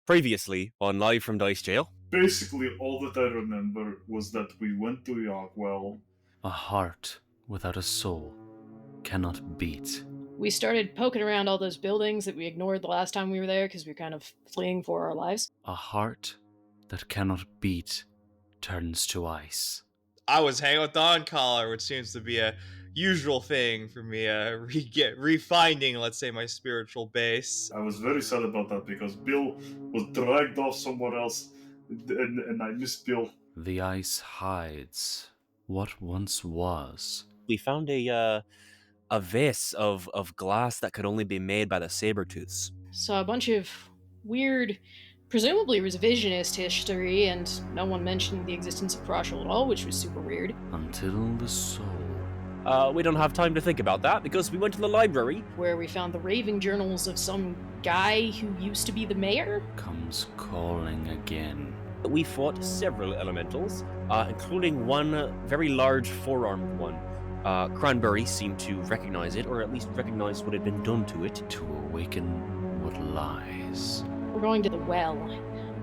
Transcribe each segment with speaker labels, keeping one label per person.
Speaker 1: Previously on Live from Dice Jail.
Speaker 2: Basically, all that I remember was that we went to Yogwell.
Speaker 3: A heart without a soul cannot beat.
Speaker 4: We started poking around all those buildings that we ignored the last time we were there because we were kind of fleeing for our lives.
Speaker 3: A heart that cannot beat turns to ice.
Speaker 5: I was hanging with Don Collar, which seems to be a usual thing for me, refinding, let's say, my spiritual base.
Speaker 2: I was very sad about that because Bill was dragged off somewhere else, and I missed Bill.
Speaker 3: The ice hides what once was.
Speaker 1: We found a vase of glass that could only be made by the Sabertooths.
Speaker 4: Saw a bunch of weird, presumably revisionist history, and no one mentioned the existence of Froshel at all, which was super weird.
Speaker 3: Until the soul.
Speaker 1: We don't have time to think about that because we went to the library.
Speaker 4: Where we found the raving journals of some guy who used to be the mayor.
Speaker 3: Comes calling again.
Speaker 1: We fought several elementals, including one very large four-armed one. Cranberry seemed to recognize it, or at least recognize what had been done to it.
Speaker 3: To awaken what lies.
Speaker 4: We're going to the well.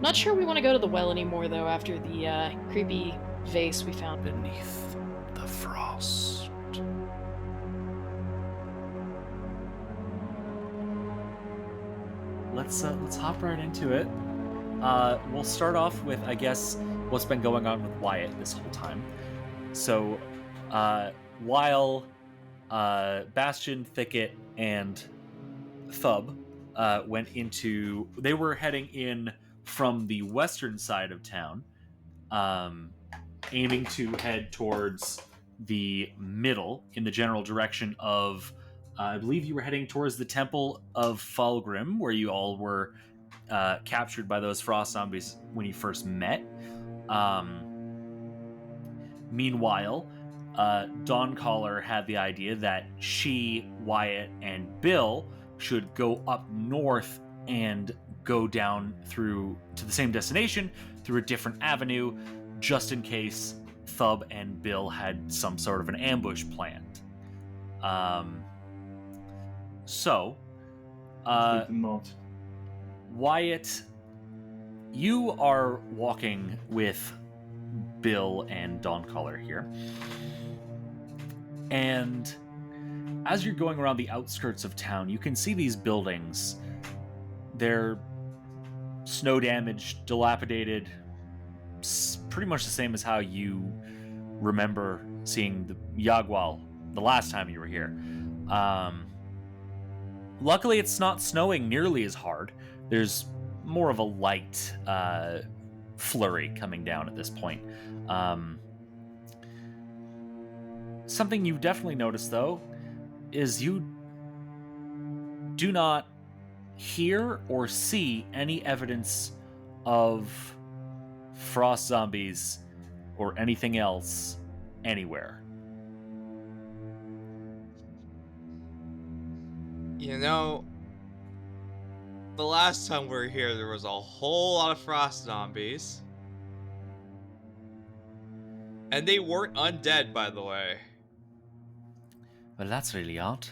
Speaker 4: Not sure we want to go to the well anymore, though, after the creepy vase we found.
Speaker 3: Beneath the frost.
Speaker 6: Let's hop right into it. We'll start off with, I guess, what's been going on with Wyatt this whole time. So, while Bastion, Thicket, and Thub they were heading in from the western side of town, aiming to head towards the middle in the general direction of, I believe you were heading towards the Temple of Fulgrim, where you all were captured by those frost zombies when you first met. Meanwhile, Dawn Caller had the idea that she, Wyatt, and Bill should go up north and go down through to the same destination through a different avenue, just in case Thub and Bill had some sort of an ambush planned.
Speaker 2: Did not.
Speaker 6: Wyatt, you are walking with Bill and Dawn Caller here. And as you're going around the outskirts of town, you can see these buildings. They're snow-damaged, dilapidated, pretty much the same as how you remember seeing the Yagwal the last time you were here. Luckily, it's not snowing nearly as hard. There's more of a light flurry coming down at this point. Something you definitely notice, though, is you do not hear or see any evidence of frost zombies or anything else anywhere.
Speaker 5: You know, the last time we were here, there was a whole lot of frost zombies. And they weren't undead, by the way.
Speaker 6: Well, that's really odd.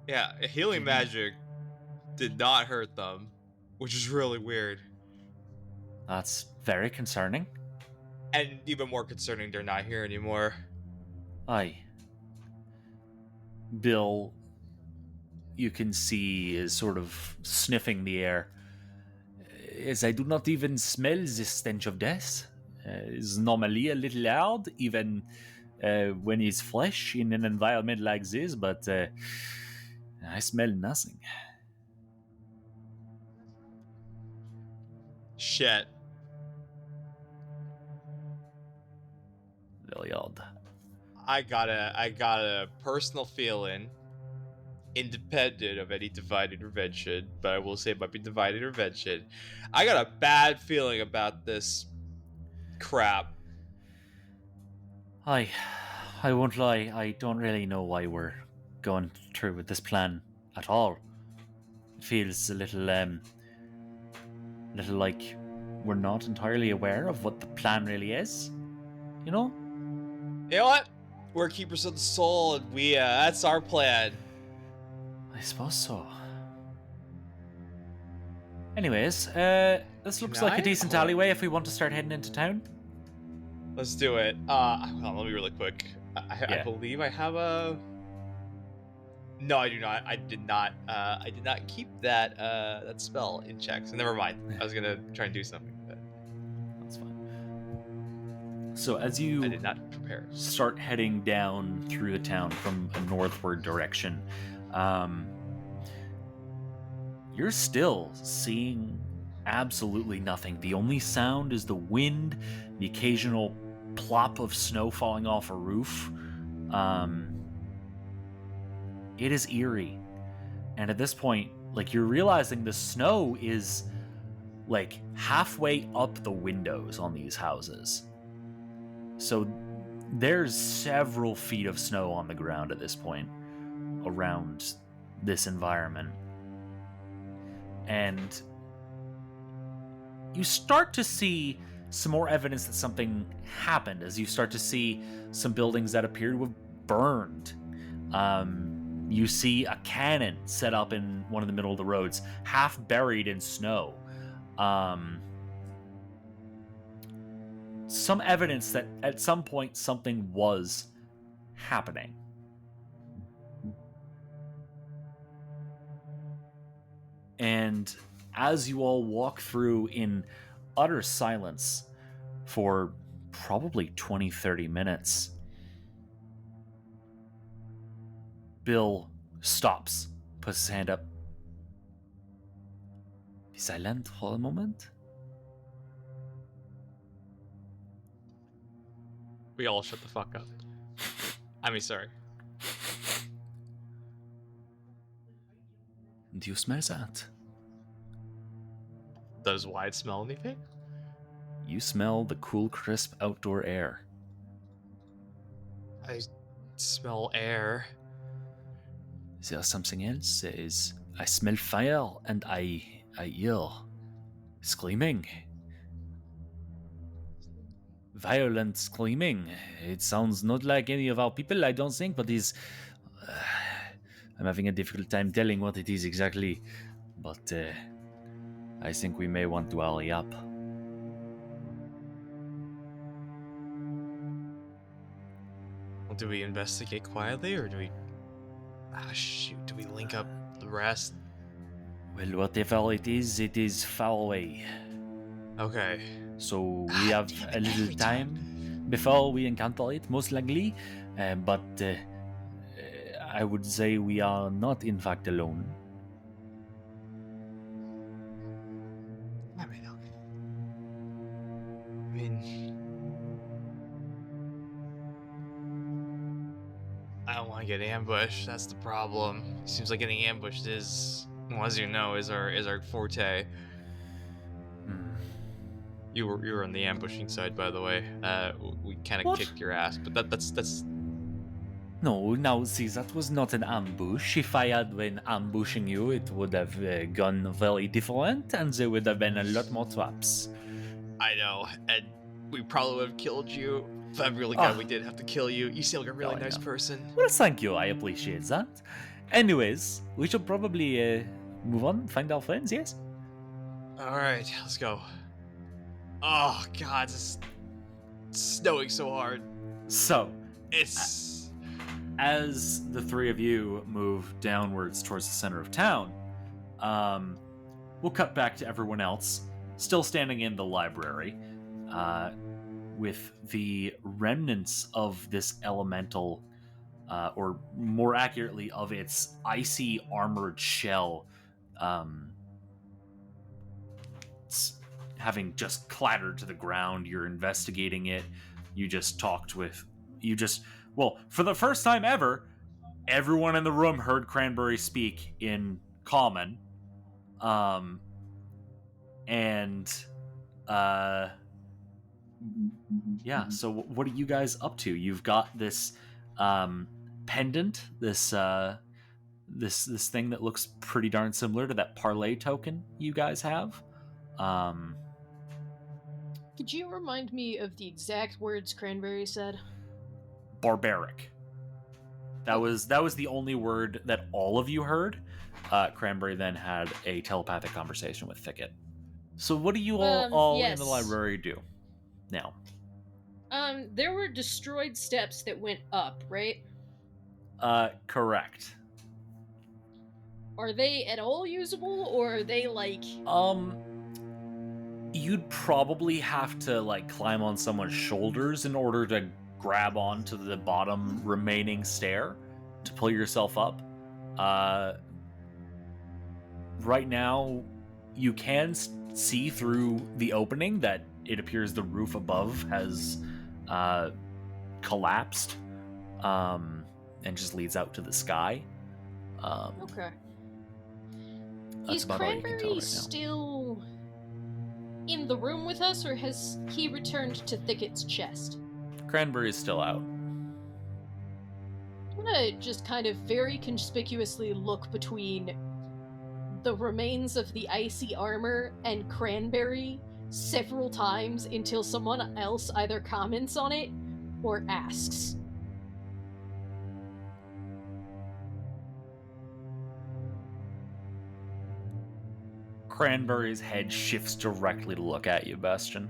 Speaker 5: Yeah, healing magic did not hurt them, which is really weird.
Speaker 6: That's very concerning.
Speaker 5: And even more concerning, they're not here anymore.
Speaker 6: Aye. Bill, you can see, is sort of sniffing the air. As I do not even smell the stench of death. It's normally a little loud, even when it's fresh in an environment like this, but I smell nothing.
Speaker 5: Shit.
Speaker 6: Very odd.
Speaker 5: I got a personal feeling, independent of any divine intervention, but I will say it might be divine intervention. I got a bad feeling about this crap.
Speaker 6: I won't lie, I don't really know why we're going through with this plan at all. It feels a little like we're not entirely aware of what the plan really is. You know?
Speaker 5: You know what? We're keepers of the soul, and that's our plan.
Speaker 6: I suppose so. Anyways, this looks like a decent
Speaker 5: Hold on.
Speaker 6: alleyway if we want to start heading into town.
Speaker 5: Let's do it. Hold on, let me really quick. I
Speaker 6: Yeah.
Speaker 5: believe I have a. No, I do not. I did not. I did not keep that spell in check. So never mind. I was gonna try and do something, but
Speaker 6: That's fine. So as
Speaker 5: I
Speaker 6: you
Speaker 5: did not prepare.
Speaker 6: start heading down through the town from a northward direction, you're still seeing absolutely nothing. The only sound is the wind, the occasional plop of snow falling off a roof. It is eerie. And at this point, like, you're realizing the snow is like halfway up the windows on these houses. So there's several feet of snow on the ground at this point around this environment. And you start to see some more evidence that something happened as you start to see some buildings that appear to have burned. You see a cannon set up in one of the middle of the roads, half buried in snow. Some evidence that at some point something was happening. And as you all walk through in utter silence for probably 20-30 minutes, Bill stops, puts his hand up. Be silent for a moment.
Speaker 5: We all shut the fuck up. I mean, sorry.
Speaker 6: Do you smell that?
Speaker 5: Does Wyatt smell anything?
Speaker 6: You smell the cool, crisp outdoor air.
Speaker 5: I smell air.
Speaker 6: Is there something else? I smell fire and I hear screaming. Violent screaming. It sounds not like any of our people, I don't think, but I'm having a difficult time telling what it is exactly. But I think we may want to hurry up.
Speaker 5: Well, do we investigate quietly, or do we... do we link up the rest?
Speaker 6: Well, whatever it is far away.
Speaker 5: Okay.
Speaker 6: So we have a little time before we encounter it, most likely. But I would say we are not, in fact, alone.
Speaker 5: I mean, okay. I mean... I don't want to get ambushed. That's the problem. Seems like getting ambushed is, well, as you know, is our forte. You were on the ambushing side, by the way. We kind of
Speaker 6: What?
Speaker 5: kicked your ass, but that's.
Speaker 6: No, now see, that was not an ambush. If I had been ambushing you, it would have gone very different, and there would have been a lot more traps.
Speaker 5: I know, and we probably would have killed you. But I'm really glad we did have to kill you. You seem like a really
Speaker 6: Oh, I
Speaker 5: nice
Speaker 6: know.
Speaker 5: person.
Speaker 6: Well, thank you. I appreciate that. Anyways, we should probably move on, find our friends, yes?
Speaker 5: All right, let's go. Oh God, it's snowing so hard.
Speaker 6: So,
Speaker 5: It's
Speaker 6: as the three of you move downwards towards the center of town, we'll cut back to everyone else, still standing in the library, with the remnants of this elemental, or more accurately, of its icy armored shell, it's having just clattered to the ground. You're investigating it. You just talked with... Well, for the first time ever, everyone in the room heard Cranberry speak in common. Yeah, so what are you guys up to? You've got this pendant, this thing that looks pretty darn similar to that parlay token you guys have.
Speaker 4: Could you remind me of the exact words Cranberry said?
Speaker 6: Barbaric. That was the only word that all of you heard. Cranberry then had a telepathic conversation with Thicket. So what do you all in the
Speaker 4: yes.
Speaker 6: library do now?
Speaker 4: There were destroyed steps that went up, right?
Speaker 6: Correct.
Speaker 4: Are they at all usable, or are they like...
Speaker 6: You'd probably have to like climb on someone's shoulders in order to grab onto the bottom remaining stair to pull yourself up. Right now, you can see through the opening that it appears the roof above has collapsed and just leads out to the sky.
Speaker 4: Okay.
Speaker 6: That's
Speaker 4: Is
Speaker 6: about all you can tell
Speaker 4: Cranberry
Speaker 6: right now.
Speaker 4: still in the room with us, or has he returned to Thicket's chest?
Speaker 6: Cranberry is still out.
Speaker 4: I'm gonna just kind of very conspicuously look between the remains of the icy armor and Cranberry several times until someone else either comments on it or asks.
Speaker 6: Cranberry's head shifts directly to look at you, Bastion.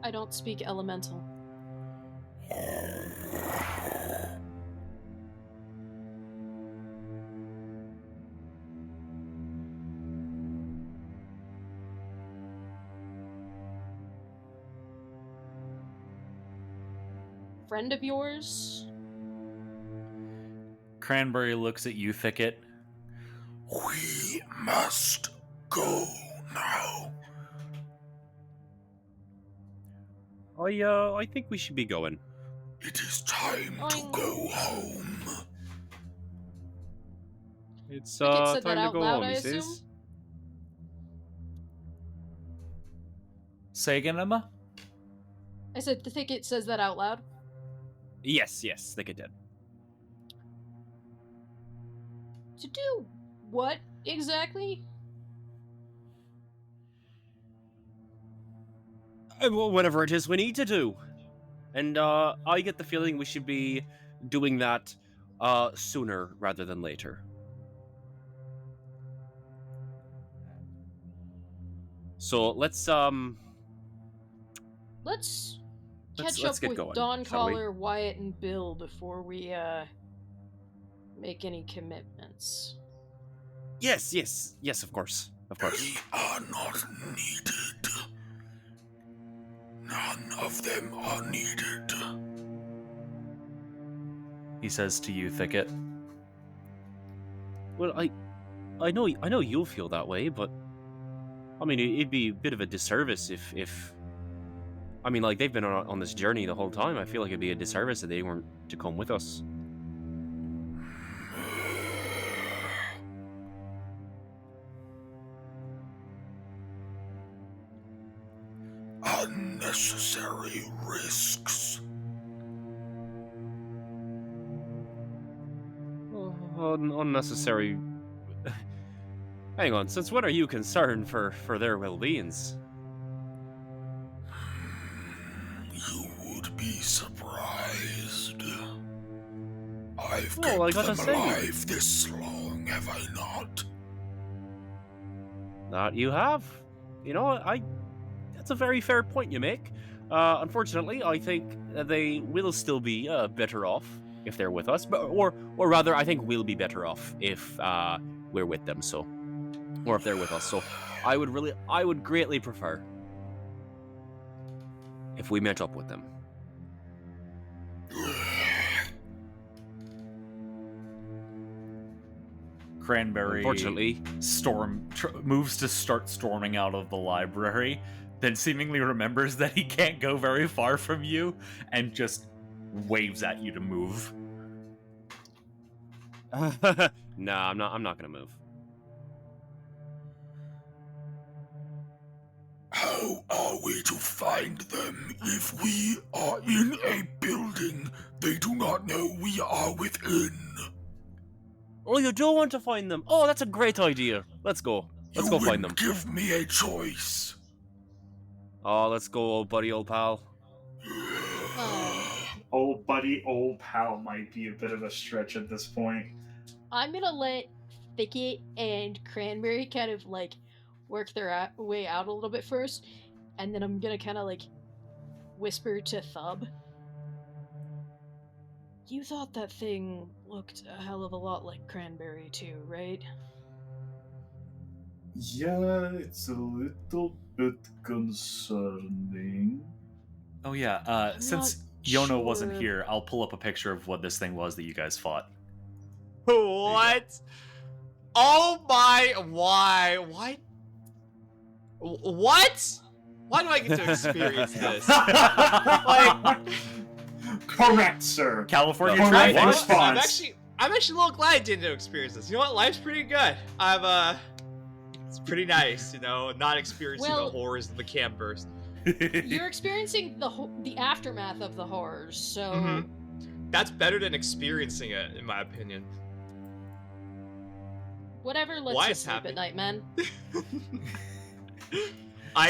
Speaker 4: I don't speak elemental. Friend of yours?
Speaker 6: Cranberry looks at you, Thicket.
Speaker 7: We must go now.
Speaker 1: I think we should be going.
Speaker 7: It is time to
Speaker 4: Oink.
Speaker 7: go home.
Speaker 1: It's
Speaker 4: Thicket said
Speaker 1: time
Speaker 4: that
Speaker 1: to
Speaker 4: out
Speaker 1: go
Speaker 4: loud,
Speaker 1: home,
Speaker 4: I
Speaker 1: he
Speaker 4: assume?
Speaker 1: says.
Speaker 6: Say again, Emma?
Speaker 4: I said the Thicket says that out loud.
Speaker 1: Yes, think it did.
Speaker 4: To do what exactly?
Speaker 1: Well, whatever it is we need to do. And I get the feeling we should be doing that sooner rather than later. So let's
Speaker 4: catch
Speaker 1: let's
Speaker 4: up
Speaker 1: get
Speaker 4: with
Speaker 1: going,
Speaker 4: Dawn
Speaker 1: shall we?
Speaker 4: Caller, Wyatt, and Bill before we make any commitments.
Speaker 1: Yes, of course.
Speaker 7: We are not needed. None of them are needed.
Speaker 6: He says to you, Thicket.
Speaker 1: Well, I know you'll feel that way, but I mean, it'd be a bit of a disservice if I mean, like, they've been on this journey the whole time. I feel like it'd be a disservice if they weren't to come with us.
Speaker 7: Unnecessary risks.
Speaker 1: Unnecessary. Hang on, since when are you concerned for their well-beings?
Speaker 7: You would be surprised. I've
Speaker 1: Well, I
Speaker 7: kept
Speaker 1: gotta
Speaker 7: them
Speaker 1: say-
Speaker 7: alive this long, have I not?
Speaker 1: That you have. You know, that's a very fair point you make. Unfortunately, I think they will still be better off if they're with us, or rather, I think we'll be better off if we're with them. So, or if they're with us. So, I would greatly prefer if we met up with them.
Speaker 6: Cranberry
Speaker 1: Unfortunately,
Speaker 6: moves to start storming out of the library, then seemingly remembers that he can't go very far from you and just waves at you to move.
Speaker 1: no, I'm not gonna move.
Speaker 7: How are we to find them if we are in a building they do not know we are within?
Speaker 1: Oh, you do want to find them? Oh, that's a great idea. Let's go. Let's go find them.
Speaker 7: Give me a choice.
Speaker 1: Oh, let's go, old buddy, old pal.
Speaker 2: Old buddy, old pal might be a bit of a stretch at this point.
Speaker 4: I'm gonna let Thicket and Cranberry kind of like work their way out a little bit first, and then I'm gonna kind of like whisper to Thub. You thought that thing looked a hell of a lot like Cranberry too, right?
Speaker 2: Yeah, it's a little bit concerning.
Speaker 6: Oh yeah,
Speaker 4: I'm
Speaker 6: since
Speaker 4: not
Speaker 6: Yono wasn't
Speaker 4: sure.
Speaker 6: here, I'll pull up a picture of what this thing was that you guys fought.
Speaker 5: What? Oh my! Why? What? Why do I get to experience this? Like,
Speaker 2: Correct, sir.
Speaker 6: California
Speaker 2: Correct
Speaker 6: traffic.
Speaker 5: I'm
Speaker 2: response.
Speaker 5: actually a little glad I didn't experience this. You know what? Life's pretty good. It's pretty nice, you know, not experiencing
Speaker 4: Well-
Speaker 5: the horrors of the camperverse.
Speaker 4: You're experiencing the aftermath of the horrors, so
Speaker 5: Mhm. That's better than experiencing it, in my opinion.
Speaker 4: whatever lets
Speaker 5: Why
Speaker 4: you
Speaker 5: is
Speaker 4: sleep
Speaker 5: happy?
Speaker 4: at night, man.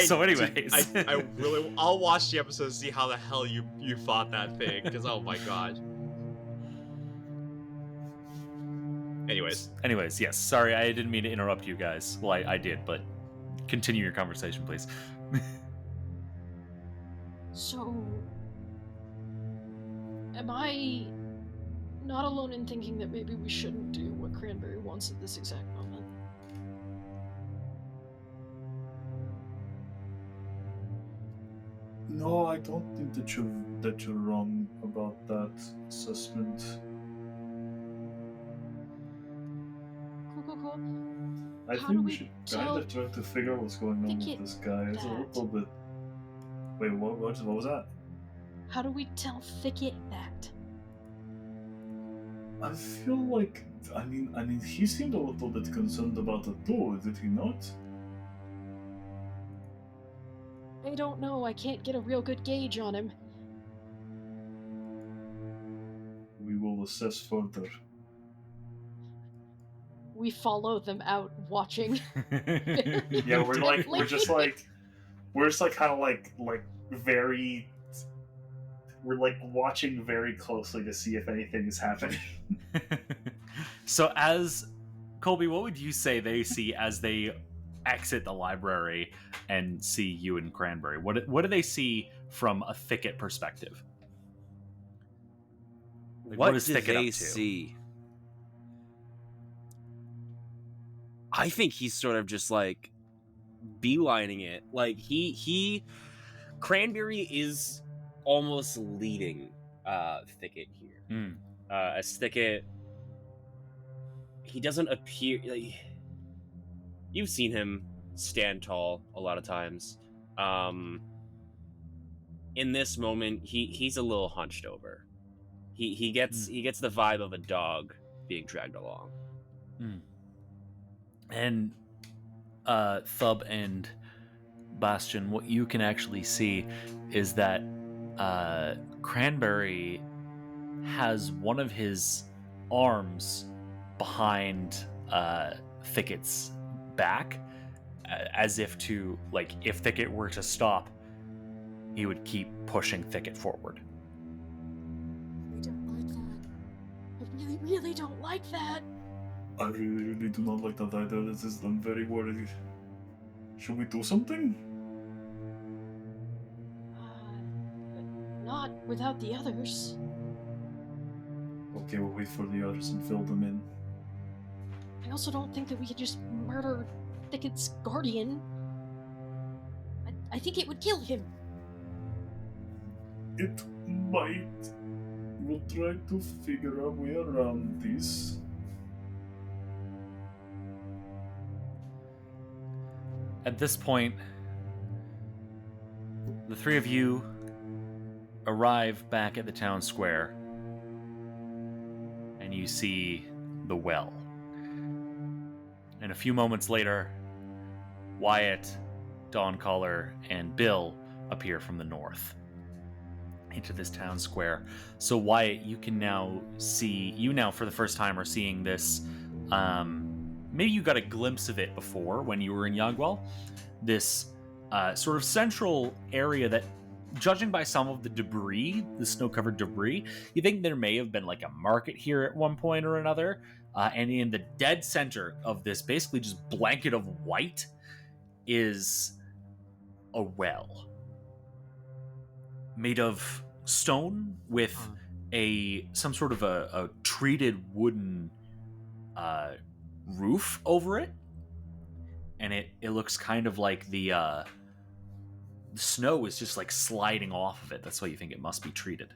Speaker 6: So anyways.
Speaker 5: I'll watch the episode and see how the hell you fought that thing, because oh my god.
Speaker 6: Anyways, yes. Sorry, I didn't mean to interrupt you guys. Well, I did, but continue your conversation, please.
Speaker 4: So, am I not alone in thinking that maybe we shouldn't do what Cranberry wants at this exact moment?
Speaker 2: No, I don't think that you're wrong about that assessment.
Speaker 4: Cool.
Speaker 2: I
Speaker 4: How do
Speaker 2: think we
Speaker 4: we
Speaker 2: should
Speaker 4: tell
Speaker 2: kind of try to figure out what's going on with
Speaker 4: Thicket
Speaker 2: this guy. It's a
Speaker 4: that?
Speaker 2: little bit. Wait, what was that?
Speaker 4: How do we tell Thicket that?
Speaker 2: I feel like I mean he seemed a little bit concerned about it too, did he not?
Speaker 4: I don't know, I can't get a real good gauge on him.
Speaker 2: We will assess further.
Speaker 4: We follow them out watching.
Speaker 2: Yeah, we're just like kind of like very. We're like watching very closely to see if anything is happening.
Speaker 6: So as Colby, what would you say they see as they exit the library and see you and Cranberry? What do they see from a Thicket perspective? Like,
Speaker 1: What
Speaker 6: is
Speaker 1: do
Speaker 6: Thicket
Speaker 1: they
Speaker 6: up to?
Speaker 1: see? I think he's sort of just like beelining it. Like Cranberry is almost leading Thicket here. As Thicket, he doesn't appear. Like, you've seen him stand tall a lot of times. In this moment, he's a little hunched over. He gets the vibe of a dog being dragged along.
Speaker 6: And Thub and Bastion, what you can actually see is that Cranberry has one of his arms behind Thicket's back, as if to, like, if Thicket were to stop, he would keep pushing Thicket forward.
Speaker 4: I don't like that. I really don't like that.
Speaker 2: I really do not like that either. I'm very worried. Should we do something?
Speaker 4: Not without the others.
Speaker 2: Okay, we'll wait for the others and fill them in.
Speaker 4: I also don't think that we could just murder Thicket's guardian. I think it would kill him.
Speaker 2: It might. We'll try to figure a way around this.
Speaker 6: At this point, the three of you arrive back at the town square, and you see the well. And a few moments later, Wyatt, Dawncaller, and Bill appear from the north into this town square. So Wyatt, you can now see, for the first time are seeing this, maybe you got a glimpse of it before when you were in Yagwell, this sort of central area that, judging by some of the debris, the snow-covered debris, you think there may have been like a market here at one point or another. And in the dead center of this basically just blanket of white is a well made of stone with some sort of a treated wooden roof over it, and it looks kind of like the snow is just like sliding off of it. That's why you think it must be treated.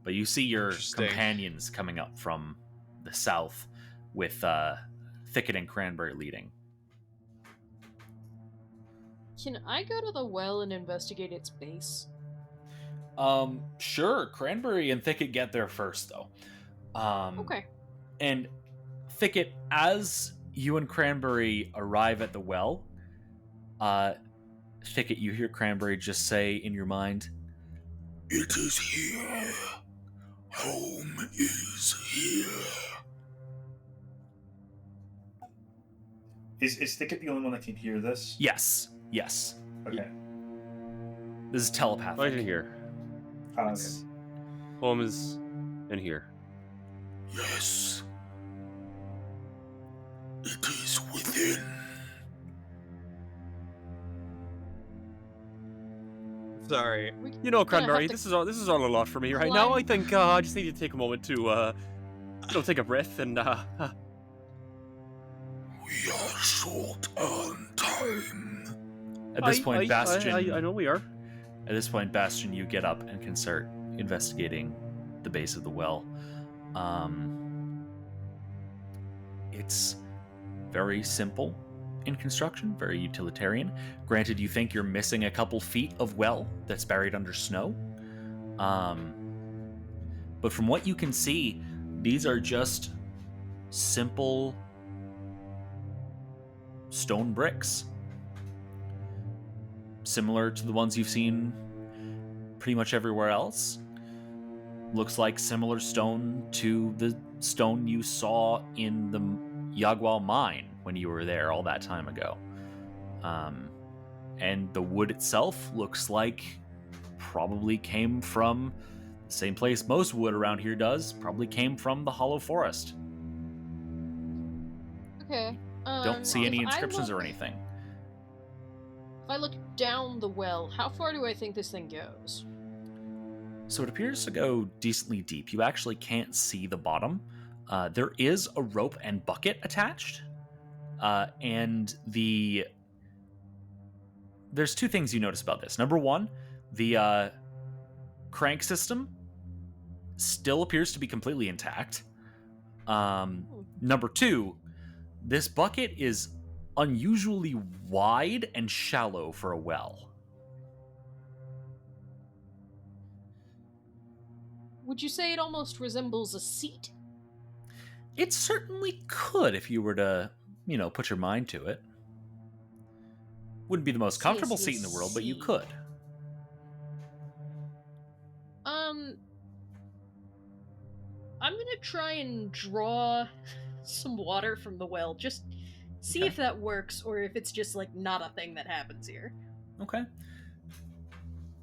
Speaker 6: But you see your companions coming up from the south with Thicket and Cranberry leading.
Speaker 4: Can I go to the well and investigate its base?
Speaker 6: Sure. Cranberry and Thicket get there first, though.
Speaker 4: Okay.
Speaker 6: And Thicket, as you and Cranberry arrive at the well, Thicket, you hear Cranberry just say in your mind,
Speaker 7: "It is here. Home is here."
Speaker 2: Is Thicket the only one that can hear this?
Speaker 6: Yes.
Speaker 2: Okay.
Speaker 6: This is telepathic.
Speaker 1: Right in here.
Speaker 2: Okay.
Speaker 1: Home is in here.
Speaker 7: Yes. It is within.
Speaker 5: Sorry.
Speaker 1: You know, Cranberry, this is all a lot for me right now. I think I just need to take a moment to take a breath and
Speaker 7: We are short on time.
Speaker 6: At this point, Bastion.
Speaker 1: I know we are.
Speaker 6: At this point, Bastion, you get up and can start investigating the base of the well. It's very simple in construction, very utilitarian. Granted, you think you're missing a couple feet of well that's buried under snow. But from what you can see, these are just simple stone bricks. Similar to the ones you've seen pretty much everywhere else. Looks like similar stone to the stone you saw in the Yagwal mine when you were there all that time ago. And the wood itself looks like probably came from the same place most wood around here does. Probably came from the Hollow Forest.
Speaker 4: Okay.
Speaker 6: Don't see any
Speaker 4: if
Speaker 6: inscriptions or anything.
Speaker 4: If I look down the well, how far do I think this thing goes?
Speaker 6: So it appears to go decently deep. You actually can't see the bottom. There is a rope and bucket attached. And there's two things you notice about this. Number one, the crank system still appears to be completely intact. Number two, this bucket is unusually wide and shallow for a well.
Speaker 4: Would you say it almost resembles a seat?
Speaker 6: It certainly could if you were to, put your mind to it. Wouldn't be the most comfortable seat in the world, but you could.
Speaker 4: I'm gonna try and draw some water from the well. Just see
Speaker 6: Okay.
Speaker 4: if that works, or if it's just like not a thing that happens here.
Speaker 6: Okay.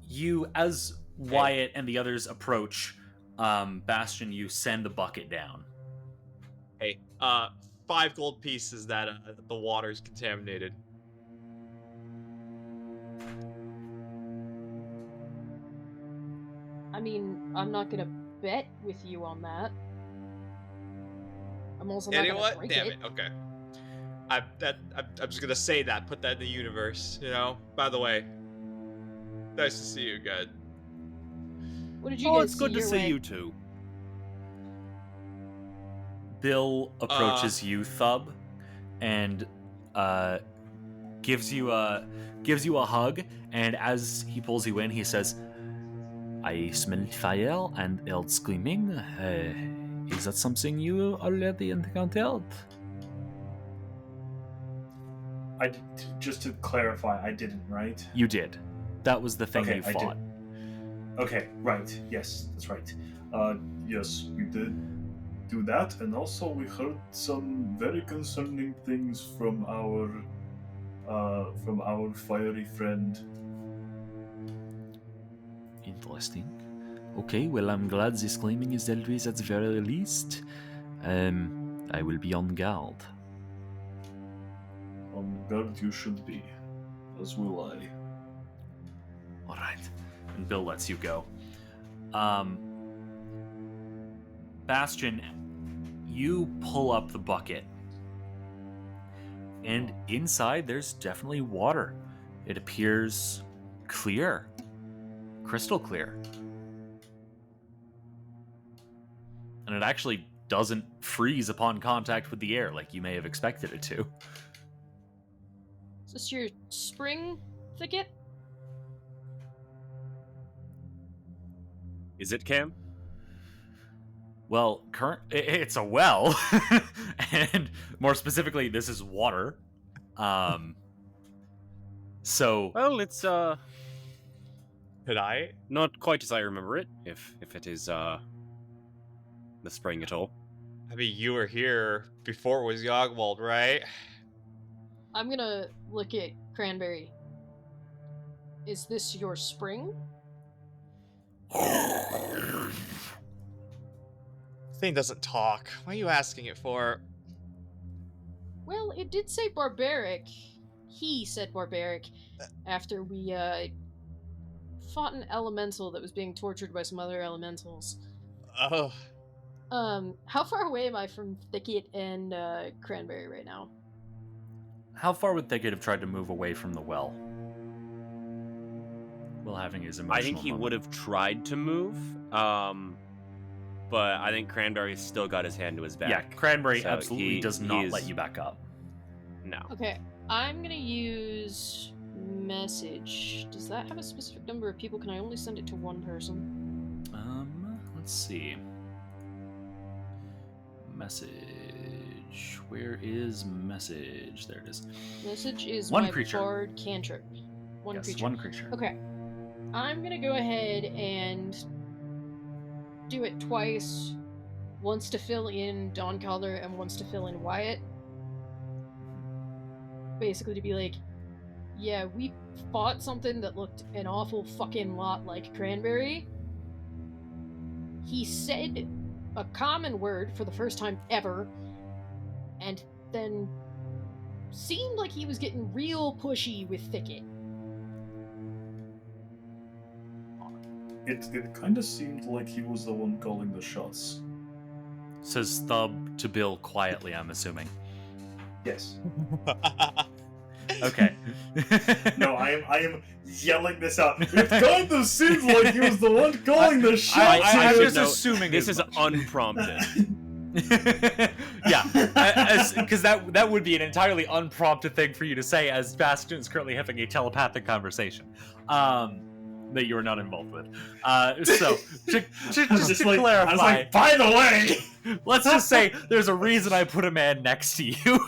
Speaker 6: You, as Wyatt and the others approach, Bastion, you send the bucket down.
Speaker 5: Hey, 5 gold pieces that the water's contaminated.
Speaker 4: I mean, I'm not gonna bet with you on that. I'm also not
Speaker 5: You know
Speaker 4: gonna
Speaker 5: what?
Speaker 4: drink
Speaker 5: Damn
Speaker 4: it.
Speaker 5: it. Okay. I'm just gonna say that. Put that in the universe. By the way, nice to see you again.
Speaker 4: What did you
Speaker 1: Oh,
Speaker 4: guys
Speaker 1: it's good to
Speaker 4: your
Speaker 1: see
Speaker 4: way?
Speaker 1: you too.
Speaker 6: Bill approaches you, Thub, and gives you a hug. And as he pulls you in, he says, "I smell fire and earth screaming. Is that something you already encountered?"
Speaker 2: Just to clarify, I didn't, right?
Speaker 6: You did. That was the thing
Speaker 2: Okay,
Speaker 6: you
Speaker 2: I did.
Speaker 6: fought.
Speaker 2: Okay, right. Yes, that's right. Yes, we did do that, and also we heard some very concerning things from our fiery friend
Speaker 6: Interesting. Okay, well, I'm glad this claiming is dealt with at the very least. I will be on guard.
Speaker 2: On guard you should be, as will I.
Speaker 6: All right. And Bill lets you go. Bastion, you pull up the bucket. And inside, there's definitely water. It appears clear. Crystal clear. And it actually doesn't freeze upon contact with the air like you may have expected it to.
Speaker 4: Is this your spring thicket?
Speaker 1: Is it, Cam?
Speaker 6: Well, it's a well, and more specifically, this is water. So
Speaker 1: Well, it's
Speaker 5: Could I?
Speaker 1: not quite as I remember it, if it is the spring at all.
Speaker 5: I mean, you were here before it was Yogwald, right?
Speaker 4: I'm gonna look at Cranberry. Is this your spring?
Speaker 5: Thing doesn't talk. What are you asking it for?
Speaker 4: Well, it did say barbaric. He said barbaric after we fought an elemental that was being tortured by some other elementals.
Speaker 5: Oh,
Speaker 4: How far away am I from Thicket and Cranberry right now?
Speaker 6: how far would Thicket have tried to move away from the well? While having his emotional
Speaker 1: I think he
Speaker 6: moment?
Speaker 1: would have tried to move, but I think Cranberry's still got his hand to his back.
Speaker 6: Yeah, Cranberry
Speaker 1: So
Speaker 6: absolutely does not
Speaker 1: is-
Speaker 6: let you back up.
Speaker 1: No.
Speaker 4: Okay, I'm gonna use message. Does that have a specific number of people? Can I only send it to one person?
Speaker 6: Let's see. Message. Where is message? There it is.
Speaker 4: Message is
Speaker 6: One
Speaker 4: my
Speaker 6: creature.
Speaker 4: bard cantrip. One
Speaker 6: Yes,
Speaker 4: creature.
Speaker 6: one creature.
Speaker 4: Okay. I'm gonna go ahead and do it twice. Once to fill in Dawn Collar and once to fill in Wyatt. Basically to be like, yeah, we fought something that looked an awful fucking lot like Cranberry. He said a common word for the first time ever, and then seemed like he was getting real pushy with Thicket.
Speaker 2: It kind of seemed like he was the one calling the shots.
Speaker 6: Says Thub to Bill quietly, I'm assuming.
Speaker 2: Yes.
Speaker 6: Okay.
Speaker 2: No, I am yelling this out. It kind of seems like he was the one calling the shots.
Speaker 6: I'm
Speaker 1: should
Speaker 6: just
Speaker 1: know,
Speaker 6: assuming
Speaker 1: this
Speaker 6: as
Speaker 1: is
Speaker 6: much.
Speaker 1: unprompted.
Speaker 6: Yeah, because that would be an entirely unprompted thing for you to say, as Bastion is currently having a telepathic conversation that you are not involved with. So, just to clarify,
Speaker 2: I was like, by the way,
Speaker 6: let's just say there's a reason I put a man next to you.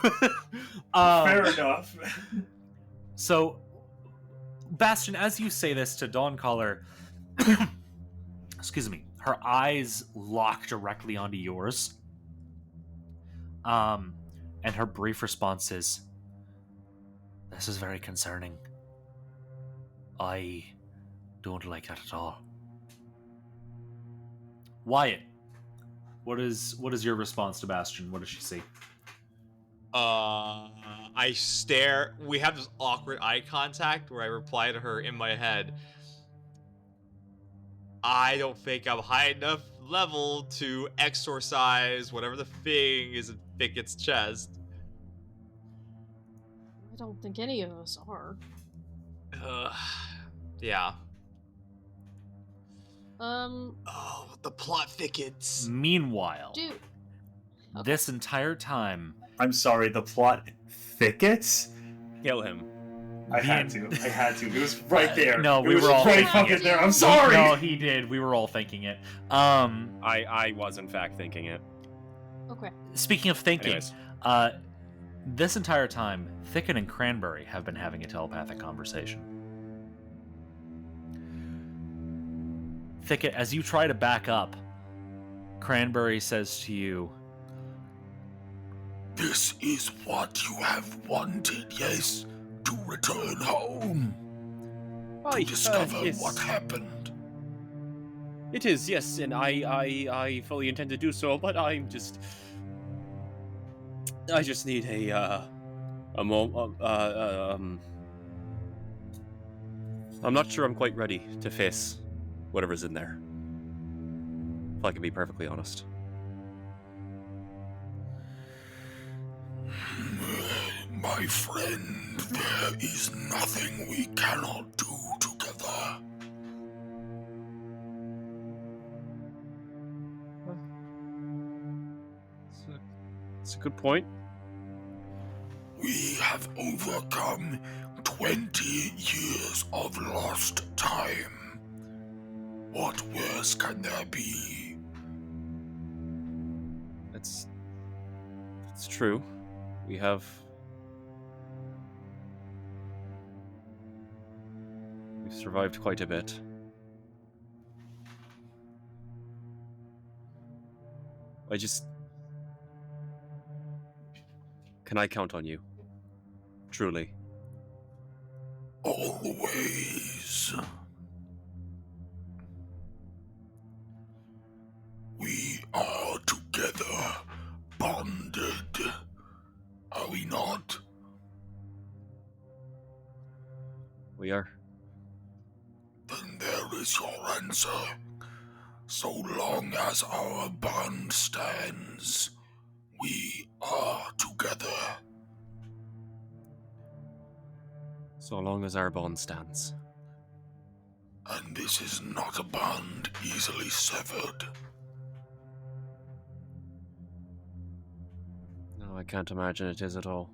Speaker 2: fair enough.
Speaker 6: So, Bastion, as you say this to Dawncaller, excuse me, her eyes lock directly onto yours. And her brief response is, "This is very concerning. I don't like that at all." Wyatt, what is your response to Bastion? What does she see?
Speaker 5: I stare. We have this awkward eye contact where I reply to her in my head. I don't think I'm high enough level to exorcise whatever the thing is in Thicket's chest.
Speaker 4: I don't think any of us are.
Speaker 5: Yeah.
Speaker 4: Um,
Speaker 5: Oh, the plot thickets.
Speaker 6: Meanwhile,
Speaker 4: dude.
Speaker 6: this entire time,
Speaker 2: I'm sorry, the plot thickets?
Speaker 1: Kill him.
Speaker 2: I had to. It was right there.
Speaker 6: No,
Speaker 2: It
Speaker 6: we
Speaker 2: was
Speaker 6: were all
Speaker 2: right
Speaker 6: thinking
Speaker 2: fucking
Speaker 4: it.
Speaker 2: there. I'm sorry.
Speaker 6: No, he did. We were all thinking it.
Speaker 1: I was in fact thinking it.
Speaker 4: Okay.
Speaker 6: Speaking of thinking,
Speaker 1: Anyways.
Speaker 6: this entire time, Thicket and Cranberry have been having a telepathic conversation. Thicket, as you try to back up, Cranberry says to you,
Speaker 7: This is what you have wanted, yes? To return home, to discover what happened.
Speaker 1: It is, yes, and I fully intend to do so, but I just need a I'm not sure I'm quite ready to face whatever's in there. If I can be perfectly honest.
Speaker 7: My friend, there is nothing we cannot do together.
Speaker 1: It's a good point.
Speaker 7: We have overcome 20 years of lost time. What worse can there be?
Speaker 1: It's true. We've survived quite a bit. Can I count on you? Truly.
Speaker 7: Always. We are together, bonded. Are we not?
Speaker 1: We are.
Speaker 7: Then there is your answer. So long as our bond stands, we are together.
Speaker 1: So long as our bond stands.
Speaker 7: And this is not a bond easily severed.
Speaker 1: No, I can't imagine it is at all.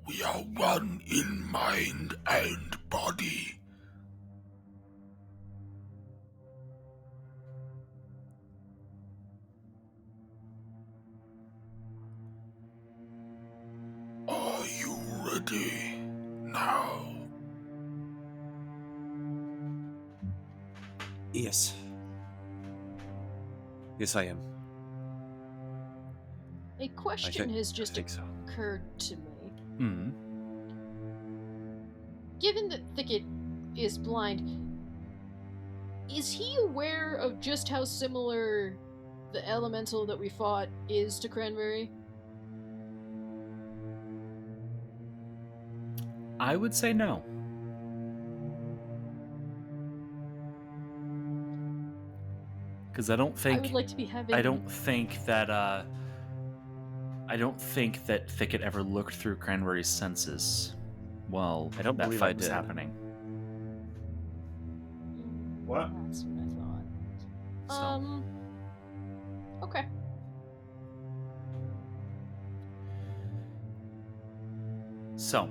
Speaker 7: We are one in mind and body. Are you ready now?
Speaker 1: Yes. Yes, I am.
Speaker 4: A question has
Speaker 1: I
Speaker 4: just
Speaker 1: think so.
Speaker 4: occurred to me.
Speaker 6: Hmm.
Speaker 4: Given that Thicket is blind, is he aware of just how similar the elemental that we fought is to Cranberry?
Speaker 6: I would say no. Because I don't think
Speaker 4: I would like to be having.
Speaker 6: I don't think that Thicket ever looked through Cranberry's senses while
Speaker 1: I don't
Speaker 6: that
Speaker 1: believe I
Speaker 6: fight was
Speaker 1: did.
Speaker 6: happening.
Speaker 2: What?
Speaker 4: That's what I
Speaker 6: So.
Speaker 4: thought. Okay.
Speaker 6: So,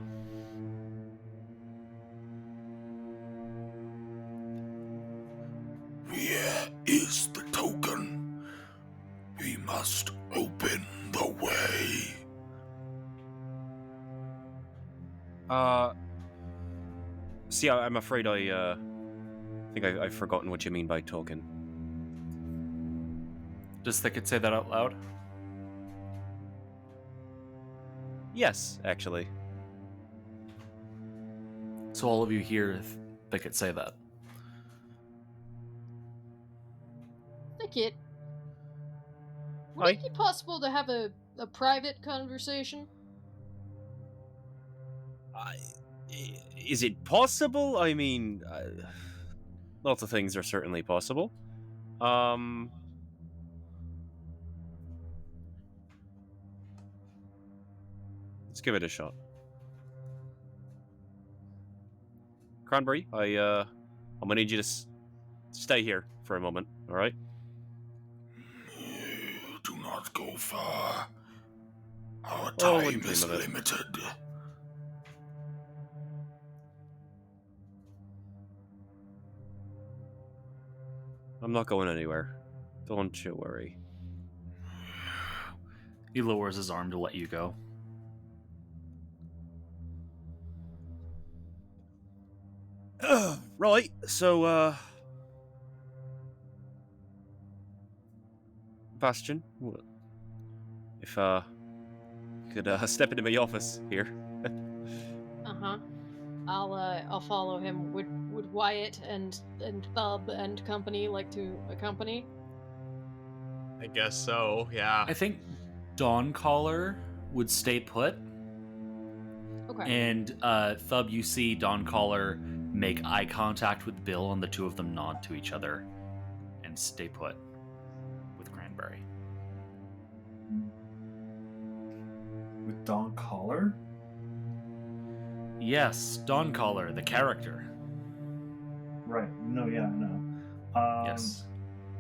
Speaker 7: Where is the token? We must open the way.
Speaker 1: See, I'm afraid I think I've forgotten what you mean by token.
Speaker 6: does Thicket say that out loud?
Speaker 1: Yes, actually.
Speaker 6: So all of you hear Thicket say that.
Speaker 4: Thicket, would
Speaker 1: Hi.
Speaker 4: it be possible to have a private conversation?
Speaker 1: Is it possible? I mean, lots of things are certainly possible. Let's give it a shot. Cranberry, I'm gonna need you to stay here for a moment, all right?
Speaker 7: Do not go far. Our
Speaker 1: Oh,
Speaker 7: time
Speaker 1: wouldn't dream
Speaker 7: is
Speaker 1: of it.
Speaker 7: limited.
Speaker 1: I'm not going anywhere. Don't you worry.
Speaker 6: He lowers his arm to let you go.
Speaker 1: Right, so, Bastion, if, you could, step into my office here.
Speaker 4: Uh-huh. I'll follow him. would Wyatt and Thub and company like to accompany?
Speaker 5: I guess so, yeah.
Speaker 6: I think Dawncaller would stay put.
Speaker 4: Okay.
Speaker 6: And Thub, you see Dawncaller make eye contact with Bill, and the two of them nod to each other and stay put with Cranberry.
Speaker 2: With Dawncaller?
Speaker 6: Yes, Dawncaller, the character.
Speaker 2: Right. No, yeah, no.
Speaker 6: Yes.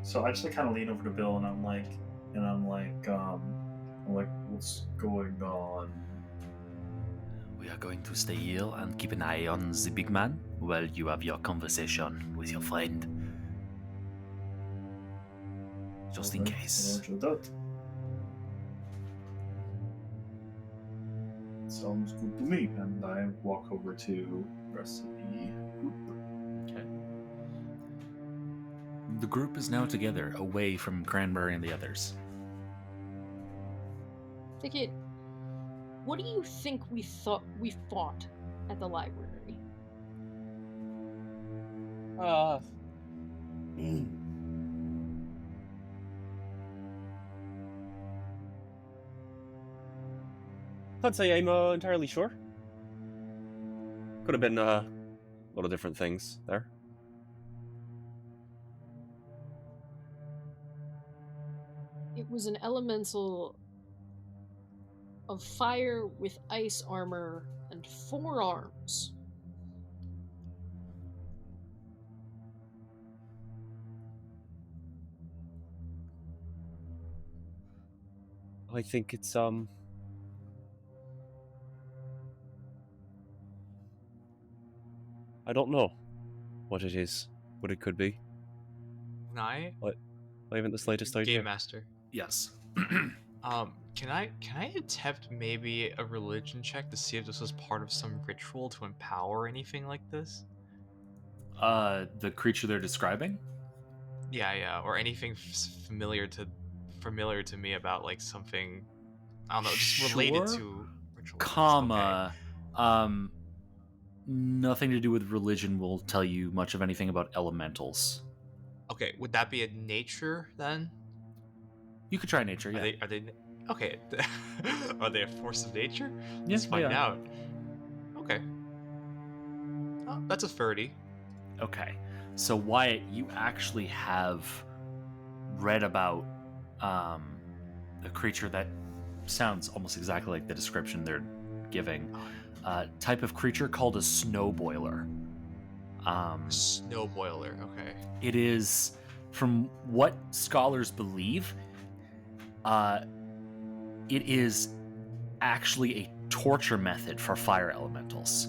Speaker 2: So I just kind of lean over to Bill and I'm like, what's going on?
Speaker 3: We are going to stay here and keep an eye on the big man while you have your conversation with your friend. Just in
Speaker 2: Okay,
Speaker 3: case.
Speaker 2: Roger that. Sounds good to me. And I walk over to the rest of the group.
Speaker 6: Okay. The group is now together, away from Cranberry and the others.
Speaker 4: Ticket. What do you think we fought at the library?
Speaker 1: Can't say I'm entirely sure. Could have been a lot of different things there.
Speaker 4: It was an elemental of fire with ice armor and 4 arms.
Speaker 1: I think it's I don't know what it is, what it could be.
Speaker 5: Can I?
Speaker 1: I haven't the slightest idea.
Speaker 5: Game Master.
Speaker 6: Yes.
Speaker 5: Can I attempt maybe a religion check to see if this was part of some ritual to empower anything like this?
Speaker 6: The creature they're describing?
Speaker 5: Yeah, or anything familiar to me about like something, I don't know, just related
Speaker 6: Sure.
Speaker 5: to ritual.
Speaker 6: Comma. Nothing to do with religion will tell you much of anything about elementals.
Speaker 5: Okay, would that be a nature then?
Speaker 6: You could try nature, yeah.
Speaker 5: Are they okay? Are they a force of nature?
Speaker 6: Yes,
Speaker 5: Let's find
Speaker 6: they are.
Speaker 5: out. Okay. Oh, that's a 30.
Speaker 6: Okay. So Wyatt, you actually have read about a creature that sounds almost exactly like the description they're giving. Type of creature called a snow boiler.
Speaker 5: Snow boiler. Okay.
Speaker 6: It is, from what scholars believe, it is actually a torture method for fire elementals.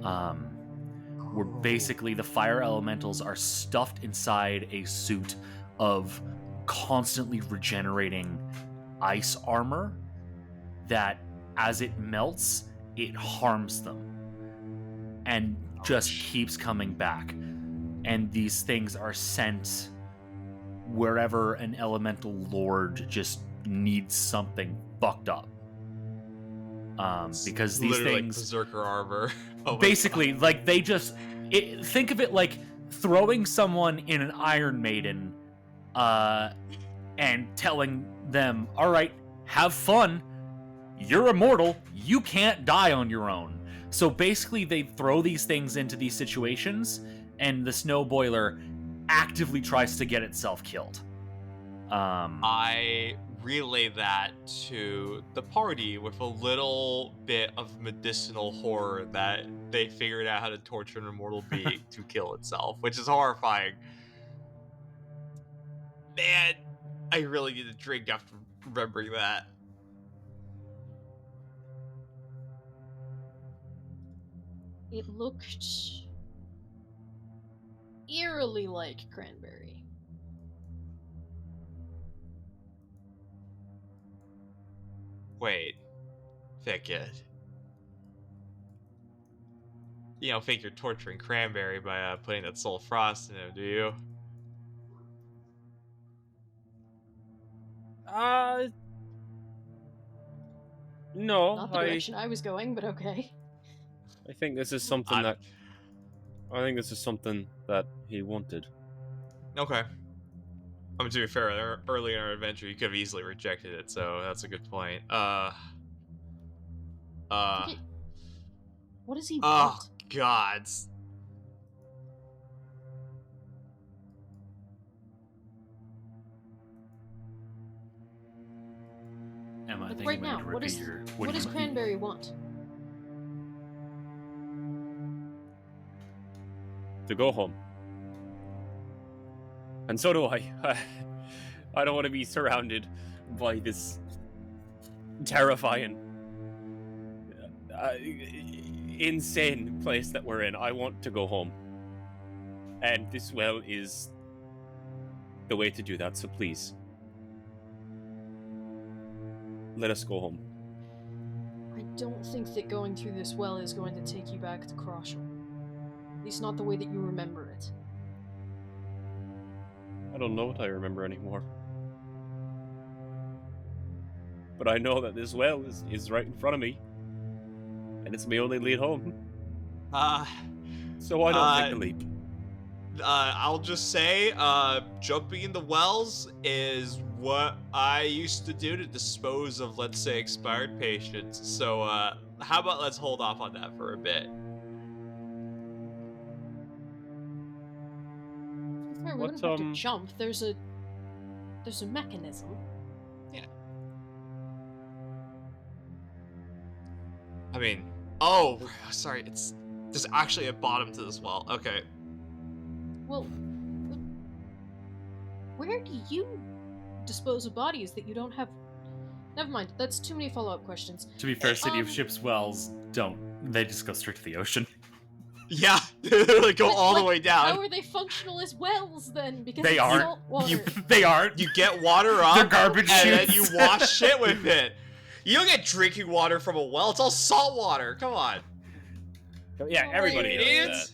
Speaker 6: Where basically the fire elementals are stuffed inside a suit of constantly regenerating ice armor that, as it melts, it harms them and just keeps coming back. And these things are sent wherever an elemental lord just needs something fucked up. Because these
Speaker 5: Literally
Speaker 6: things,
Speaker 5: like berserker armor. Oh my
Speaker 6: basically,
Speaker 5: God.
Speaker 6: like they just think of it like throwing someone in an Iron Maiden, and telling them, "All right, have fun. You're immortal. You can't die on your own." So basically, they throw these things into these situations, and the snow boiler actively tries to get itself killed.
Speaker 5: I relay that to the party with a little bit of medicinal horror that they figured out how to torture an immortal being to kill itself, which is horrifying. Man, I really need a drink after remembering that.
Speaker 4: It looked eerily like Cranberry.
Speaker 5: Wait, Thicket. You don't think you're torturing Cranberry by putting that soul frost in him, do you?
Speaker 1: No,
Speaker 4: Not the direction I was going, but okay.
Speaker 1: I think this is something that I think this is something that he wanted.
Speaker 5: Okay. I mean, to be fair, early in our adventure, you could have easily rejected it, so that's a good point.
Speaker 4: What does he
Speaker 5: Oh,
Speaker 4: want?
Speaker 5: God.
Speaker 6: Emma, I
Speaker 4: Like
Speaker 6: think
Speaker 4: right
Speaker 6: you might
Speaker 4: now,
Speaker 6: need to
Speaker 4: what
Speaker 6: repeat
Speaker 4: is
Speaker 6: your...
Speaker 4: what
Speaker 6: do
Speaker 4: does
Speaker 6: you-
Speaker 4: Cranberry want?
Speaker 1: To go home. And so do I. I don't want to be surrounded by this terrifying, insane place that we're in. I want to go home. And this well is the way to do that, so please. Let us go home.
Speaker 4: I don't think that going through this well is going to take you back to Crosshaw. At least not the way that you remember it.
Speaker 1: I don't know what I remember anymore. But I know that this well is right in front of me. And it's my only lead home. So why not take the leap?
Speaker 5: I'll just say, jumping in the wells is what I used to do to dispose of, let's say, expired patients. So, how about let's hold off on that for a bit?
Speaker 4: We wouldn't have to jump. There's a mechanism.
Speaker 5: Yeah. I mean, oh, sorry, there's actually a bottom to this well. Okay.
Speaker 4: Well, where do you dispose of bodies that you don't have? Never mind. That's too many follow-up questions.
Speaker 6: To be fair, City of Ships wells don't. They just go straight to the ocean.
Speaker 5: Yeah, they literally go all the way down.
Speaker 4: How are they functional as wells then? Because
Speaker 6: They
Speaker 4: it's
Speaker 6: aren't.
Speaker 4: salt water.
Speaker 6: They aren't.
Speaker 5: You get water up,
Speaker 6: They're garbage
Speaker 5: and then
Speaker 6: chutes.
Speaker 5: you wash shit with it. You don't get drinking water from a well. It's all salt water. Come on.
Speaker 1: Yeah, everybody knows
Speaker 5: idiots.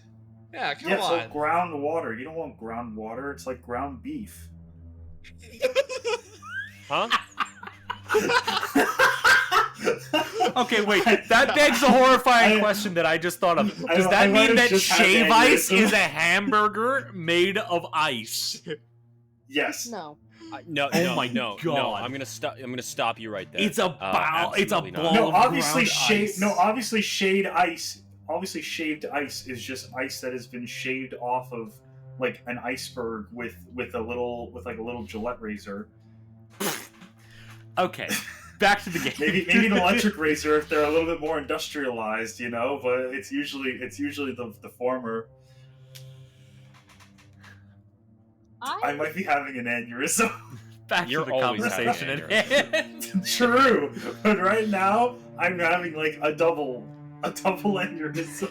Speaker 1: that.
Speaker 5: Yeah, come
Speaker 2: Yeah,
Speaker 5: on.
Speaker 2: so ground water. You don't want ground water. It's like ground beef.
Speaker 1: Huh?
Speaker 6: Okay, wait. That begs a horrifying question that I just thought of. Does
Speaker 2: I
Speaker 6: that
Speaker 2: might
Speaker 6: mean
Speaker 2: have
Speaker 6: that
Speaker 2: just had
Speaker 6: shave ice
Speaker 2: aneurysm.
Speaker 6: is a hamburger made of ice?
Speaker 2: Yes.
Speaker 4: No.
Speaker 1: No,
Speaker 6: Oh
Speaker 1: no,
Speaker 6: my
Speaker 1: no,
Speaker 6: God.
Speaker 1: no. I'm gonna stop you right there.
Speaker 6: It's a bow. It's a
Speaker 1: absolutely not.
Speaker 6: ball
Speaker 2: No,
Speaker 6: of
Speaker 2: obviously
Speaker 6: ground
Speaker 2: shaved.
Speaker 6: ice.
Speaker 2: No, obviously shaved ice. Obviously, shaved ice is just ice that has been shaved off of like an iceberg with a little Gillette razor.
Speaker 6: Okay, back to the game.
Speaker 2: Maybe an electric razor if they're a little bit more industrialized, you know. But it's usually the former. I might be having an aneurysm.
Speaker 6: Back
Speaker 1: You're
Speaker 6: to the
Speaker 1: always having
Speaker 6: conversation
Speaker 1: an
Speaker 6: at hand.
Speaker 2: True, but right now I'm having like a double aneurysm.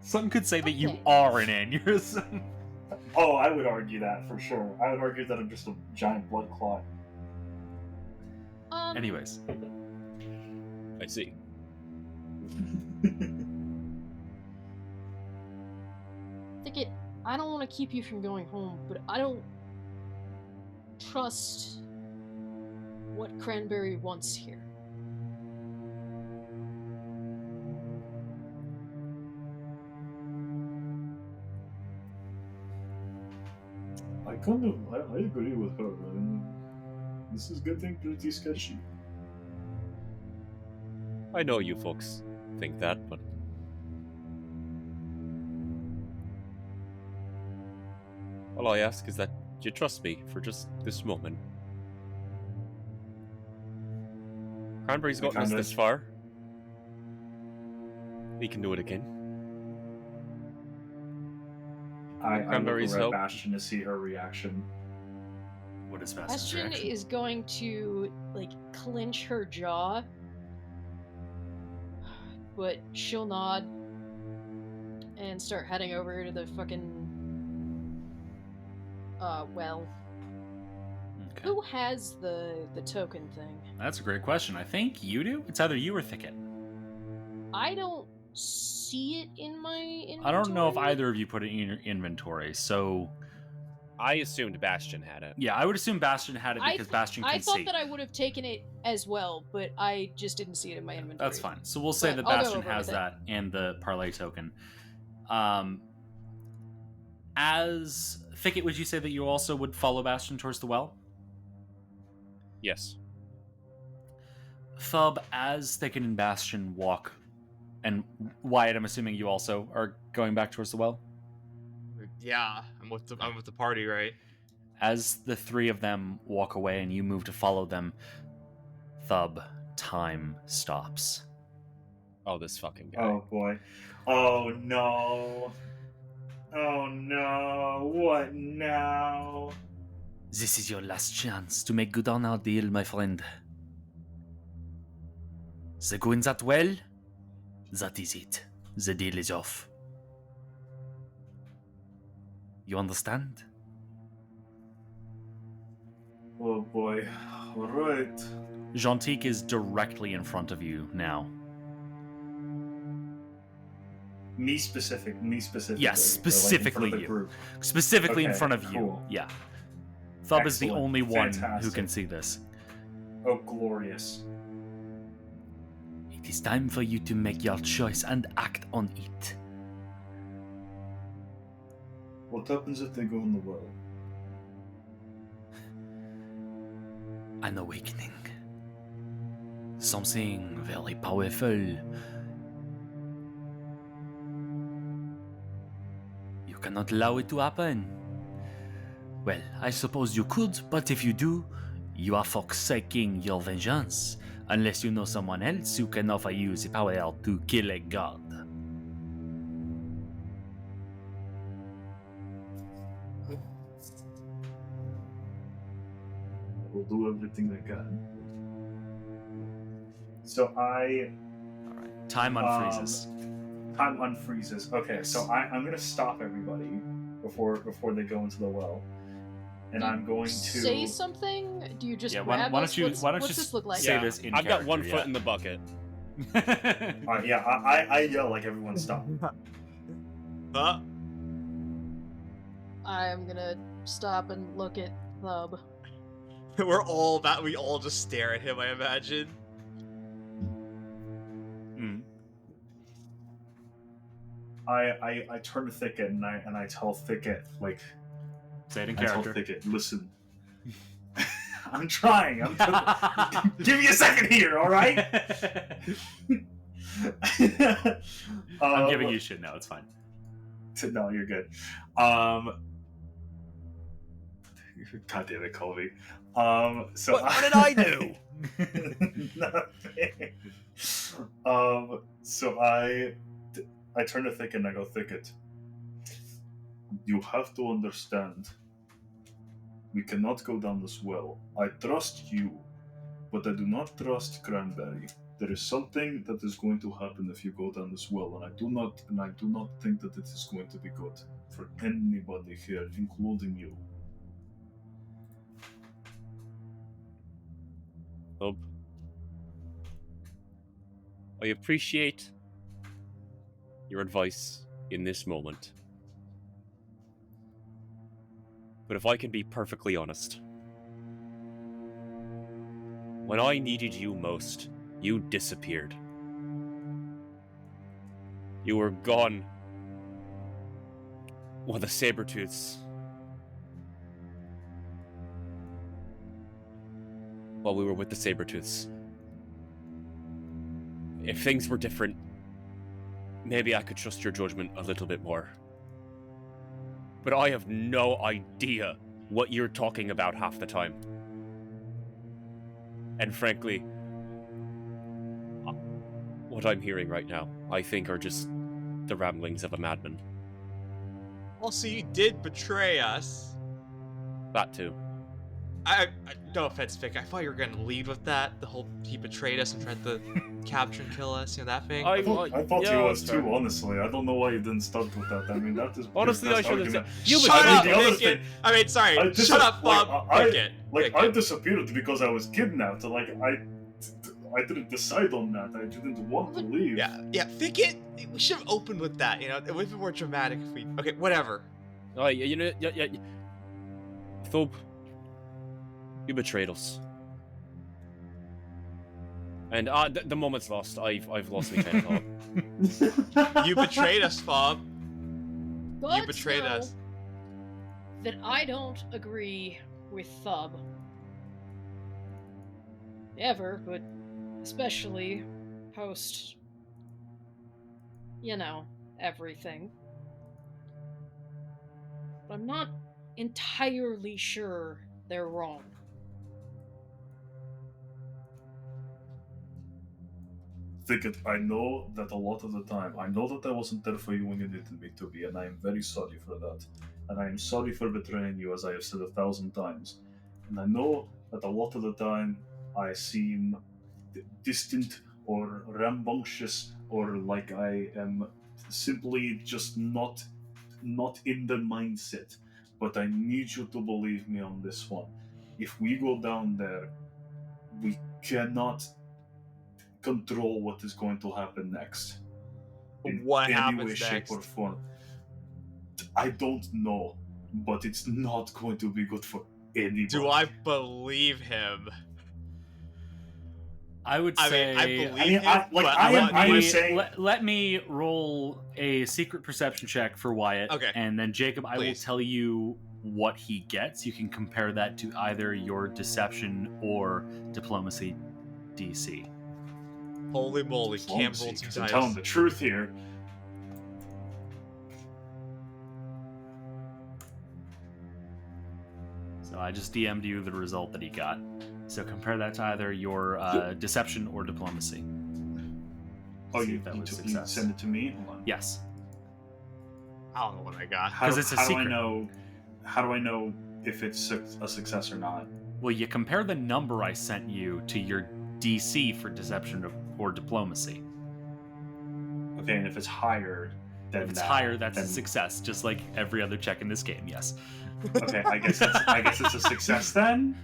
Speaker 6: Some could say that you
Speaker 4: Okay.
Speaker 6: are an aneurysm.
Speaker 2: Oh, I would argue that for sure. I would argue that I'm just a giant blood clot.
Speaker 6: Anyways,
Speaker 1: I see.
Speaker 4: I don't want to keep you from going home, but I don't trust what Cranberry wants here.
Speaker 2: I agree with her. This is getting pretty sketchy.
Speaker 1: I know you folks think that, but all I ask is that you trust me for just this moment. Cranberry's gotten us this far. He can do it again.
Speaker 2: I look
Speaker 1: Cranberry's
Speaker 2: over at
Speaker 1: help.
Speaker 2: Bastion to see her reaction.
Speaker 6: what is Bastion's
Speaker 4: Bastion
Speaker 6: reaction?
Speaker 4: is going to, like, clench her jaw, but she'll nod and start heading over to the fucking, well.
Speaker 6: Okay.
Speaker 4: Who has the token thing?
Speaker 6: That's a great question. I think you do. It's either you or Thicket.
Speaker 4: I don't see it in my inventory.
Speaker 6: I don't know if either of you put it in your inventory. So
Speaker 1: I assumed Bastion had it.
Speaker 6: yeah, I would assume Bastion had it because Bastion can
Speaker 4: I thought
Speaker 6: see.
Speaker 4: that I would have taken it as well, but I just didn't see it in my inventory.
Speaker 6: That's fine. So we'll say
Speaker 4: But
Speaker 6: that
Speaker 4: I'll go
Speaker 6: Bastion
Speaker 4: over
Speaker 6: has
Speaker 4: with it.
Speaker 6: that and the parlay token. As Thicket, would you say that you also would follow Bastion towards the well?
Speaker 1: Yes.
Speaker 6: Thub, as Thicket and Bastion walk, and Wyatt, I'm assuming you also are going back towards the well?
Speaker 5: Yeah, I'm with the party, right?
Speaker 6: As the three of them walk away and you move to follow them, Thub, time stops.
Speaker 1: Oh, this fucking guy.
Speaker 2: Oh boy. Oh no. Oh no. What now?
Speaker 3: This is your last chance to make good on our deal, my friend. The go in that well? That is it. The deal is off. You understand?
Speaker 2: Oh boy. Alright.
Speaker 6: Gentique is directly in front of you now.
Speaker 2: Me specifically.
Speaker 6: Yes, specifically
Speaker 2: or like in front of the
Speaker 6: you.
Speaker 2: group.
Speaker 6: Specifically in
Speaker 2: Okay,
Speaker 6: front of you.
Speaker 2: cool.
Speaker 6: Yeah. Thub is the
Speaker 2: Excellent.
Speaker 6: only one who
Speaker 2: Fantastic.
Speaker 6: can see this.
Speaker 2: Oh, glorious.
Speaker 3: It is time for you to make your choice and act on it.
Speaker 2: What happens if they go in the well?
Speaker 3: An awakening. Something very powerful. You cannot allow it to happen. Well, I suppose you could, but if you do, you are forsaking your vengeance, unless you know someone else who can offer you the power to kill a god.
Speaker 2: I will do everything I can. So I
Speaker 6: Time unfreezes.
Speaker 2: time unfreezes. Okay,
Speaker 6: Yes.
Speaker 2: so I'm gonna stop everybody before they go into the well, and I'm going to
Speaker 4: say something. Do you just
Speaker 6: Yeah,
Speaker 4: grab
Speaker 6: why
Speaker 4: us?
Speaker 6: don't you
Speaker 4: What's this look like?
Speaker 6: say
Speaker 1: Yeah,
Speaker 6: this in
Speaker 1: I've got one
Speaker 6: character,
Speaker 1: foot in the bucket.
Speaker 2: Yeah, I yell like everyone stop.
Speaker 5: Huh?
Speaker 4: I'm gonna stop and look at Thub.
Speaker 5: We all just stare at him, I imagine.
Speaker 6: Mm.
Speaker 2: I turn to Thicket and I tell Thicket like
Speaker 6: Say it in
Speaker 2: I tell
Speaker 6: character.
Speaker 2: Thicket, listen. I'm trying. Give me a second here, all right?
Speaker 6: I'm giving you shit now, it's fine.
Speaker 2: No, you're good. God damn it, Colby. So
Speaker 1: What did I do?
Speaker 2: Nothing. So I turn to Thicket and I go, Thicket, you have to understand, we cannot go down this well. I trust you, but I do not trust Cranberry. There is something that is going to happen if you go down this well, and I do not think that it is going to be good for anybody here, including you.
Speaker 1: Thub, I appreciate your advice in this moment. But if I can be perfectly honest, when I needed you most, you disappeared. You were gone with the Sabertooths. While we were with the Sabertooths. If things were different, maybe I could trust your judgment a little bit more. But I have no idea what you're talking about half the time. And frankly, what I'm hearing right now, I think are just the ramblings of a madman.
Speaker 5: Also, you did betray us.
Speaker 1: That too.
Speaker 5: I no offense, Vic. I thought you were gonna lead with that. The whole he betrayed us and tried to capture and kill us. You know that thing.
Speaker 2: I thought
Speaker 1: yeah,
Speaker 2: you was
Speaker 1: that's fair.
Speaker 2: too, honestly. I don't know why you didn't start with that. I mean, that is
Speaker 1: Honestly,
Speaker 2: your best
Speaker 1: I should have
Speaker 2: argument.
Speaker 1: said. You
Speaker 5: Shut
Speaker 2: I mean,
Speaker 5: up,
Speaker 2: the other
Speaker 5: Vic.
Speaker 2: thing-
Speaker 5: I mean, sorry.
Speaker 2: I just-
Speaker 5: Shut up,
Speaker 2: like,
Speaker 5: Bob.
Speaker 2: I-
Speaker 5: Vic it.
Speaker 2: Like,
Speaker 5: Vic
Speaker 2: I
Speaker 5: it.
Speaker 2: disappeared because I was kidnapped. Like, I didn't decide on that. I didn't want to leave.
Speaker 5: Yeah. Vic it. We should have opened with that. You know, it would have been more dramatic if we. Okay, whatever.
Speaker 1: Oh, you know, yeah. Thub, you betrayed us. And the moment's lost. I've lost my train of thought.
Speaker 5: You betrayed us, Bob.
Speaker 4: But
Speaker 5: You betrayed
Speaker 4: no.
Speaker 5: us.
Speaker 4: that I don't agree with Thub. Ever, but especially post, everything. But I'm not entirely sure they're wrong.
Speaker 2: Thicket, I know that a lot of the time, I know that I wasn't there for you when you needed me to be, and I am very sorry for that. And I am sorry for betraying you, as I have said 1,000 times. And I know that a lot of the time I seem distant or rambunctious, or like I am simply just not in the mindset. But I need you to believe me on this one. If we go down there, we cannot control what is going to happen next.
Speaker 5: What
Speaker 2: any
Speaker 5: happens
Speaker 2: way, shape,
Speaker 5: next?
Speaker 2: or form. I don't know, but it's not going to be good for anybody.
Speaker 5: Do I believe him?
Speaker 6: I would
Speaker 5: I
Speaker 6: say.
Speaker 5: mean, I believe him, but
Speaker 2: I am saying.
Speaker 6: Let me roll a secret perception check for Wyatt.
Speaker 5: Okay.
Speaker 6: And then Jacob, I will
Speaker 5: Please.
Speaker 6: tell you what he gets. You can compare that to either your deception or diplomacy DC.
Speaker 5: Holy moly, Cam rolled
Speaker 2: Because
Speaker 5: some
Speaker 2: I'm
Speaker 5: dice.
Speaker 2: telling the truth here.
Speaker 6: So I just DM'd you the result that he got. So compare that to either your deception or diplomacy.
Speaker 2: Oh,
Speaker 6: See
Speaker 2: you
Speaker 6: if that
Speaker 2: need
Speaker 6: was
Speaker 2: to
Speaker 6: success.
Speaker 2: send it to me? Hold on.
Speaker 6: Yes.
Speaker 5: I don't know what I got.
Speaker 2: How
Speaker 6: 'Cause
Speaker 2: do-
Speaker 6: it's a
Speaker 2: how do I
Speaker 6: secret.
Speaker 2: know? How do I know if it's a success or not?
Speaker 6: Well, you compare the number I sent you to your DC for deception or diplomacy.
Speaker 2: Okay, and if it's higher, then
Speaker 6: If it's
Speaker 2: that,
Speaker 6: higher, that's a
Speaker 2: then-
Speaker 6: success, just like every other check in this game. Yes.
Speaker 2: Okay, I guess it's a success then.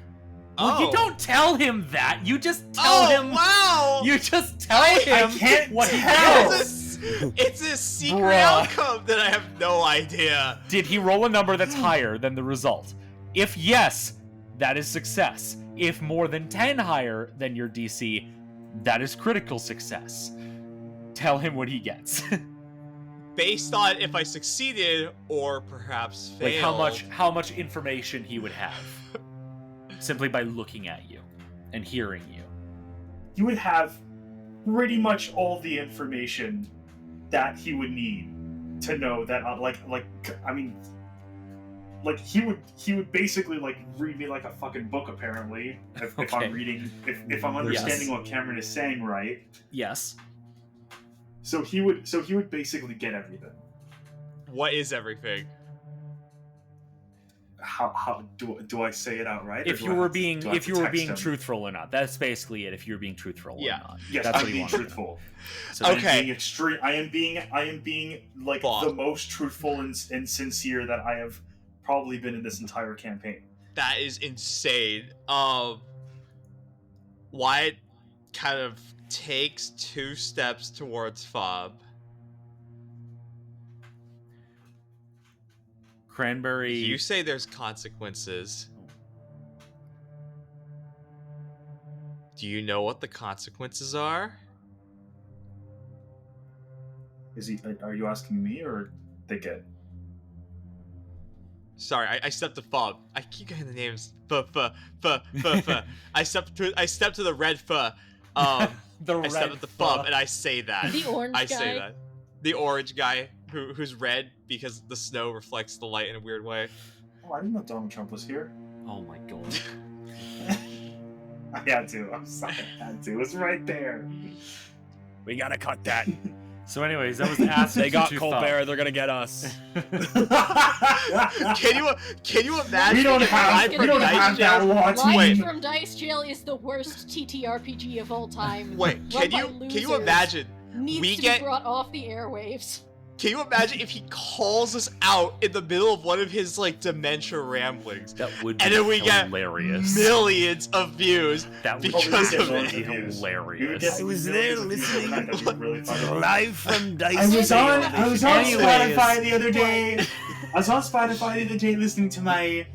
Speaker 6: Well, you don't tell him that. You just tell
Speaker 5: Oh,
Speaker 6: him.
Speaker 5: wow!
Speaker 6: You just tell
Speaker 5: I
Speaker 6: him
Speaker 2: can't
Speaker 6: what he
Speaker 2: tell.
Speaker 6: gets.
Speaker 5: It's a secret
Speaker 6: Bruh.
Speaker 5: outcome that I have no idea.
Speaker 6: Did he roll a number that's higher than the result? If yes, that is success. If more than 10 higher than your DC, that is critical success. Tell him what he gets.
Speaker 5: Based on if I succeeded or perhaps
Speaker 6: Like
Speaker 5: failed.
Speaker 6: how much information he would have simply by looking at you and hearing you.
Speaker 2: You would have pretty much all the information that he would need to know that, he would basically like read me like a fucking book apparently if
Speaker 6: Okay.
Speaker 2: I'm reading if I'm understanding what Cameron is saying right.
Speaker 6: Yes.
Speaker 2: So he would basically get everything.
Speaker 5: What is everything?
Speaker 2: How do I say it outright? or
Speaker 6: If
Speaker 2: do
Speaker 6: you
Speaker 2: I
Speaker 6: were
Speaker 2: have to-
Speaker 6: being
Speaker 2: do I have
Speaker 6: if
Speaker 2: to
Speaker 6: you were
Speaker 2: text
Speaker 6: being
Speaker 2: him?
Speaker 6: truthful or not. That's basically it. If you were being truthful
Speaker 5: Yeah.
Speaker 6: or not.
Speaker 2: Yes,
Speaker 6: That's
Speaker 2: I'm
Speaker 6: what you
Speaker 2: being
Speaker 6: want to know.
Speaker 2: truthful.
Speaker 6: So
Speaker 2: I am
Speaker 5: Okay.
Speaker 2: being extreme. I am being like
Speaker 5: Bob.
Speaker 2: the most truthful and sincere that I have probably been in this entire campaign.
Speaker 5: That is insane. Wyatt kind of takes 2 steps towards Fob.
Speaker 6: Cranberry.
Speaker 5: You say there's consequences. Do you know what the consequences are?
Speaker 2: Is he? Are you asking me or Thicket?
Speaker 5: Sorry, I stepped to Fob. I keep getting the names. I stepped to the red
Speaker 6: the
Speaker 5: I
Speaker 6: red
Speaker 5: step at the Fob and I say that.
Speaker 4: The orange
Speaker 5: I
Speaker 4: guy.
Speaker 5: say that. The orange guy who's red because the snow reflects the light in a weird way.
Speaker 2: Oh, I didn't know Donald Trump was here.
Speaker 6: Oh my god.
Speaker 2: I had to. I'm sorry. I had to. It was right there.
Speaker 1: We gotta cut that.
Speaker 6: So, anyways, that was the acid.
Speaker 1: They got
Speaker 6: to
Speaker 1: Colbert. They're gonna get us.
Speaker 5: Can you imagine?
Speaker 2: We don't
Speaker 5: if
Speaker 2: have.
Speaker 5: Live
Speaker 2: We
Speaker 5: from
Speaker 2: don't
Speaker 5: Dice
Speaker 2: have that
Speaker 5: Jail-
Speaker 2: law
Speaker 4: Live
Speaker 5: Wait.
Speaker 4: from Dice Jail is the worst TTRPG of all time.
Speaker 5: Wait,
Speaker 4: Run
Speaker 5: can
Speaker 4: by
Speaker 5: you
Speaker 4: losers.
Speaker 5: imagine?
Speaker 4: Needs
Speaker 5: we
Speaker 4: to
Speaker 5: get-
Speaker 4: be brought off the airwaves.
Speaker 5: Can you imagine if he calls us out in the middle of one of his like dementia ramblings?
Speaker 6: That would be
Speaker 5: And then we get
Speaker 6: hilarious.
Speaker 5: Millions of views.
Speaker 6: That would
Speaker 5: because
Speaker 6: be
Speaker 5: of
Speaker 2: it.
Speaker 6: hilarious.
Speaker 1: I was there listening live from Dice.
Speaker 2: I was on
Speaker 6: Anyways.
Speaker 2: Spotify the other day. I was on Spotify the other day listening to my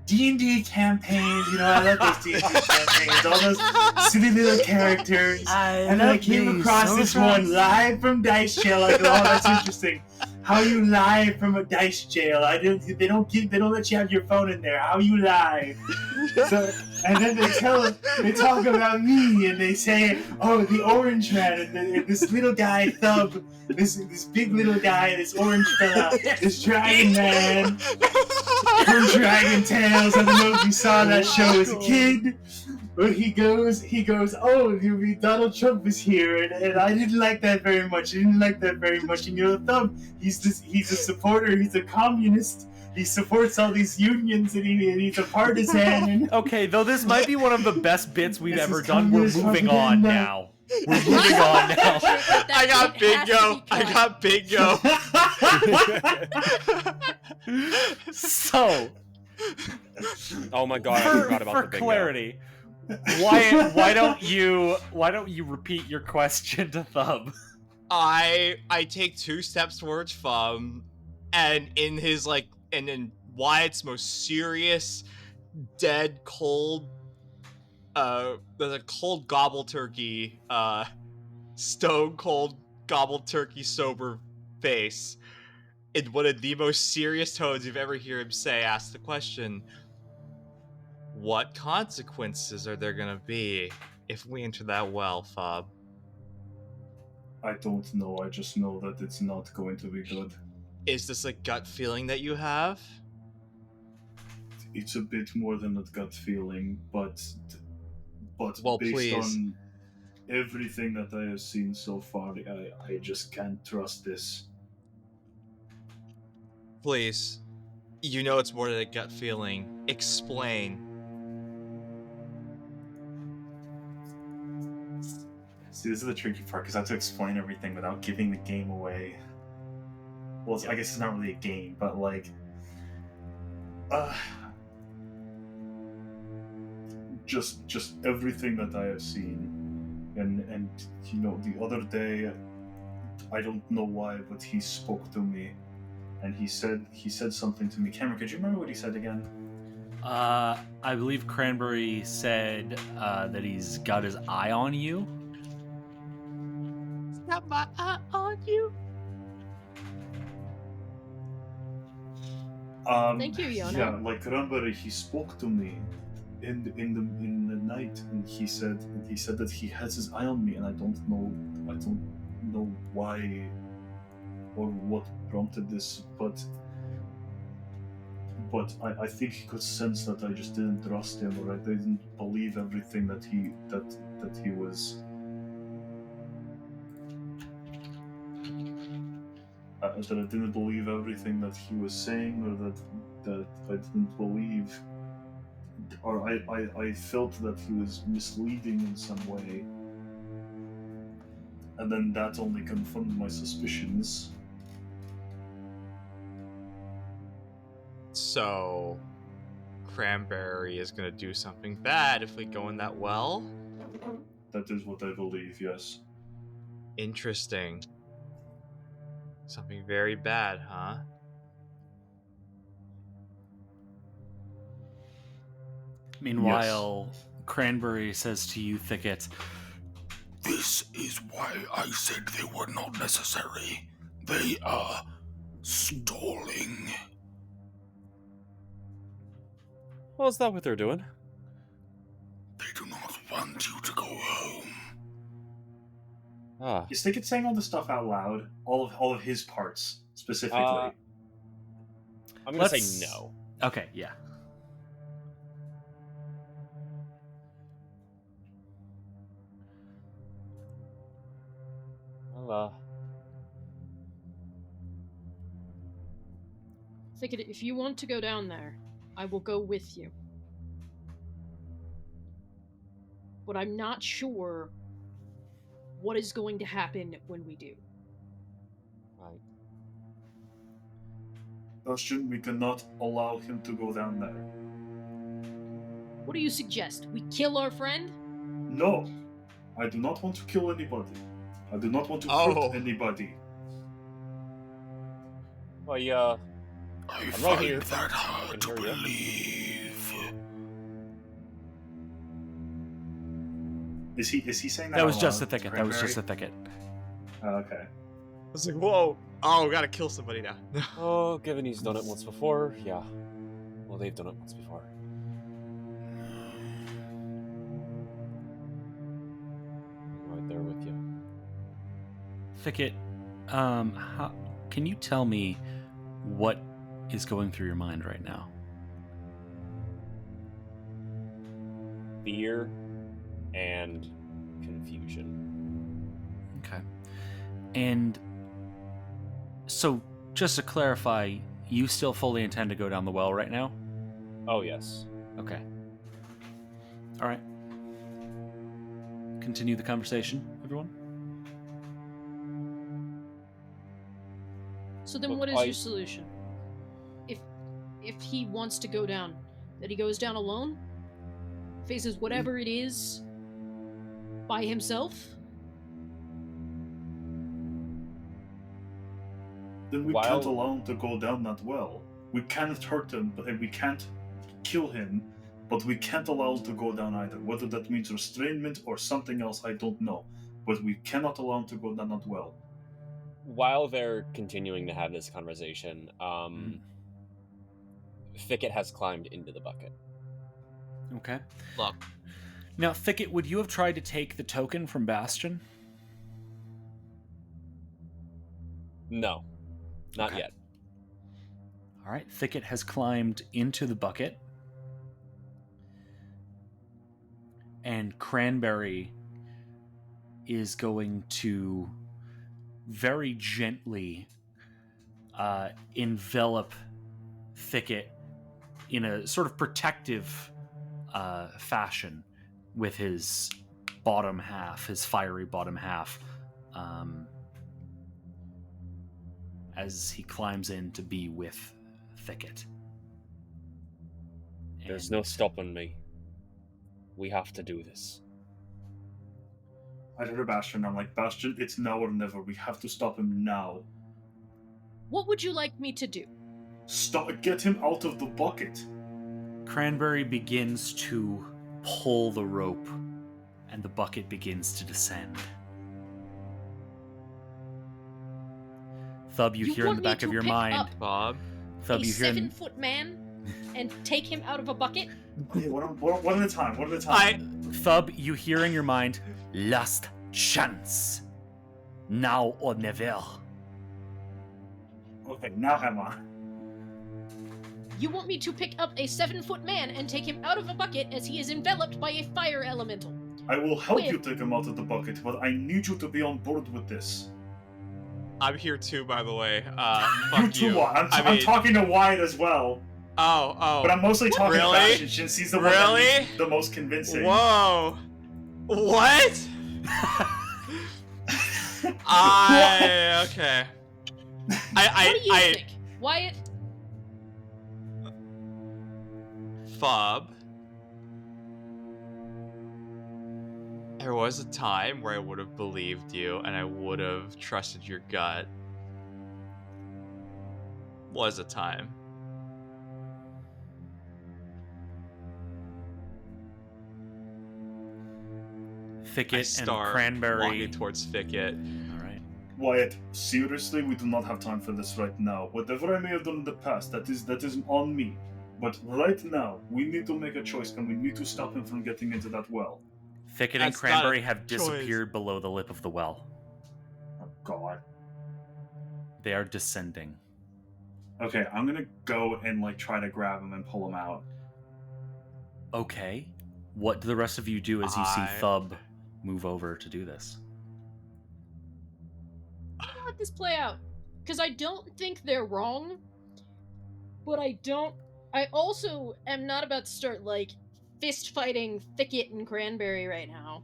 Speaker 2: D&D campaigns. You know, I love those D&D campaigns. All those silly little characters. And then I came across this one live from Dice Jail. I go, oh, that's interesting. How you live from a dice jail? They don't let you have your phone in there. How you live? So, and then they talk about me, and they say, oh, the orange man, and this little guy Thub, this big little guy, this orange fella, this dragon man from Dragon Tales. I don't know if you saw that show as a kid. But he goes, oh, Donald Trump is here, and I didn't like that very much. And Thumb, he's a supporter, he's a communist. He supports all these unions, and he's a partisan.
Speaker 6: Okay, though this might be one of the best bits we've ever done, we're
Speaker 2: communist
Speaker 6: moving on
Speaker 2: propaganda.
Speaker 6: now. We're moving on now.
Speaker 5: I got bingo.
Speaker 6: So,
Speaker 1: Oh my god, I forgot about
Speaker 6: for
Speaker 1: the bingo.
Speaker 6: clarity, why don't you repeat your question to Thumb?
Speaker 5: I take 2 steps towards Fum, and in Wyatt's most serious, dead, cold, there's a cold gobble turkey, stone cold gobble turkey sober face, in one of the most serious tones you've ever heard him say, ask the question, what consequences are there gonna be if we enter that well, Fob?
Speaker 2: I don't know. I just know that it's not going to be good.
Speaker 5: Is this a gut feeling that you have?
Speaker 2: It's a bit more than a gut feeling, but
Speaker 5: Well,
Speaker 2: based
Speaker 5: please.
Speaker 2: on everything that I have seen so far, I just can't trust this.
Speaker 5: Please. You know it's more than a gut feeling. Explain.
Speaker 2: See, this is the tricky part, because I have to explain everything without giving the game away. Well, I guess it's not really a game, but just everything that I have seen, and the other day, I don't know why, but he spoke to me, and he said something to me. Cameron, could you remember what he said again?
Speaker 6: I believe Cranberry said that he's got his eye on you.
Speaker 5: Got my eye on you.
Speaker 4: Thank you, Yona.
Speaker 2: Yeah, like Cranberry, he spoke to me in the night, and he said that he has his eye on me, and I don't know why or what prompted this, but I think he could sense that I just didn't trust him, or I didn't believe everything that he was. That I didn't believe everything that he was saying, or that I didn't believe, or I felt that he was misleading in some way, and then that only confirmed my suspicions.
Speaker 5: So, Cranberry is gonna do something bad if we go in that well?
Speaker 2: That is what I believe, yes.
Speaker 5: Interesting. Something very bad, huh?
Speaker 6: Meanwhile, Cranberry says to you, Thicket,
Speaker 7: This is why I said they were not necessary. They are stalling.
Speaker 1: Well, is that what they're doing?
Speaker 7: They do not want you to go home.
Speaker 1: Ah.
Speaker 2: Is Thicket saying all this stuff out loud? All of his parts, specifically?
Speaker 1: I'm gonna
Speaker 6: Let's-
Speaker 1: say no.
Speaker 6: okay, yeah.
Speaker 1: Well,
Speaker 4: Thicket, if you want to go down there, I will go with you. But I'm not sure what is going to happen when we do.
Speaker 1: right.
Speaker 2: Bastion, we cannot allow him to go down there.
Speaker 4: What do you suggest? We kill our friend?
Speaker 2: No, I do not want to kill anybody. I do not want to
Speaker 5: Oh.
Speaker 2: hurt anybody.
Speaker 1: Well, yeah.
Speaker 7: I
Speaker 1: right
Speaker 7: find
Speaker 1: here.
Speaker 7: that hard to
Speaker 1: I can hear ya.
Speaker 7: believe.
Speaker 2: Is he saying that?
Speaker 6: That was
Speaker 2: out
Speaker 6: just a
Speaker 2: loud,
Speaker 6: Thicket. That was just a
Speaker 2: Cranberry?
Speaker 6: Thicket.
Speaker 2: Oh, okay.
Speaker 5: I was like, whoa. Oh, gotta kill somebody now.
Speaker 1: Oh, given he's done it once before, yeah. Well, they've done it once before. I'm right there with you.
Speaker 6: Thicket, can you tell me what is going through your mind right now?
Speaker 1: Fear and confusion.
Speaker 6: Okay. And so, just to clarify, you still fully intend to go down the well right now?
Speaker 1: Oh, yes.
Speaker 6: Okay. All right. Continue the conversation, everyone.
Speaker 4: So then
Speaker 1: Look,
Speaker 4: what is your solution? If he wants to go down, that he goes down alone? Faces whatever it is by himself?
Speaker 2: Then we
Speaker 1: While-
Speaker 2: can't allow him to go down that well. We can't hurt him, and we can't kill him, but we can't allow him to go down either. Whether that means restrainment or something else, I don't know. But we cannot allow him to go down that well.
Speaker 1: While they're continuing to have this conversation, Thicket has climbed into the bucket.
Speaker 6: Okay.
Speaker 5: Look,
Speaker 6: Now, Thicket, would you have tried to take the token from Bastion?
Speaker 1: No, not
Speaker 6: Okay.
Speaker 1: yet.
Speaker 6: All right. Thicket has climbed into the bucket. And Cranberry is going to very gently envelop Thicket in a sort of protective fashion with his bottom half, his fiery bottom half, as he climbs in to be with Thicket.
Speaker 1: There's
Speaker 6: And-
Speaker 1: no stopping me. We have to do this.
Speaker 2: I turn to Bastion, I'm like, Bastion, it's now or never. We have to stop him now.
Speaker 4: What would you like me to do?
Speaker 2: Get him out of the bucket.
Speaker 6: Cranberry begins to pull the rope, and the bucket begins to descend. Thub, you hear in
Speaker 4: want
Speaker 6: the
Speaker 4: me
Speaker 6: back of
Speaker 4: to
Speaker 6: your
Speaker 4: pick
Speaker 6: mind.
Speaker 4: up
Speaker 5: Bob.
Speaker 6: Thub,
Speaker 4: a
Speaker 6: you hear.
Speaker 4: 7-foot man and take him out of a bucket?
Speaker 2: Okay, one at a time, one at a time.
Speaker 6: Thub, you hear in your mind. Last chance. Now or never.
Speaker 2: Okay, now Emma.
Speaker 4: You want me to pick up a 7-foot man and take him out of a bucket as he is enveloped by a fire elemental?
Speaker 2: I will help
Speaker 4: Wait.
Speaker 2: you take him out of the bucket, but I need you to be on board with this.
Speaker 5: I'm here too, by the way.
Speaker 2: You
Speaker 5: Fuck
Speaker 2: too,
Speaker 5: you.
Speaker 2: Wyatt.
Speaker 5: I
Speaker 2: I'm
Speaker 5: mean-
Speaker 2: talking to Wyatt as well,
Speaker 5: Oh.
Speaker 2: but I'm mostly talking
Speaker 5: Really?
Speaker 2: to Bastion since he's the one that
Speaker 5: Really?
Speaker 2: needs the most convincing.
Speaker 5: Whoa. What? Okay.
Speaker 4: What do you think? Wyatt?
Speaker 5: Fob. There was a time where I would have believed you and I would have trusted your gut. Was a time.
Speaker 6: Thicket
Speaker 5: I
Speaker 6: and
Speaker 5: start
Speaker 6: Cranberry.
Speaker 5: walking towards Thicket.
Speaker 6: All right.
Speaker 2: Wyatt, seriously, we do not have time for this right now. Whatever I may have done in the past, that is on me. But right now, we need to make a choice, and we need to stop him from getting into that well.
Speaker 6: Thicket and
Speaker 5: That's not
Speaker 6: Cranberry
Speaker 5: a
Speaker 6: have
Speaker 5: choice.
Speaker 6: disappeared below the lip of the well.
Speaker 2: Oh God.
Speaker 6: They are descending.
Speaker 2: Okay, I'm gonna go and try to grab him and pull him out.
Speaker 6: Okay. What do the rest of you do as you see
Speaker 5: I-
Speaker 6: Thub move over to do this?
Speaker 4: Let this play out. Because I don't think they're wrong, but I also am not about to start, fist fighting Thicket and Cranberry right now.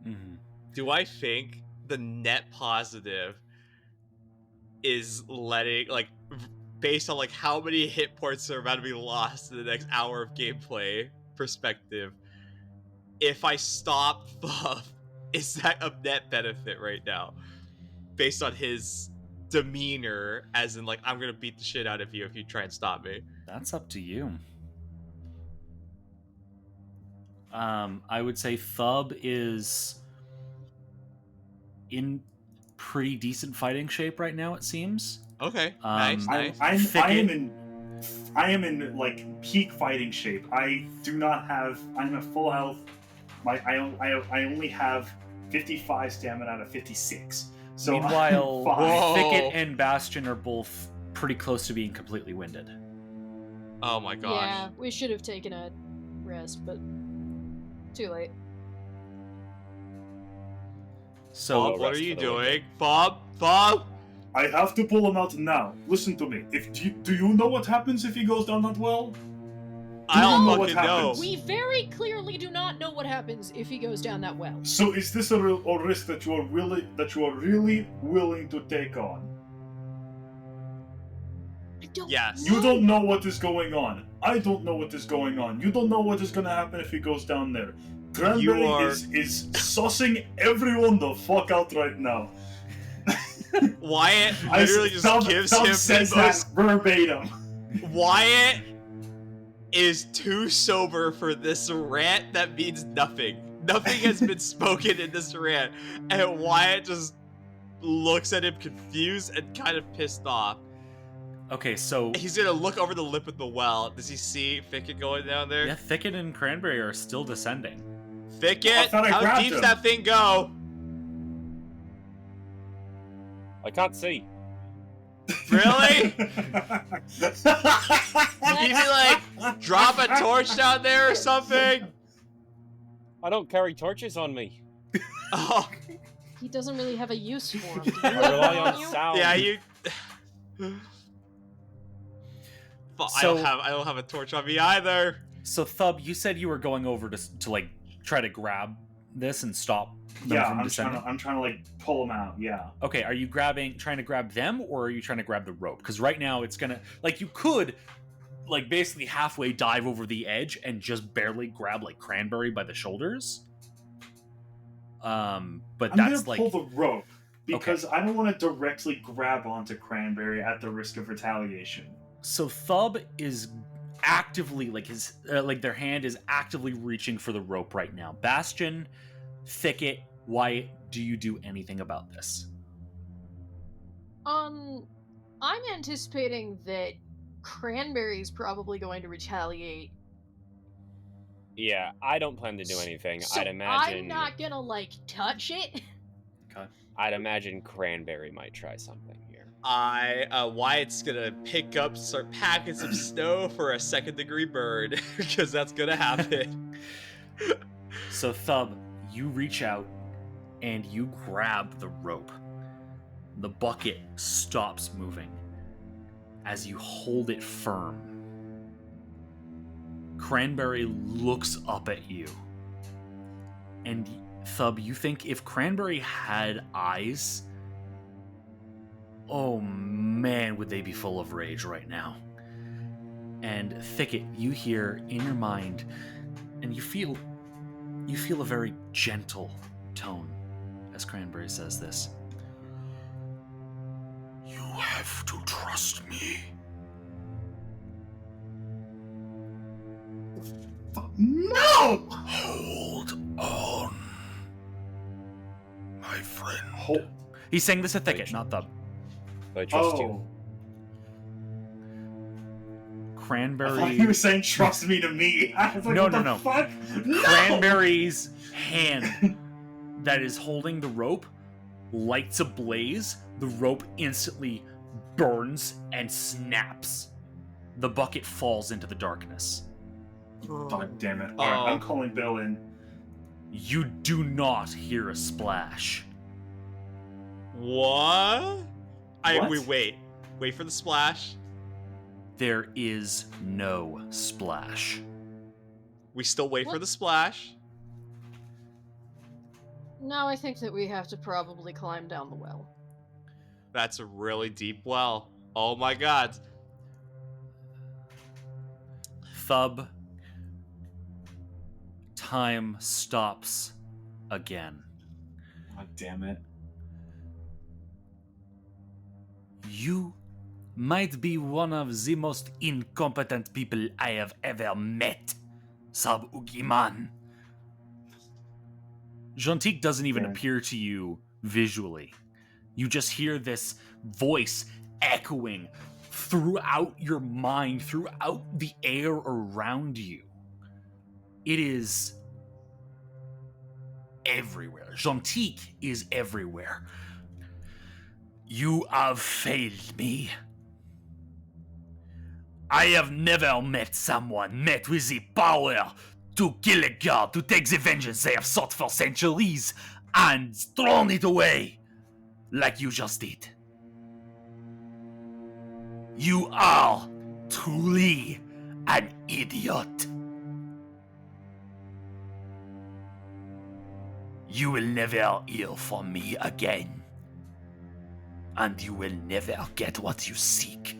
Speaker 6: Mm-hmm.
Speaker 5: Do I think the net positive is letting, based on, how many hit points are about to be lost in the next hour of gameplay perspective, if I stop Thub, is that a net benefit right now? Based on his demeanor, as in, I'm gonna beat the shit out of you if you try and stop me.
Speaker 6: That's up to you. I would say Thub is pretty decent fighting shape right now, it seems.
Speaker 5: Okay,
Speaker 6: Um,
Speaker 5: nice.
Speaker 2: I
Speaker 6: Thicket-
Speaker 2: am in like peak fighting shape. I do not have. I'm at full health. I only have 55 stamina out of 56. So
Speaker 6: Meanwhile,
Speaker 2: I'm fine.
Speaker 6: Thicket and Bastion are both pretty close to being completely winded.
Speaker 5: Oh my gosh.
Speaker 4: Yeah, we should have taken a rest, but too late.
Speaker 6: So
Speaker 5: Bob, what
Speaker 1: rest
Speaker 5: are you
Speaker 1: for the winter.
Speaker 5: doing? Bob?
Speaker 2: I have to pull him out now. Listen to me. Do you know what happens if he goes down that well?
Speaker 5: I
Speaker 2: don't
Speaker 5: don't
Speaker 2: know what
Speaker 5: fucking know.
Speaker 2: happens.
Speaker 4: We very clearly do not know what happens if he goes down that well.
Speaker 2: So is this a risk that you are really willing to take on?
Speaker 4: I don't
Speaker 5: Yes.
Speaker 2: You don't know what is going on. I don't know what is going on. You don't know what is gonna happen if he goes down there. Cranberry is sussing everyone the fuck out right now.
Speaker 5: Wyatt literally just gives him
Speaker 2: says
Speaker 5: the
Speaker 2: that
Speaker 5: most.
Speaker 2: verbatim.
Speaker 5: Wyatt is too sober for this rant that means nothing. Nothing has been spoken in this rant, and Wyatt just looks at him confused and kind of pissed off.
Speaker 6: okay, so
Speaker 5: He's gonna look over the lip of the well. Does he see Thicket going down there?
Speaker 6: yeah, Thicket and Cranberry are still descending.
Speaker 5: Thicket,
Speaker 2: I thought I
Speaker 5: how
Speaker 2: grabbed
Speaker 5: deep does
Speaker 2: him.
Speaker 5: that thing go?
Speaker 1: I can't see.
Speaker 5: Really? Maybe like drop a torch down there or something?
Speaker 1: I don't carry torches on me.
Speaker 5: Oh,
Speaker 4: He doesn't really have a use for him. Do you
Speaker 1: I rely
Speaker 4: have
Speaker 1: on
Speaker 4: you?
Speaker 1: sound.
Speaker 5: yeah, you. But
Speaker 6: So-
Speaker 5: I don't have a torch on me either.
Speaker 6: So Thub, you said you were going over to like try to grab this and stop them
Speaker 2: Yeah,
Speaker 6: from
Speaker 2: I'm
Speaker 6: descending.
Speaker 2: trying to like pull him out. Yeah.
Speaker 6: Okay, are you trying to grab them, or are you trying to grab the rope? Because right now it's gonna, like, you could, like, basically halfway dive over the edge and just barely grab, like, Cranberry by the shoulders. But
Speaker 2: I'm
Speaker 6: that's
Speaker 2: gonna
Speaker 6: like,
Speaker 2: pull the rope because I don't want to directly grab onto Cranberry at the risk of retaliation.
Speaker 6: so Thub is actively, like, their hand is actively reaching for the rope right now. Bastion, Thicket, Wyatt, do you do anything about this?
Speaker 4: I'm anticipating that Cranberry's probably going to retaliate.
Speaker 1: Yeah, I don't plan to do anything.
Speaker 4: So
Speaker 1: I'd imagine.
Speaker 4: I'm not gonna like touch it.
Speaker 1: I'd imagine Cranberry might try something here.
Speaker 5: Wyatt's gonna pick up, start packing some snow for a second-degree burn, because that's gonna happen.
Speaker 6: So Thub, you reach out and you grab the rope. The bucket stops moving as you hold it firm. Cranberry looks up at you. And Thub, you think if Cranberry had eyes, oh man, would they be full of rage right now. And Thicket, you hear in your mind, and you feel a very gentle tone as Cranberry says this.
Speaker 7: You have to trust me.
Speaker 2: No!
Speaker 7: Hold on, my friend.
Speaker 2: Hold.
Speaker 6: He's saying this to Thicket, not Thub.
Speaker 1: But I trust
Speaker 2: Oh.
Speaker 1: you.
Speaker 2: I thought
Speaker 6: Cranberry.
Speaker 2: he was saying trust me to me. I was like,
Speaker 6: No,
Speaker 2: what
Speaker 6: no,
Speaker 2: the
Speaker 6: no.
Speaker 2: fuck? No!
Speaker 6: Cranberry's hand that is holding the rope lights ablaze. The rope instantly burns and snaps. The bucket falls into the darkness.
Speaker 2: God damn it. Alright, I'm calling Bill in.
Speaker 6: You do not hear a splash.
Speaker 5: What?
Speaker 2: What?
Speaker 5: Wait for the splash.
Speaker 6: There is no splash.
Speaker 5: We still wait for
Speaker 4: What?
Speaker 5: the splash.
Speaker 4: No, I think that we have to probably climb down the well.
Speaker 5: That's a really deep well. Oh my god.
Speaker 6: Thub. Time stops again.
Speaker 2: God damn it.
Speaker 6: You might be one of the most incompetent people I have ever met, Sab Ugiman. Gentique doesn't even
Speaker 2: Yeah.
Speaker 6: appear to you visually. You just hear this voice echoing throughout your mind, throughout the air around you. It is everywhere. Gentique is everywhere. You have failed me. I have never met someone met with the power to kill a god, to take the vengeance they have sought for centuries, and thrown it away like you just did. You are truly an idiot. You will never hear from me again, and you will never get what you seek.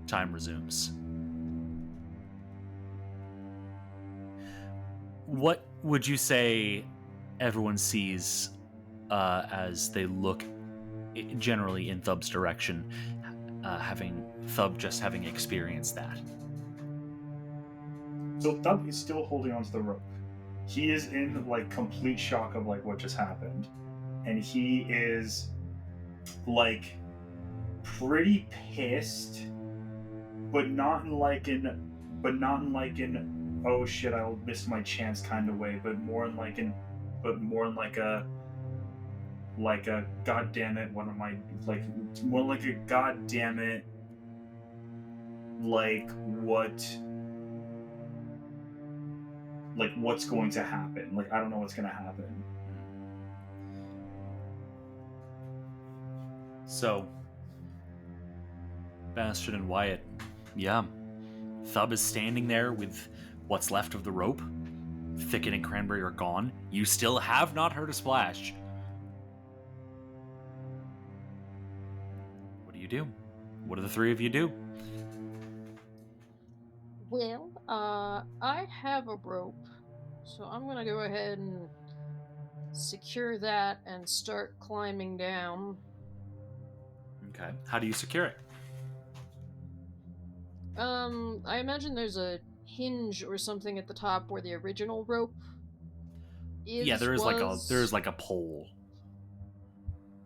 Speaker 6: Time resumes. What would you say everyone sees as they look generally in Thub's direction, having experienced that?
Speaker 2: So Thub is still holding onto the rope. He is in like complete shock of like what just happened, and he is like pretty pissed, but not in like an oh shit I'll miss my chance kind of way, but more in like a god damn it, what am I like, more like a god damn it, what's going to happen, like I don't know what's gonna happen.
Speaker 6: So Bastion and Wyatt, yeah, Thub is standing there with what's left of the rope. Thicket and Cranberry are gone. You still have not heard a splash. What do you do? What do the three of you do?
Speaker 4: Well, I have a rope, so I'm gonna go ahead and secure that and start climbing down.
Speaker 6: Okay. How do you secure it?
Speaker 4: I imagine there's a hinge or something at the top where the original rope is.
Speaker 6: Yeah, there is like a pole.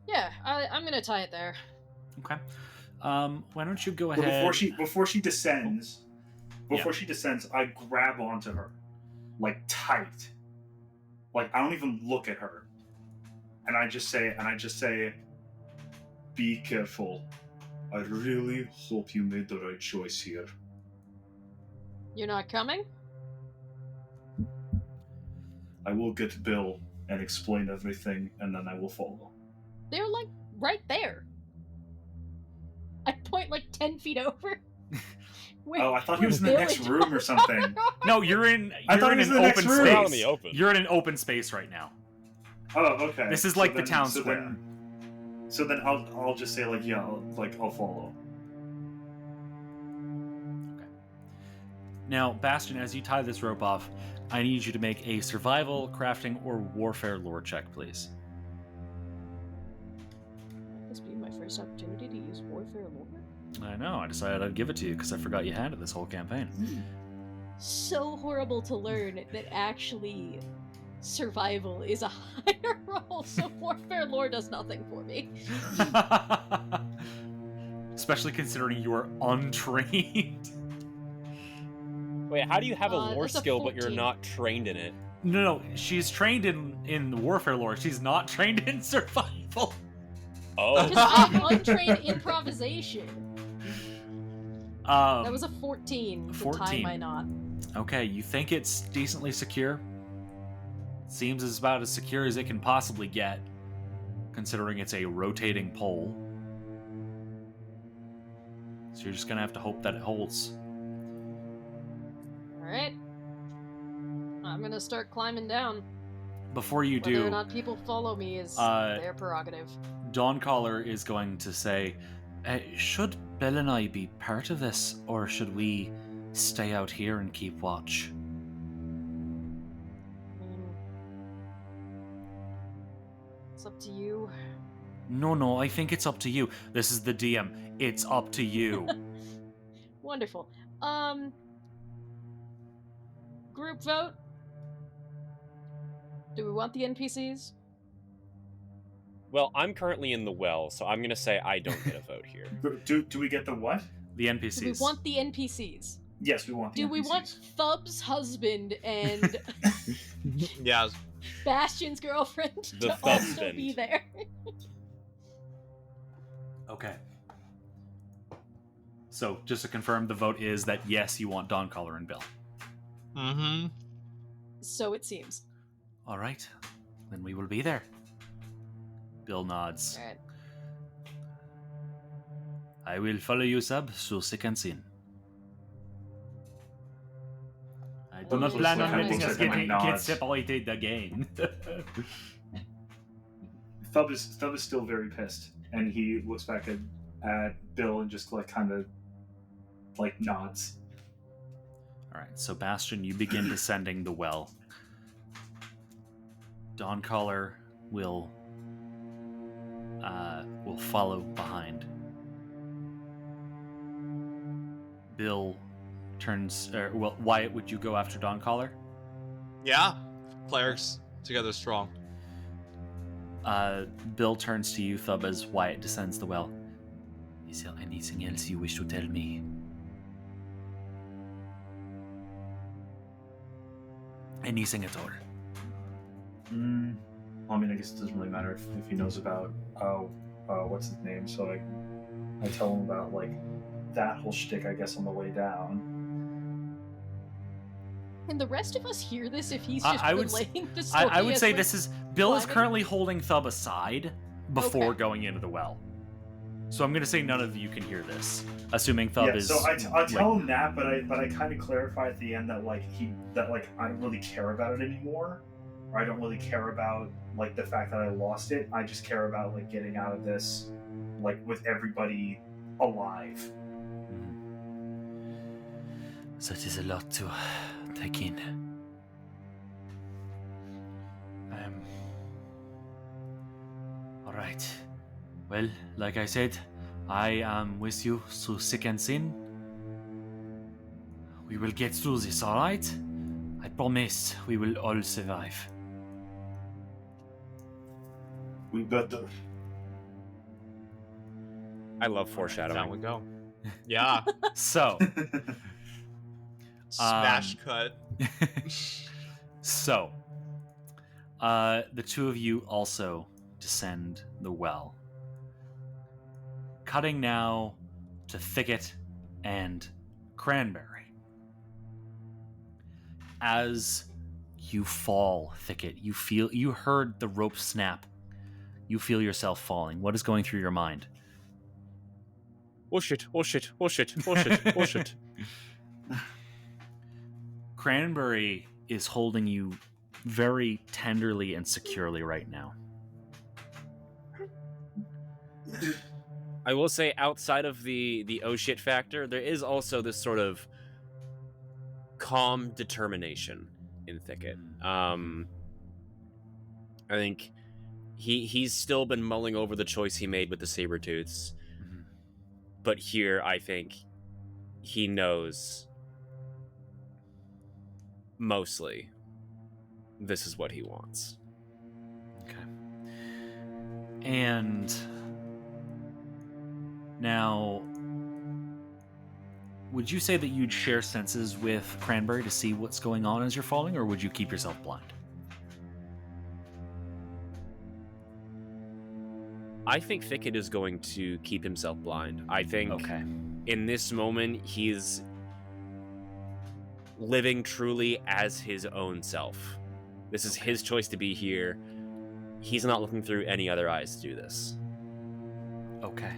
Speaker 4: Yeah, I'm gonna tie it there.
Speaker 6: Okay. Why don't you go
Speaker 2: But
Speaker 6: ahead?
Speaker 2: before she descends, I grab onto her, like tight. Like I don't even look at her, and I just say, "Be careful. I really hope you made the right choice here."
Speaker 4: You're not coming?
Speaker 2: I will get Bill and explain everything, and then I will follow.
Speaker 4: They're like right there. I point like 10 feet over.
Speaker 2: Oh, I thought he was in the next room or something.
Speaker 6: No, you're in
Speaker 2: I thought
Speaker 6: an
Speaker 2: he was in the next
Speaker 6: open
Speaker 2: room.
Speaker 6: space.
Speaker 8: Out in the open.
Speaker 6: You're in an open space right now.
Speaker 2: Oh, okay.
Speaker 6: This is like the town square.
Speaker 2: So then I'll just say like, yeah, I'll follow.
Speaker 6: Now, Bastion, as you tie this rope off, I need you to make a survival, crafting, or warfare lore check, please.
Speaker 4: This be my first opportunity to use warfare lore.
Speaker 6: I know, I decided I'd give it to you because I forgot you had it this whole campaign.
Speaker 4: So horrible to learn that actually survival is a higher roll, so warfare lore does nothing for me.
Speaker 6: Especially considering you are untrained.
Speaker 8: Wait, how do you have a lore
Speaker 4: that's a
Speaker 8: skill but you're
Speaker 4: 14.
Speaker 8: not trained in it?
Speaker 6: No, she's trained in the warfare lore. She's not trained in survival.
Speaker 8: Oh.
Speaker 4: Because I'm untrained improvisation. That was a 14 to
Speaker 6: 14.
Speaker 4: tie my knot.
Speaker 6: Okay, you think it's decently secure? Seems as about as secure as it can possibly get, considering it's a rotating pole. So you're just gonna have to hope that it holds.
Speaker 4: Alright. I'm gonna start climbing down.
Speaker 6: Before you
Speaker 4: Whether or
Speaker 6: do,
Speaker 4: not people follow me is
Speaker 6: uh,
Speaker 4: their prerogative.
Speaker 6: Dawncaller is going to say, should Bill and I be part of this, or should we stay out here and keep watch?
Speaker 4: I mean, it's up to you.
Speaker 6: No, I think it's up to you. This is the DM. It's up to you.
Speaker 4: Wonderful. Group vote. Do we want the NPCs?
Speaker 8: Well, I'm currently in the well, so I'm gonna say I don't get a vote here.
Speaker 2: Do we get the what?
Speaker 6: The
Speaker 4: Do
Speaker 6: NPCs.
Speaker 4: we want the NPCs?
Speaker 2: Yes, we want the
Speaker 4: Do
Speaker 2: NPCs.
Speaker 4: we want Thub's husband and
Speaker 5: Yeah.
Speaker 4: Bastion's girlfriend
Speaker 8: The
Speaker 4: to also
Speaker 8: husband.
Speaker 4: be there?
Speaker 6: Okay. So, just to confirm, the vote is that yes, you want Don Collar and Bill.
Speaker 5: Mm-hmm.
Speaker 4: So it seems.
Speaker 6: All right. Then we will be there. Bill nods.
Speaker 4: Alright.
Speaker 6: I will follow you, Sub, so second scene. I do not
Speaker 4: Okay,
Speaker 6: plan
Speaker 4: so
Speaker 6: on
Speaker 4: kind of
Speaker 6: letting
Speaker 4: looks
Speaker 6: us
Speaker 2: like my
Speaker 6: get
Speaker 2: nods.
Speaker 6: separated again.
Speaker 2: Thub is still very pissed, and he looks back at Bill and just like kind of like nods.
Speaker 6: All right, so Bastion, you begin descending the well. Don Collar will follow behind. Bill turns. Wyatt, would you go after Don Collar?
Speaker 5: Yeah. Clerics together strong.
Speaker 6: Bill turns to you, Thub, as Wyatt descends the well. Is there anything else you wish to tell me? Anything at all?
Speaker 2: Well, I mean, I guess it doesn't really matter if he knows about what's his name. So I tell him about like that whole shtick, I guess, on the way down.
Speaker 4: Can the rest of us hear this if he's just
Speaker 6: I would
Speaker 4: relaying the story?
Speaker 6: I would
Speaker 4: as
Speaker 6: say
Speaker 4: we're
Speaker 6: this is Bill is
Speaker 4: climbing?
Speaker 6: currently holding Thub aside before
Speaker 4: Okay.
Speaker 6: going into the well. So I'm going to say none of you can hear this, assuming Thub is.
Speaker 2: So I tell
Speaker 6: like-
Speaker 2: him that, but I kind of clarify at the end that I don't really care about it anymore, or I don't really care about like the fact that I lost it. I just care about like getting out of this, like with everybody alive.
Speaker 6: That is a lot to take in. All right. Well, like I said, I am with you through thick and thin. We will get through this, all right? I promise we will all survive.
Speaker 2: We better.
Speaker 8: I love
Speaker 5: Down we
Speaker 8: foreshadowing.
Speaker 5: go. Yeah.
Speaker 6: So,
Speaker 5: Smash cut.
Speaker 6: so, the two of you also descend the well. Cutting now to Thicket and Cranberry. As you fall, Thicket, you heard the rope snap. You feel yourself falling. What is going through your mind?
Speaker 8: Oh shit, oh shit, oh shit, oh shit, oh shit.
Speaker 6: Cranberry is holding you very tenderly and securely right now.
Speaker 8: I will say, outside of the oh shit factor, there is also this sort of calm determination in Thicket. I think he's still been mulling over the choice he made with the Sabertooths, but here I think he knows mostly this is what he wants.
Speaker 6: Okay. And now, would you say that you'd share senses with Cranberry to see what's going on as you're falling, or would you keep yourself blind?
Speaker 8: I think Thicket is going to keep himself blind. I think
Speaker 6: Okay.
Speaker 8: in this moment he's living truly as his own self. This is his choice to be here. He's not looking through any other eyes to do this.
Speaker 6: Okay.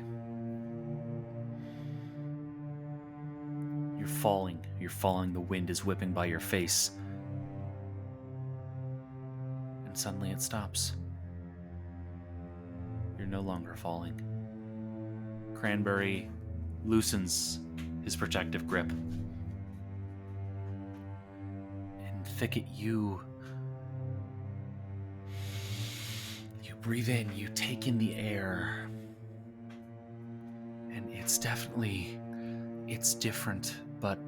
Speaker 6: You're falling. You're falling. The wind is whipping by your face. And suddenly it stops. You're no longer falling. Cranberry loosens his protective grip. And Thicket, you breathe in, you take in the air. And it's different, but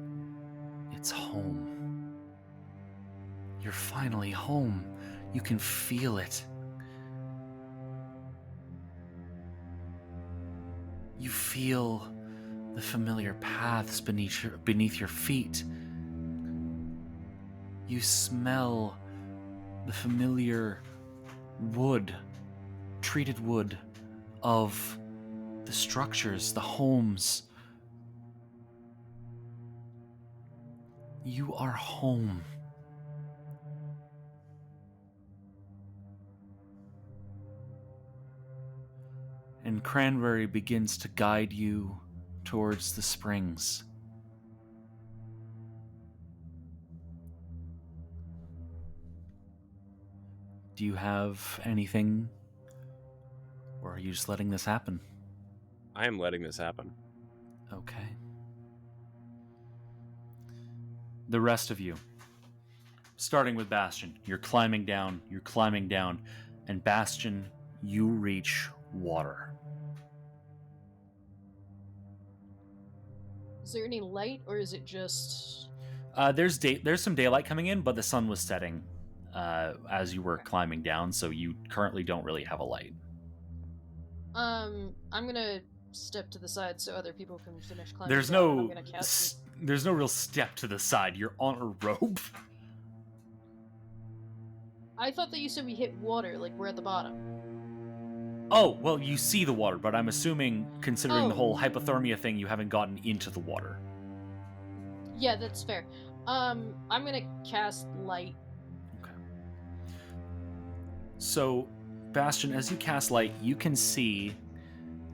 Speaker 6: it's home. You're finally home. You can feel it.
Speaker 3: feel the familiar paths beneath your feet. You smell the familiar wood, treated wood of the structures, the homes. You are home. And Cranberry begins to guide you towards the springs. Do you have anything, or are you just letting this happen?
Speaker 8: I am letting this happen.
Speaker 3: Okay. The rest of you, starting with Bastion, you're climbing down, and Bastion, you reach water.
Speaker 4: Is there any light, or is it just...
Speaker 3: There's some daylight coming in, but the sun was setting as you were climbing down, so you currently don't really have a light.
Speaker 4: I'm gonna step to the side so other people can finish climbing.
Speaker 3: There's
Speaker 4: down, and
Speaker 3: no
Speaker 4: I'm gonna cast...
Speaker 3: there's no real step to the side. You're on a rope.
Speaker 4: I thought that you said we hit water, like we're at the bottom.
Speaker 3: Oh, well, you see the water, but I'm assuming, considering the
Speaker 4: Oh.
Speaker 3: whole hypothermia thing, you haven't gotten into the water.
Speaker 4: Yeah, that's fair. I'm gonna cast light.
Speaker 3: Okay. So, Bastion, as you cast light, you can see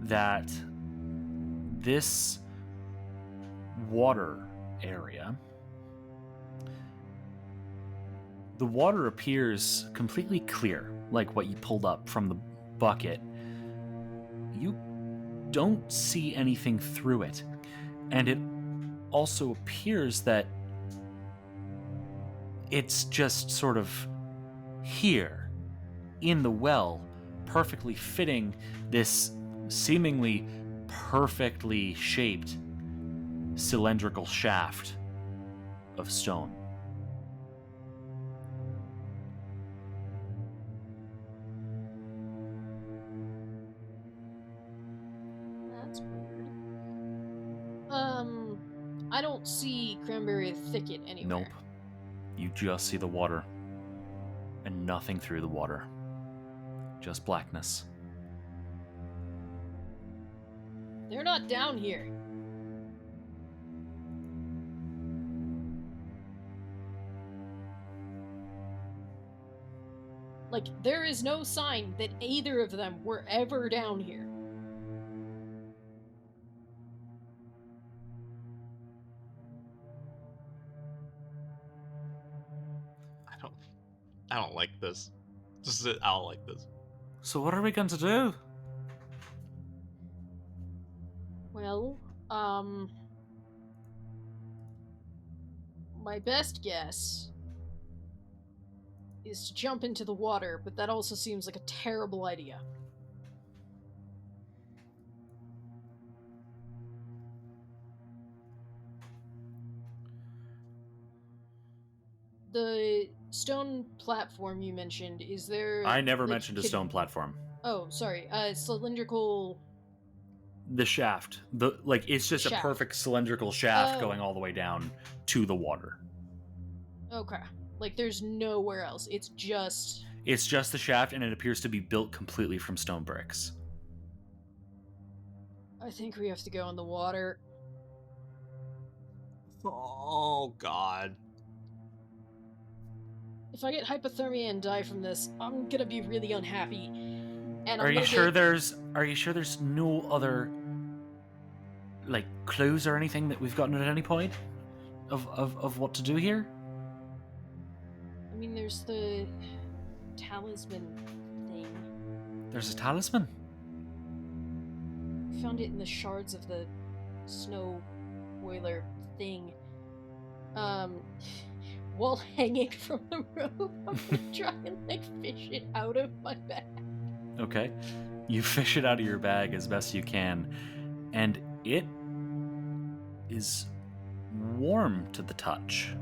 Speaker 3: that this water area, the water appears completely clear, like what you pulled up from the bucket. You don't see anything through it, and it also appears that it's just sort of here in the well, perfectly fitting this seemingly perfectly shaped cylindrical shaft of stone.
Speaker 4: That's weird. I don't see Cranberry Thicket anywhere.
Speaker 3: Nope. You just see the water. And nothing through the water. Just blackness.
Speaker 4: They're not down here. Like, there is no sign that either of them were ever down here.
Speaker 5: I don't like this. I don't like this.
Speaker 3: So what are we going to do?
Speaker 4: Well, my best guess is to jump into the water, but that also seems like a terrible idea. The stone platform you mentioned, is there...
Speaker 3: I never
Speaker 4: like,
Speaker 3: mentioned a stone platform.
Speaker 4: Oh, sorry. Cylindrical...
Speaker 3: The shaft. It's just a
Speaker 4: Shaft.
Speaker 3: perfect cylindrical shaft
Speaker 4: Oh.
Speaker 3: going all the way down to the water.
Speaker 4: Okay. Like, there's nowhere else. It's just...
Speaker 3: It's just the shaft, and it appears to be built completely from stone bricks.
Speaker 4: I think we have to go in the water.
Speaker 5: Oh God.
Speaker 4: If I get hypothermia and die from this, I'm gonna be really unhappy. And I'm
Speaker 3: Are you
Speaker 4: gonna
Speaker 3: sure
Speaker 4: get...
Speaker 3: there's no other clues or anything that we've gotten at any point of what to do here?
Speaker 4: I mean, there's the talisman thing.
Speaker 3: There's a talisman.
Speaker 4: I found it in the shards of the snow boiler thing. While hanging from the rope, I'm gonna try and fish it out of my bag.
Speaker 3: Okay. You fish it out of your bag as best you can, and it is warm to the touch,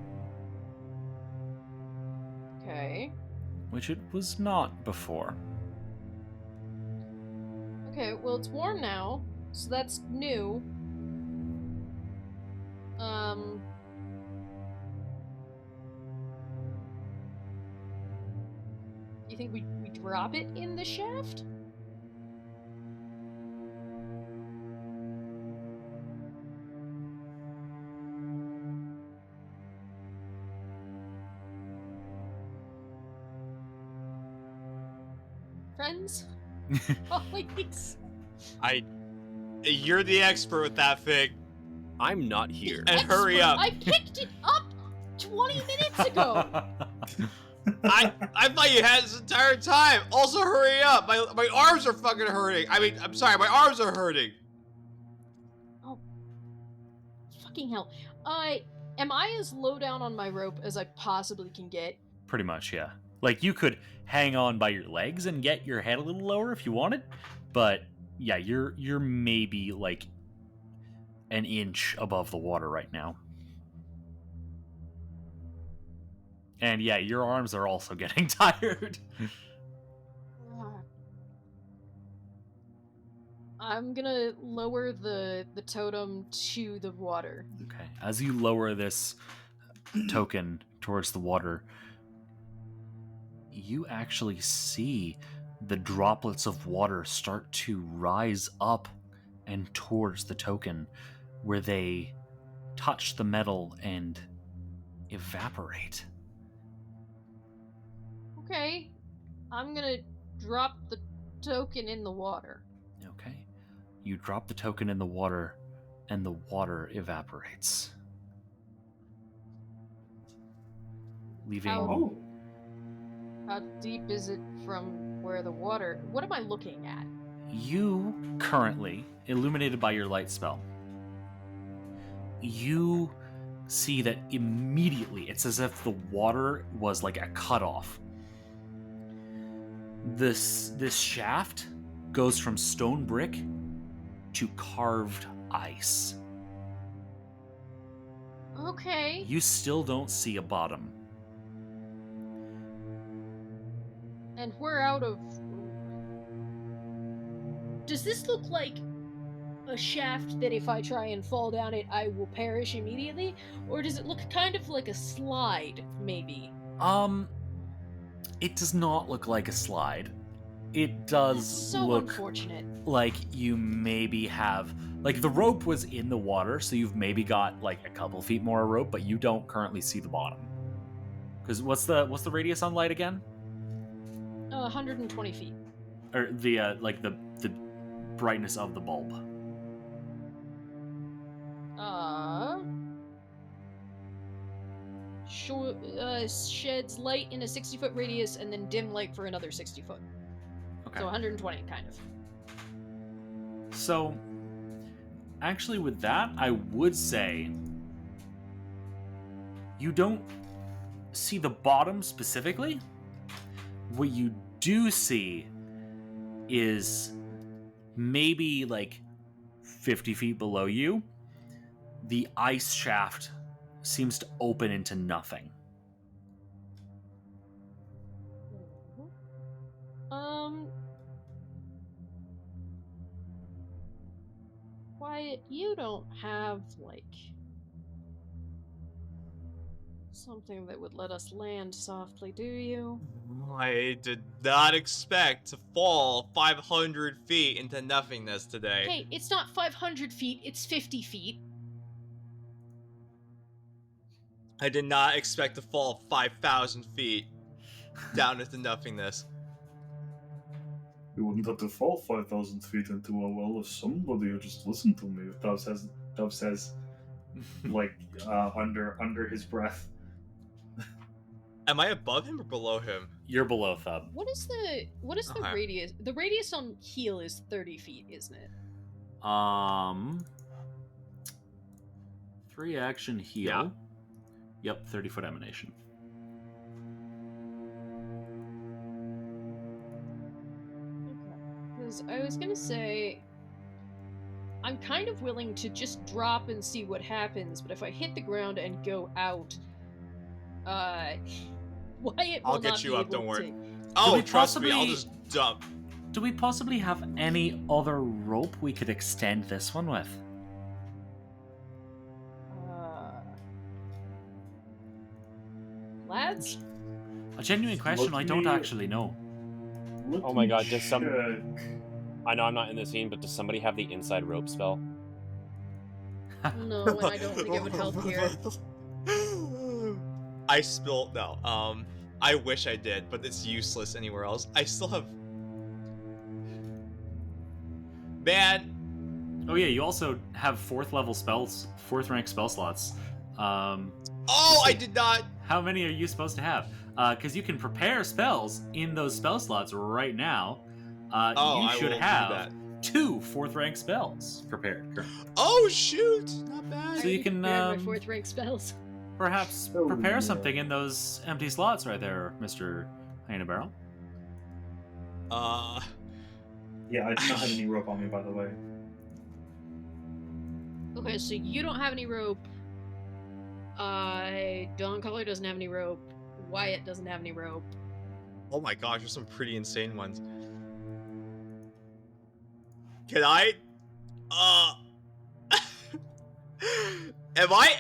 Speaker 4: Okay.
Speaker 3: which it was not before.
Speaker 4: Okay, well, it's warm now. So that's new. You think we drop it in the shaft? Friends? Colleagues?
Speaker 5: You're the expert with that, Fig.
Speaker 1: I'm not here.
Speaker 5: And hurry up.
Speaker 4: I picked it up 20 minutes ago!
Speaker 5: I thought you had this entire time. Also, hurry up. My arms are fucking hurting. I mean, I'm sorry, my arms are hurting.
Speaker 4: Oh. Fucking hell. Am I as low down on my rope as I possibly can get?
Speaker 6: Pretty much, yeah. Like, you could hang on by your legs and get your head a little lower if you wanted, but yeah, you're maybe like an inch above the water right now. And yeah, your arms are also getting tired.
Speaker 4: I'm gonna lower the totem to the water.
Speaker 6: Okay. As you lower this token towards the water, you actually see the droplets of water start to rise up and towards the token, where they touch the metal and evaporate.
Speaker 4: Okay. I'm gonna drop the token in the water.
Speaker 6: Okay. You drop the token in the water, and the water evaporates. Leaving...
Speaker 4: How deep is it from where the water... What am I looking at?
Speaker 6: You currently, illuminated by your light spell, you see that immediately it's as if the water was like a cutoff. This shaft goes from stone brick to carved ice.
Speaker 4: Okay.
Speaker 6: You still don't see a bottom.
Speaker 4: And we're out of... Does this look like a shaft that if I try and fall down it, I will perish immediately? Or does it look kind of like a slide, maybe?
Speaker 6: It does not look like a slide. It does
Speaker 4: That's so
Speaker 6: look
Speaker 4: unfortunate.
Speaker 6: like you maybe have... Like, the rope was in the water, so you've maybe got, like, a couple feet more rope, but you don't currently see the bottom. Because what's the radius on light again?
Speaker 4: 120 feet.
Speaker 6: Or the, the brightness of the bulb.
Speaker 4: Sheds light in a 60-foot radius and then dim light for another 60 foot.
Speaker 6: Okay.
Speaker 4: So 120, kind of.
Speaker 6: So, actually with that, I would say you don't see the bottom specifically. What you do see is maybe like 50 feet below you, the ice shaft seems to open into nothing.
Speaker 4: Wyatt, you don't have, like, something that would let us land softly, do you?
Speaker 5: I did not expect to fall 500 feet into nothingness today.
Speaker 4: Hey, it's not 500 feet, it's 50 feet.
Speaker 5: I did not expect to fall 5,000 feet down into nothingness.
Speaker 2: You wouldn't have to fall 5,000 feet into a well if somebody would just listen to me. Dove says, like, under his breath.
Speaker 5: Am I above him or below him?
Speaker 6: You're below Thub.
Speaker 4: What is the
Speaker 5: Okay.
Speaker 4: radius? The radius on heal is 30 feet, isn't it?
Speaker 6: 3 action heal.
Speaker 5: Yeah.
Speaker 6: Yep, 30-foot emanation.
Speaker 4: Because I was gonna say, I'm kind of willing to just drop and see what happens, but if I hit the ground and go out, Wyatt will
Speaker 5: I'll get
Speaker 4: not
Speaker 5: you
Speaker 4: be
Speaker 5: up,
Speaker 4: able
Speaker 5: don't worry.
Speaker 4: to-
Speaker 5: Oh,
Speaker 6: we
Speaker 5: trust me, I'll
Speaker 6: possibly-
Speaker 5: just dump.
Speaker 6: Do we possibly have any other rope we could extend this one with?
Speaker 4: Lads?
Speaker 6: A genuine question, I don't actually know.
Speaker 2: Let
Speaker 1: Oh my
Speaker 2: me
Speaker 1: god, does some-
Speaker 2: check.
Speaker 1: I know I'm not in the scene, but does somebody have the inside rope spell?
Speaker 4: No, and I don't think it would help here.
Speaker 5: I spilled no. I wish I did, but it's useless anywhere else. I still have. Man.
Speaker 6: Oh yeah, you also have 4th level spells, 4th rank spell slots.
Speaker 5: Oh, I did not.
Speaker 6: How many are you supposed to have? Because you can prepare spells in those spell slots right now. You should have 2 4th rank spells prepared.
Speaker 5: Oh shoot! Not bad.
Speaker 6: So you can
Speaker 4: my 4th rank spells.
Speaker 6: perhaps
Speaker 2: Oh,
Speaker 6: prepare
Speaker 2: yeah.
Speaker 6: something in those empty slots right there, Mr. Barrel.
Speaker 2: Yeah, I do not have any rope on me, by the way.
Speaker 4: Okay, so you don't have any rope. Dawn Color doesn't have any rope. Wyatt doesn't have any rope.
Speaker 5: Oh my gosh, there's some pretty insane ones. Can I? Am I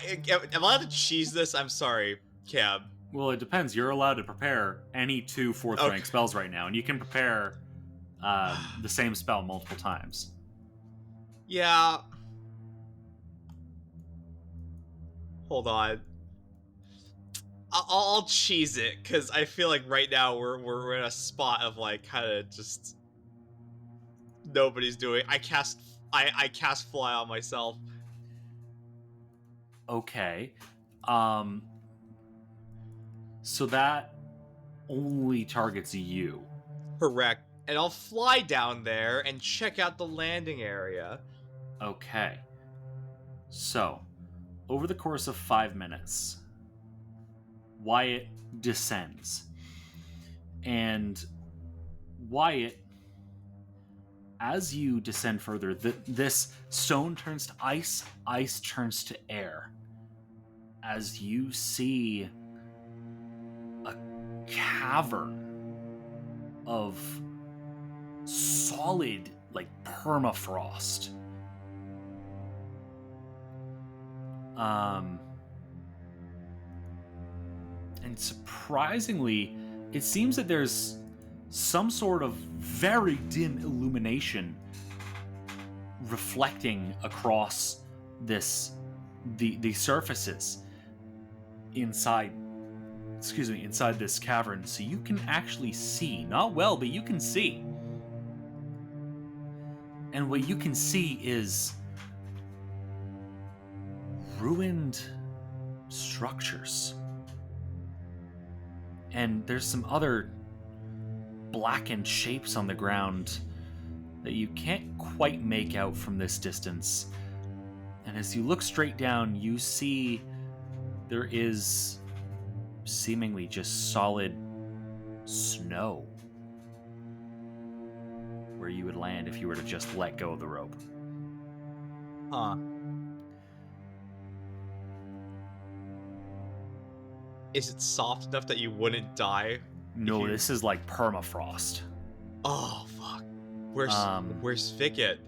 Speaker 5: allowed to cheese this? I'm sorry, Cab.
Speaker 6: Well, it depends. You're allowed to prepare any 2 4th rank spells right now, and you can prepare the same spell multiple times.
Speaker 5: Yeah. Hold on. I'll cheese it because I feel like right now we're in a spot of like kind of just nobody's doing. I cast fly on myself.
Speaker 6: Okay. So that only targets you.
Speaker 5: Correct. And I'll fly down there and check out the landing area.
Speaker 6: Okay. So, over the course of 5 minutes, Wyatt descends. And Wyatt, as you descend further, this stone turns to ice turns to air. As you see a cavern of solid, like, permafrost. And surprisingly, it seems that there's some sort of very dim illumination reflecting across the surfaces inside this cavern, so you can actually see, not well, but you can see. And what you can see is ruined structures. And there's some other blackened shapes on the ground that you can't quite make out from this distance. And as you look straight down, you see there is seemingly just solid snow where you would land if you were to just let go of the rope.
Speaker 5: Huh. Is it soft enough that you wouldn't die?
Speaker 6: No, this is like permafrost.
Speaker 5: Oh fuck. Where's Thicket?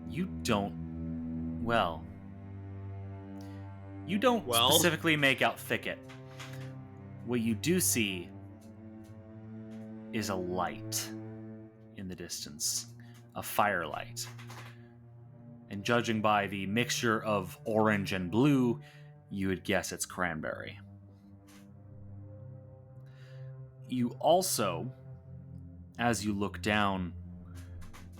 Speaker 6: You don't specifically make out Thicket. What you do see is a light in the distance, a firelight. And judging by the mixture of orange and blue, you would guess it's Cranberry. You also, as you look down,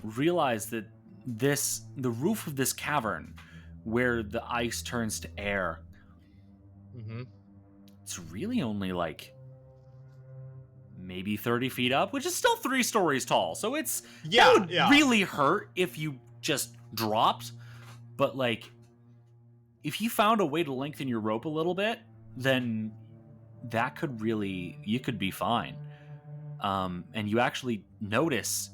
Speaker 6: realize that the roof of this cavern, where the ice turns to air, it's really only like maybe 30 feet up, which is still 3 stories tall. So that would really hurt if you just dropped. But like, if you found a way to lengthen your rope a little bit, then you could be fine. And you actually notice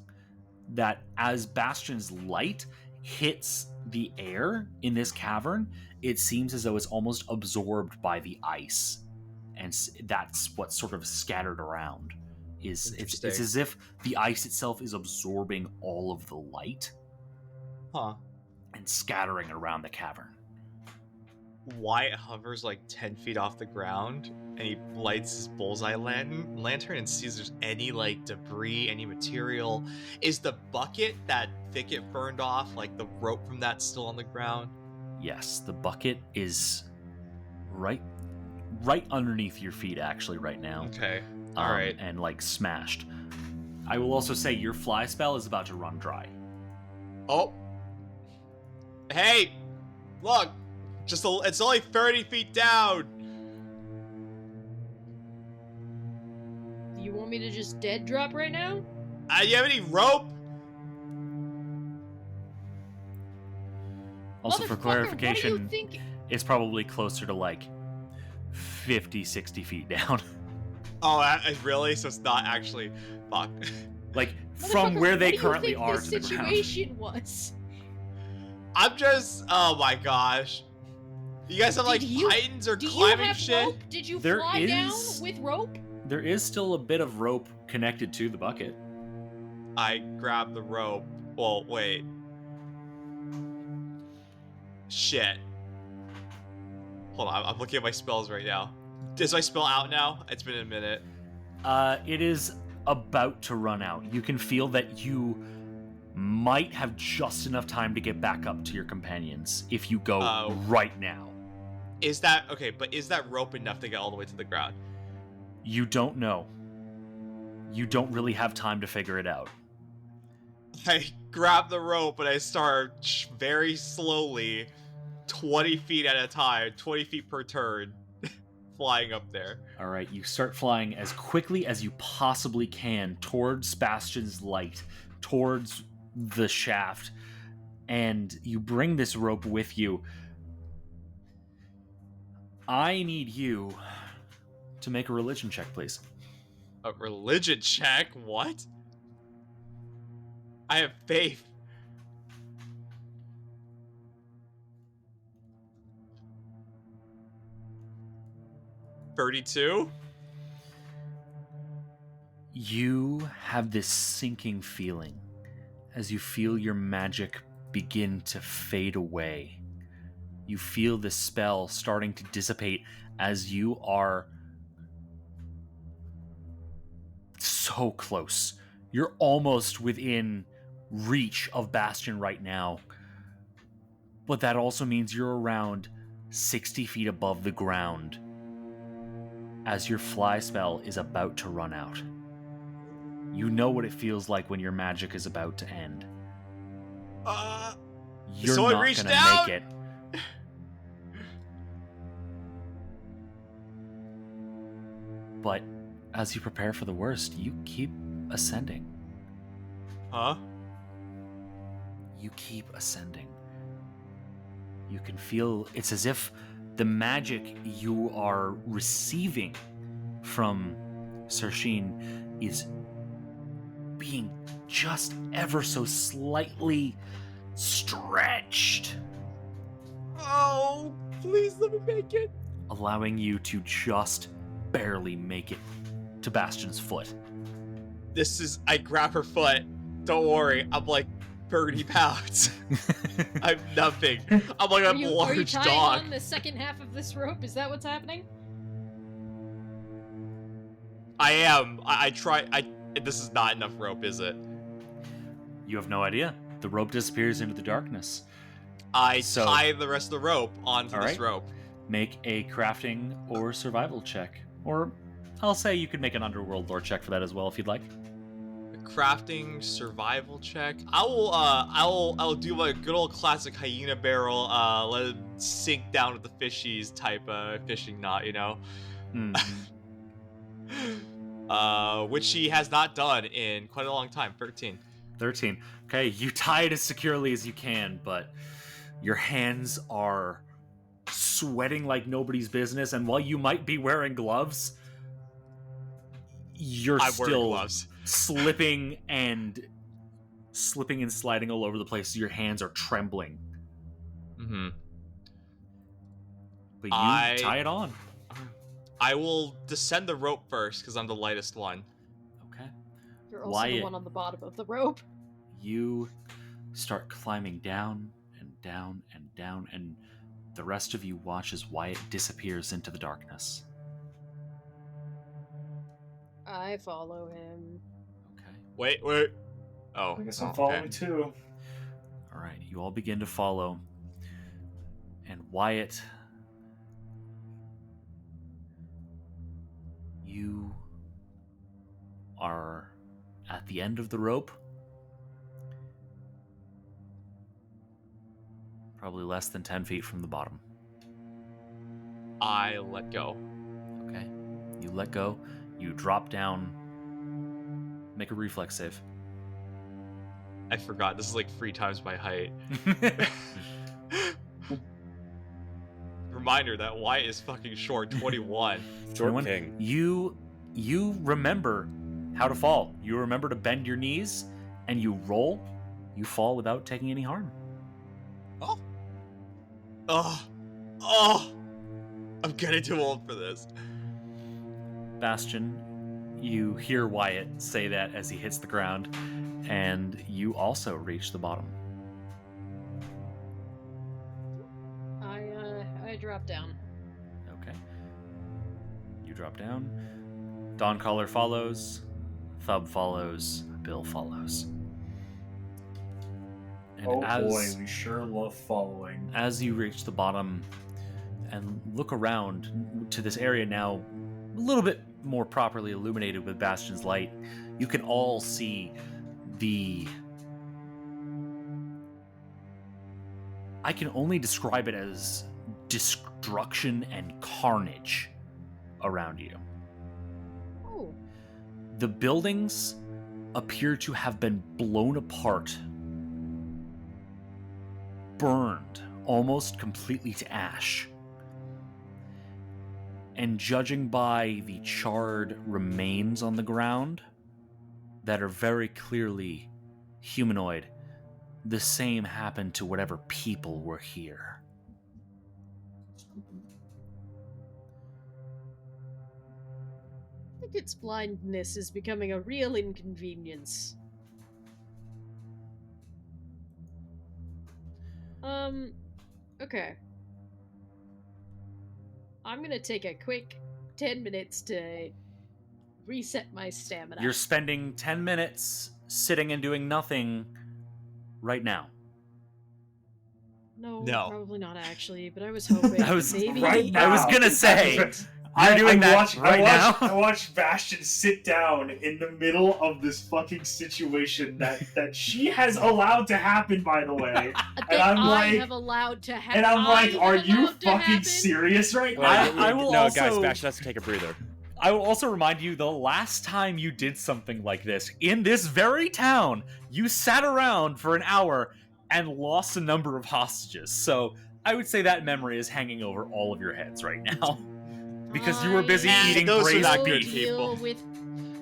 Speaker 6: that as Bastion's light hits the air in this cavern, it seems as though it's almost absorbed by the ice. And that's what's sort of scattered around It's
Speaker 5: Interesting.
Speaker 6: as if the ice itself is absorbing all of the light
Speaker 5: Huh.
Speaker 6: and scattering around the cavern.
Speaker 5: Wyatt hovers like 10 feet off the ground, and he lights his bullseye lantern and sees if there's any like debris, any material. Is the bucket that Thicket burned off, like the rope from that, still on the ground?
Speaker 6: Yes, the bucket is right underneath your feet actually right now.
Speaker 5: Okay. All right.
Speaker 6: And like smashed. I will also say your fly spell is about to run dry.
Speaker 5: Oh. Hey, look. It's only 30 feet down.
Speaker 4: You want me to just dead drop right now?
Speaker 5: You have any rope?
Speaker 6: Also, for
Speaker 4: Motherfucker,
Speaker 6: clarification,
Speaker 4: what do you think?
Speaker 6: it's probably closer to like 50, 60 feet down.
Speaker 5: Oh, really? So it's not actually. Fuck.
Speaker 6: Like, from where they currently are
Speaker 4: what
Speaker 6: to
Speaker 4: do you
Speaker 6: the
Speaker 4: think
Speaker 6: ground.
Speaker 4: this situation was?
Speaker 5: I'm just. Oh my gosh. You guys have like titans or
Speaker 4: Do you
Speaker 5: climbing
Speaker 4: have
Speaker 5: shit?
Speaker 4: rope? Did you
Speaker 6: There
Speaker 4: fly down
Speaker 6: is-
Speaker 4: with rope?
Speaker 6: There is still a bit of rope connected to the bucket.
Speaker 5: I grab the rope. Well, wait. Shit. Hold on, I'm looking at my spells right now. Is my spell out now? It's been a minute.
Speaker 6: It is about to run out. You can feel that you might have just enough time to get back up to your companions if you go right now.
Speaker 5: Is that okay? But is that rope enough to get all the way to the ground?
Speaker 6: You don't know. You don't really have time to figure it out.
Speaker 5: I grab the rope and I start very slowly, 20 feet at a time, 20 feet per turn, flying up there.
Speaker 6: All right, you start flying as quickly as you possibly can towards Bastion's light, towards the shaft, and you bring this rope with you. I need you to make a religion check, please.
Speaker 5: A religion check? What? I have faith. $32?
Speaker 6: You have this sinking feeling as you feel your magic begin to fade away. You feel the spell starting to dissipate as you are so close. You're almost within reach of Bastion right now. But that also means you're around 60 feet above the ground as your fly spell is about to run out. You know what it feels like when your magic is about to end. You're
Speaker 5: someone
Speaker 6: not
Speaker 5: reach
Speaker 6: gonna
Speaker 5: down?
Speaker 6: make it. But as you prepare for the worst, you keep ascending.
Speaker 5: Huh?
Speaker 6: You keep ascending. You can feel it's as if the magic you are receiving from Sershin is being just ever so slightly stretched,
Speaker 5: Oh, please let me make it.
Speaker 6: allowing you to just barely make it to Bastion's foot.
Speaker 5: I grab her foot. Don't worry, I'm like 30 pounds. I'm nothing. I'm like a
Speaker 4: Are you
Speaker 5: large
Speaker 4: tying
Speaker 5: dog.
Speaker 4: on the second half of this rope? Is that what's happening?
Speaker 5: I am. I try. This is not enough rope, is it?
Speaker 6: You have no idea. The rope disappears into the darkness.
Speaker 5: I
Speaker 6: So-
Speaker 5: tie the rest of the rope onto
Speaker 6: All
Speaker 5: this
Speaker 6: right.
Speaker 5: rope.
Speaker 6: Make a crafting or survival check. Or I'll say you could make an underworld lore check for that as well if you'd like.
Speaker 5: A crafting survival check. I'll do like a good old classic hyena barrel. Let it sink down with the fishies type fishing knot, you know. Which she has not done in quite a long time. 13.
Speaker 6: 13. Okay, you tie it as securely as you can, but your hands are sweating like nobody's business, and while you might be wearing gloves, you're
Speaker 5: I'm wearing
Speaker 6: still
Speaker 5: gloves.
Speaker 6: slipping and sliding all over the place. Your hands are trembling,
Speaker 5: Mm-hmm.
Speaker 6: but you
Speaker 5: I-
Speaker 6: tie it on.
Speaker 5: I will descend the rope first because I'm the lightest one.
Speaker 6: Okay.
Speaker 4: You're also the
Speaker 6: Wyatt.
Speaker 4: one on the bottom of the rope.
Speaker 6: You start climbing down and down and down, and the rest of you watch as Wyatt disappears into the darkness.
Speaker 4: I follow him.
Speaker 6: Okay.
Speaker 5: Wait. Oh.
Speaker 2: I guess I'm
Speaker 5: okay.
Speaker 2: following too.
Speaker 6: All right. You all begin to follow. And Wyatt, you are at the end of the rope. Probably less than 10 feet from the bottom.
Speaker 5: I let go.
Speaker 6: Okay. You let go. You drop down. Make a reflex save.
Speaker 5: I forgot. This is like 3 times my height. Reminder that Wyatt is fucking short. 21.
Speaker 8: Short king.
Speaker 6: You remember how to fall. You remember to bend your knees, and you roll. You fall without taking any harm.
Speaker 5: Oh, I'm getting too old for this.
Speaker 6: Bastion, you hear Wyatt say that as he hits the ground, and you also reach the bottom.
Speaker 4: I drop down.
Speaker 6: Okay. You drop down. Dawncaller follows. Thub follows. Bill follows. And
Speaker 2: Oh boy, we sure love following.
Speaker 6: as you reach the bottom and look around to this area now a little bit more properly illuminated with Bastion's light, you can all see I can only describe it as destruction and carnage around you.
Speaker 4: Oh,
Speaker 6: The buildings appear to have been blown apart, burned almost completely to ash. And judging by the charred remains on the ground that are very clearly humanoid, the same happened to whatever people were here.
Speaker 4: I think its blindness is becoming a real inconvenience. Okay. I'm gonna take a quick 10 minutes to reset my stamina.
Speaker 6: You're spending 10 minutes sitting and doing nothing right now.
Speaker 4: No,
Speaker 5: No.
Speaker 4: probably not actually, but I was hoping
Speaker 6: I was
Speaker 4: maybe.
Speaker 2: right
Speaker 6: I was
Speaker 2: now.
Speaker 6: gonna say, you're doing that now.
Speaker 2: I watched Bastion sit down in the middle of this fucking situation that she has allowed to happen, by the way.
Speaker 4: That
Speaker 2: And I'm
Speaker 4: I
Speaker 2: like-
Speaker 4: have allowed to happen.
Speaker 2: And I'm like, are you fucking
Speaker 4: happen?
Speaker 2: serious right
Speaker 8: Wait,
Speaker 2: now?
Speaker 6: I will
Speaker 8: no,
Speaker 6: also-
Speaker 8: guys, Bastion has to take a breather.
Speaker 6: I will also remind you, the last time you did something like this, in this very town, you sat around for an hour and lost a number of hostages. So I would say that memory is hanging over all of your heads right now. Because you were busy
Speaker 4: I
Speaker 6: eating
Speaker 5: those are
Speaker 6: braised
Speaker 5: not
Speaker 4: will
Speaker 5: good
Speaker 6: beef.
Speaker 4: deal
Speaker 5: people.
Speaker 4: with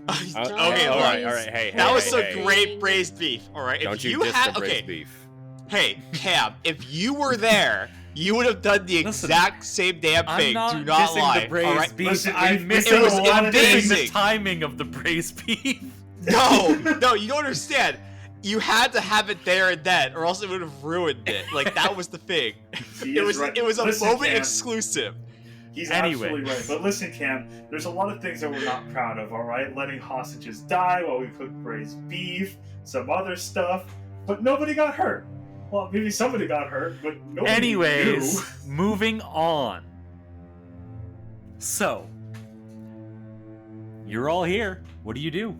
Speaker 5: Okay,
Speaker 8: all
Speaker 5: alright.
Speaker 8: right. Hey,
Speaker 5: That
Speaker 8: hey,
Speaker 5: was
Speaker 8: hey,
Speaker 5: some
Speaker 8: hey.
Speaker 5: great braised beef. All right,
Speaker 8: Don't
Speaker 5: if
Speaker 8: you
Speaker 5: you
Speaker 8: diss
Speaker 5: had
Speaker 8: the braised
Speaker 5: okay,
Speaker 8: beef.
Speaker 5: hey Cam, if you were there, you would have done the
Speaker 6: Listen,
Speaker 5: exact same damn
Speaker 6: I'm
Speaker 5: thing.
Speaker 6: not
Speaker 5: Do not
Speaker 6: dissing
Speaker 5: lie.
Speaker 6: the braised
Speaker 5: all right?
Speaker 6: beef.
Speaker 2: Listen,
Speaker 6: I'm
Speaker 2: we've
Speaker 6: missing,
Speaker 5: it was
Speaker 6: I'm missing the
Speaker 5: amazing.
Speaker 6: timing of the braised beef.
Speaker 5: No, you don't understand. You had to have it there and then, or else it would have ruined it. Like that was the thing.
Speaker 2: He
Speaker 5: It
Speaker 2: is
Speaker 5: was
Speaker 2: right.
Speaker 5: it was a
Speaker 2: Listen,
Speaker 5: moment
Speaker 2: Cam,
Speaker 5: exclusive.
Speaker 2: He's
Speaker 6: Anyway.
Speaker 2: absolutely right. But listen, Cam, there's a lot of things that we're not proud of, alright? Letting hostages die while we cook braised beef, some other stuff, but nobody got hurt. Well, maybe somebody got hurt, but nobody
Speaker 6: Anyways,
Speaker 2: knew.
Speaker 6: moving on. So, you're all here. What do you do?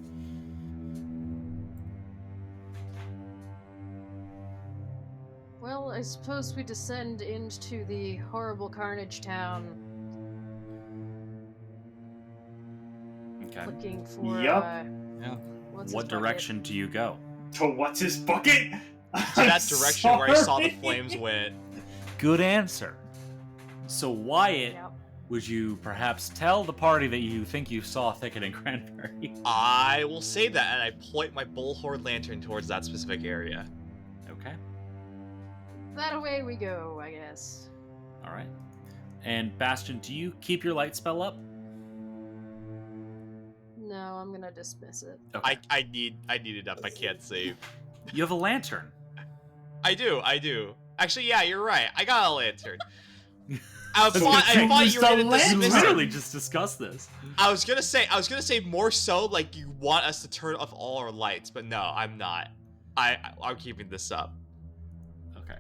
Speaker 4: Well, I suppose we descend into the horrible carnage town,
Speaker 6: Okay.
Speaker 4: looking for.
Speaker 2: Yup.
Speaker 5: Yeah.
Speaker 4: What's
Speaker 6: What
Speaker 4: his bucket?
Speaker 6: direction do you go?
Speaker 2: To what's his bucket?
Speaker 5: To that direction where I saw the
Speaker 2: Sorry.
Speaker 5: flames went.
Speaker 6: Good answer. So, Wyatt,
Speaker 4: Yep.
Speaker 6: would you perhaps tell the party that you think you saw Thicket and Cranberry?
Speaker 5: I will say that, and I point my bullhorn lantern towards that specific area.
Speaker 6: Okay.
Speaker 4: That away we go, I guess.
Speaker 6: All right. And Bastion, do you keep your light spell up?
Speaker 4: No, I'm gonna dismiss it.
Speaker 6: Okay.
Speaker 5: I need it up. I can't save.
Speaker 6: You have a lantern.
Speaker 5: I do. Actually, yeah, you're right. I got a lantern. I
Speaker 2: So
Speaker 5: thought
Speaker 2: you
Speaker 5: you were
Speaker 2: used
Speaker 5: gonna
Speaker 2: a lantern?
Speaker 5: dismiss
Speaker 6: We
Speaker 5: it.
Speaker 6: literally just discussed this.
Speaker 5: I was gonna say more so like you want us to turn off all our lights, but no, I'm not. I'm keeping this up.
Speaker 6: Okay.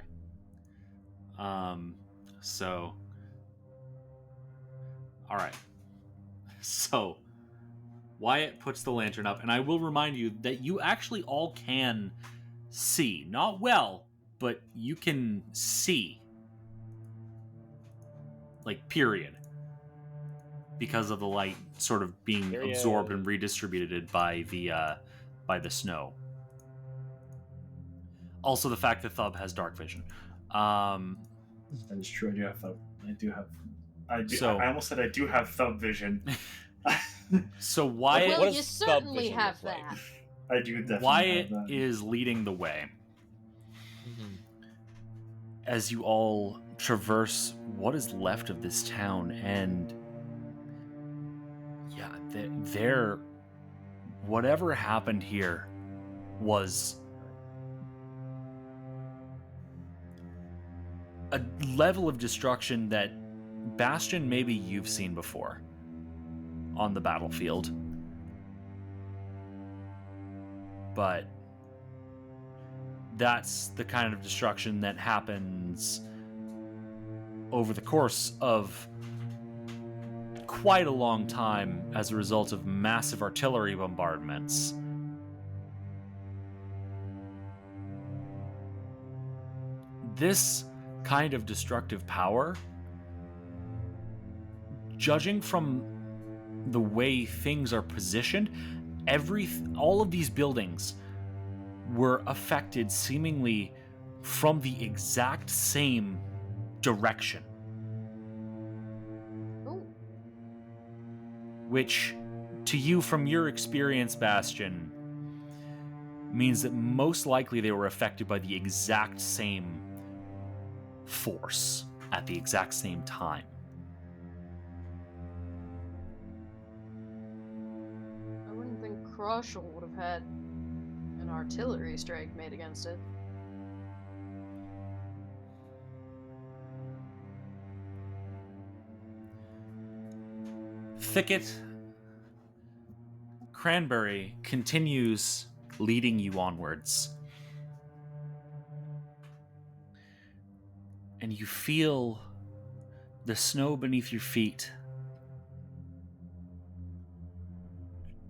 Speaker 6: So. All right. So, Wyatt puts the lantern up, and I will remind you that you actually all can see. Not well, but you can see. Like, period. Because of the light sort of being
Speaker 8: Period.
Speaker 6: absorbed and redistributed by the snow. Also, the fact that Thub has dark vision.
Speaker 2: That is true. I do have thumb.
Speaker 6: So-
Speaker 2: I almost said I do have thumb vision.
Speaker 6: So Wyatt,
Speaker 4: Well,
Speaker 8: what
Speaker 4: you
Speaker 8: does
Speaker 4: certainly
Speaker 8: sub-vision
Speaker 4: have
Speaker 8: look like?
Speaker 4: that.
Speaker 2: I do definitely
Speaker 6: Wyatt
Speaker 2: have that.
Speaker 6: is leading the way as you all traverse what is left of this town, and yeah, there, whatever happened here was a level of destruction that Bastion, maybe you've seen before on the battlefield. But that's the kind of destruction that happens over the course of quite a long time as a result of massive artillery bombardments. This kind of destructive power, judging from the way things are positioned, all of these buildings were affected seemingly from the exact same direction.
Speaker 4: Oh,
Speaker 6: Which, to you from your experience, Bastion, means that most likely they were affected by the exact same force at the exact same time.
Speaker 4: I wouldn't think Crushel would have had an artillery strike made against it.
Speaker 6: Thicket, Cranberry continues leading you onwards. And you feel the snow beneath your feet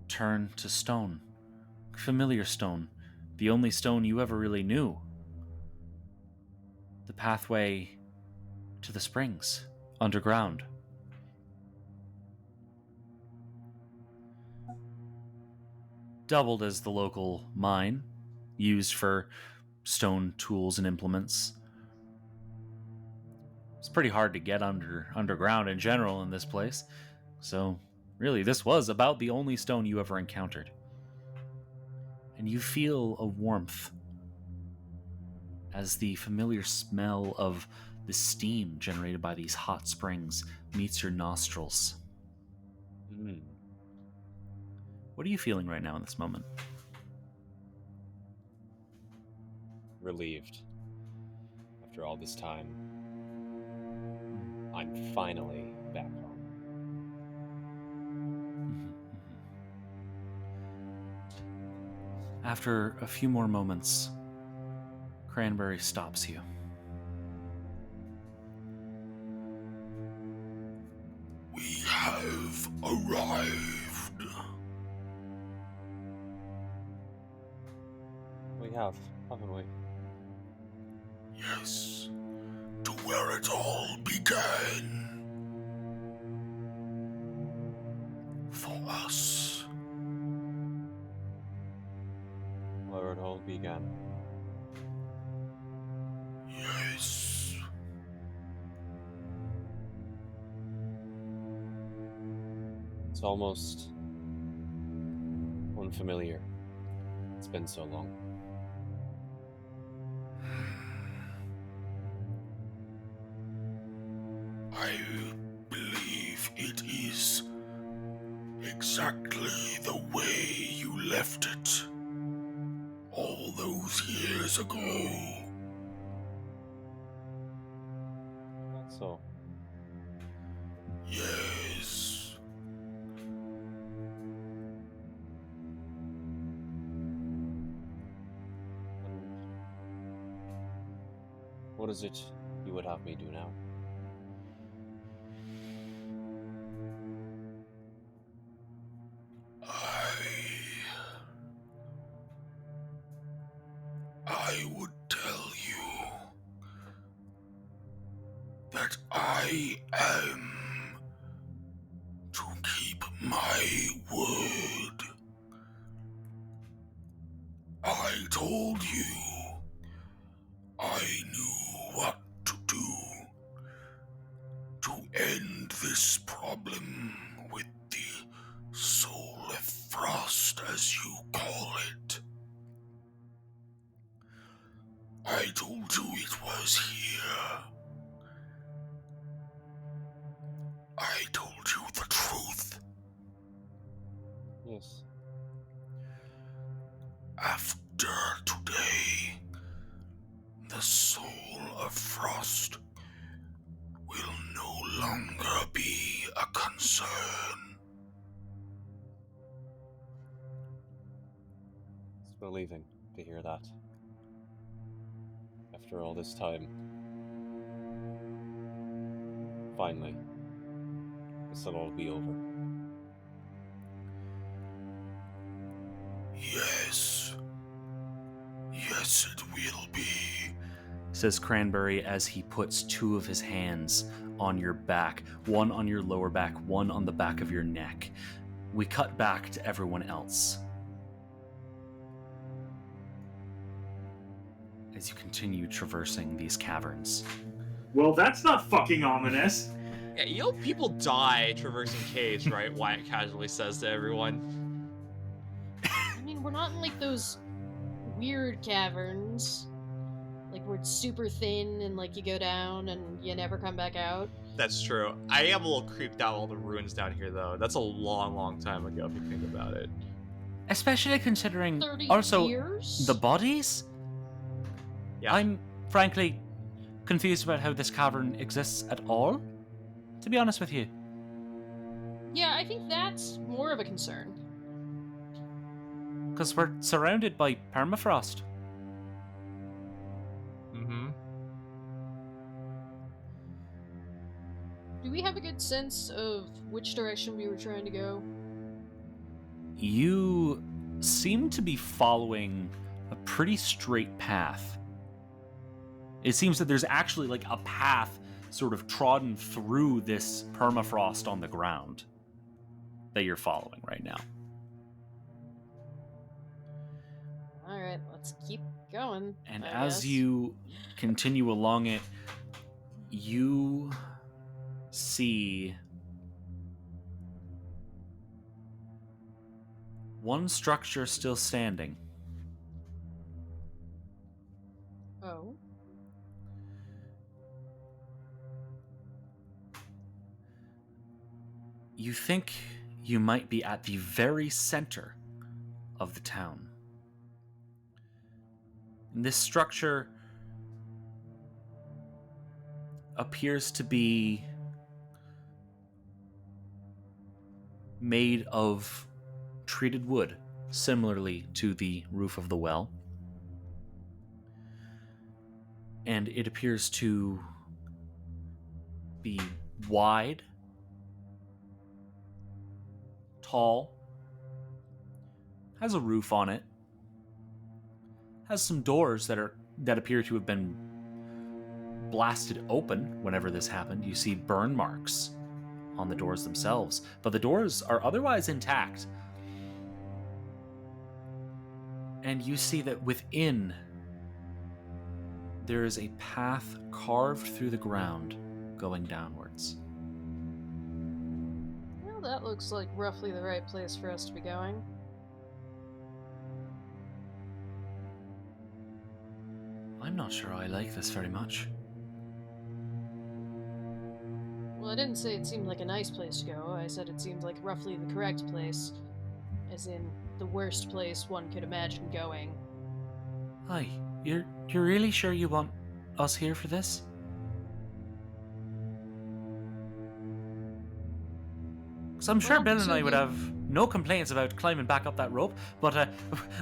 Speaker 6: turn to stone. Familiar stone. The only stone you ever really knew. The pathway to the springs, underground. Doubled as the local mine, used for stone tools and implements. It's pretty hard to get underground in general in this place, so really this was about the only stone you ever encountered. And you feel a warmth as the familiar smell of the steam generated by these hot springs meets your nostrils. What are you feeling right now in this moment?
Speaker 8: Relieved. After all this time, I'm finally back home.
Speaker 6: After a few more moments, Cranberry stops you.
Speaker 7: We have arrived.
Speaker 8: We have, haven't we?
Speaker 7: Yes, to where it all began. For us.
Speaker 8: Where it all began.
Speaker 7: Yes.
Speaker 8: It's almost unfamiliar. It's been so long.
Speaker 7: I believe it is exactly the way left it all those years ago.
Speaker 8: So,
Speaker 7: Yes.
Speaker 8: what is it you would have me do now?
Speaker 7: I would tell you that I am to keep my word. I told you I knew what to do to end this problem with the soul of frost, as you call it. I told you it was here. I told you the truth.
Speaker 8: Yes.
Speaker 7: After today, the soul of frost will no longer be a concern.
Speaker 8: It's relieving to hear that. After all this time. Finally. This will all be over.
Speaker 7: Yes. Yes, it will be.
Speaker 6: Says Cranberry as he puts two of his hands on your back, one on your lower back, one on the back of your neck. We cut back to everyone else. As you continue traversing these caverns.
Speaker 9: Well, that's not fucking ominous.
Speaker 5: Yeah, you know people die traversing caves, right? Wyatt casually says to everyone.
Speaker 4: I mean, we're not in like those weird caverns, like where it's super thin and like you go down and you never come back out.
Speaker 5: That's true. I am a little creeped out all the ruins down here, though. That's a long, long time ago if you think about it.
Speaker 6: Especially considering
Speaker 4: 30
Speaker 6: also
Speaker 4: years?
Speaker 6: the bodies?
Speaker 5: Yeah.
Speaker 6: I'm frankly confused about how this cavern exists at all, to be honest with you.
Speaker 4: Yeah, I think that's more of a concern.
Speaker 6: Because we're surrounded by permafrost.
Speaker 5: Mm-hmm.
Speaker 4: Do we have a good sense of which direction we were trying to go?
Speaker 6: You seem to be following a pretty straight path. It seems that there's actually like a path sort of trodden through this permafrost on the ground that you're following right now.
Speaker 4: Alright, let's keep going.
Speaker 6: And
Speaker 4: I
Speaker 6: as
Speaker 4: guess.
Speaker 6: you continue along it, you see one structure still standing.
Speaker 4: Oh.
Speaker 6: You think you might be at the very center of the town. And this structure appears to be made of treated wood, similarly to the roof of the well. And it appears to be wide, tall, has a roof on it, has some doors that appear to have been blasted open whenever this happened. You see burn marks on the doors themselves, but the doors are otherwise intact. And you see that within there is a path carved through the ground going downwards.
Speaker 4: Well, that looks like roughly the right place for us to be going.
Speaker 6: I'm not sure I like this very much.
Speaker 4: Well, I didn't say it seemed like a nice place to go. I said it seemed like roughly the correct place. as in the worst place one could imagine going.
Speaker 6: Hi, you're really sure you want us here for this? Because I'm sure
Speaker 4: Well,
Speaker 6: Bill and
Speaker 4: two
Speaker 6: I
Speaker 4: of
Speaker 6: would
Speaker 4: you-
Speaker 6: have no complaints about climbing back up that rope, but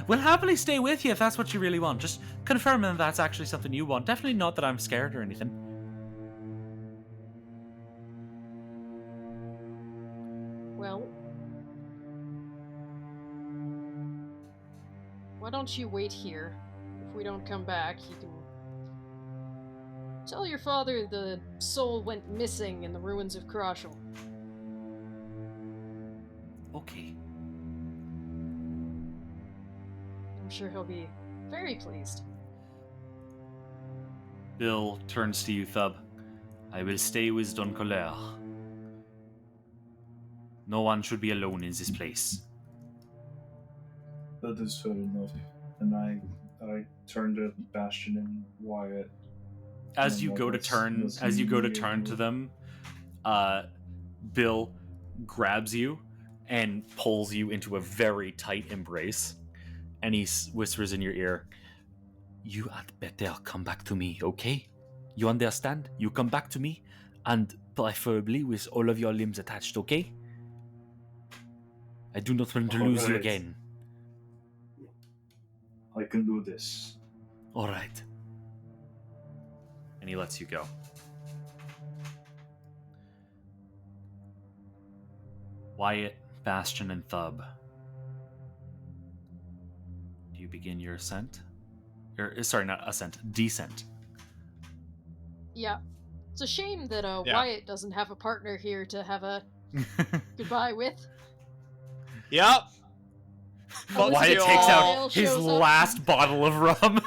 Speaker 6: we'll happily stay with you if that's what you really want. Just confirming that's actually something you want. Definitely not that I'm scared or anything.
Speaker 4: Well, why don't you wait here? If we don't come back, you can tell your father the soul went missing in the ruins of Kroshel.
Speaker 6: Okay.
Speaker 4: I'm sure he'll be very pleased.
Speaker 6: Bill turns to you, Thub. I will stay with Don Colère. No one should be alone in this place.
Speaker 2: That is fair enough. And I turned to Bastion and Wyatt.
Speaker 6: As
Speaker 2: And
Speaker 6: you
Speaker 2: like,
Speaker 6: go to
Speaker 2: let's
Speaker 6: turn to them, Bill grabs you and pulls you into a very tight embrace, and he whispers in your ear, "You had better come back to me, okay? You understand? You come back to me, and preferably with all of your limbs attached, okay? I do not want to lose you
Speaker 2: Alright.
Speaker 6: again.
Speaker 2: I can do this.
Speaker 6: All right." And he lets you go. Wyatt, Bastion, and Thub. Do you begin your ascent? Sorry, not ascent, descent.
Speaker 4: Yeah. It's a shame that
Speaker 5: Yeah.
Speaker 4: Wyatt doesn't have a partner here to have a goodbye with.
Speaker 5: Yep.
Speaker 4: Elizabeth
Speaker 6: Wyatt
Speaker 5: you
Speaker 6: takes
Speaker 5: all.
Speaker 6: out his
Speaker 4: shows up.
Speaker 6: last bottle of rum.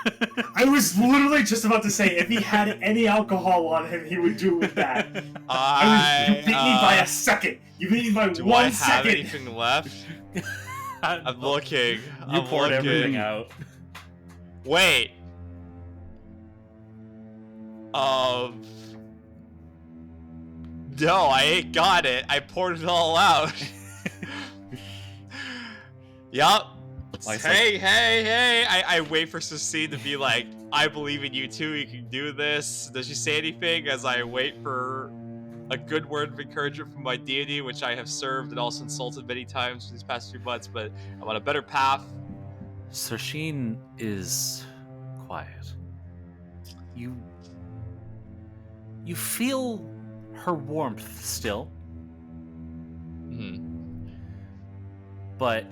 Speaker 9: I was literally just about to say, if he had any alcohol on him, he would do with that. You beat me by a second. You beat me by
Speaker 5: Do
Speaker 9: 1
Speaker 5: I have
Speaker 9: second.
Speaker 5: anything left? I'm looking.
Speaker 6: You
Speaker 5: I'm
Speaker 6: poured
Speaker 5: looking.
Speaker 6: everything out.
Speaker 5: Wait. No, I ain't got it. I poured it all out. Yup.
Speaker 6: Like,
Speaker 5: Hey. I wait for Cecile to be like, I believe in you too, you can do this. Does she say anything as I wait for a good word of encouragement from my deity, which I have served and also insulted many times these past few months, but I'm on a better path.
Speaker 6: Sershine is quiet. You feel her warmth still, but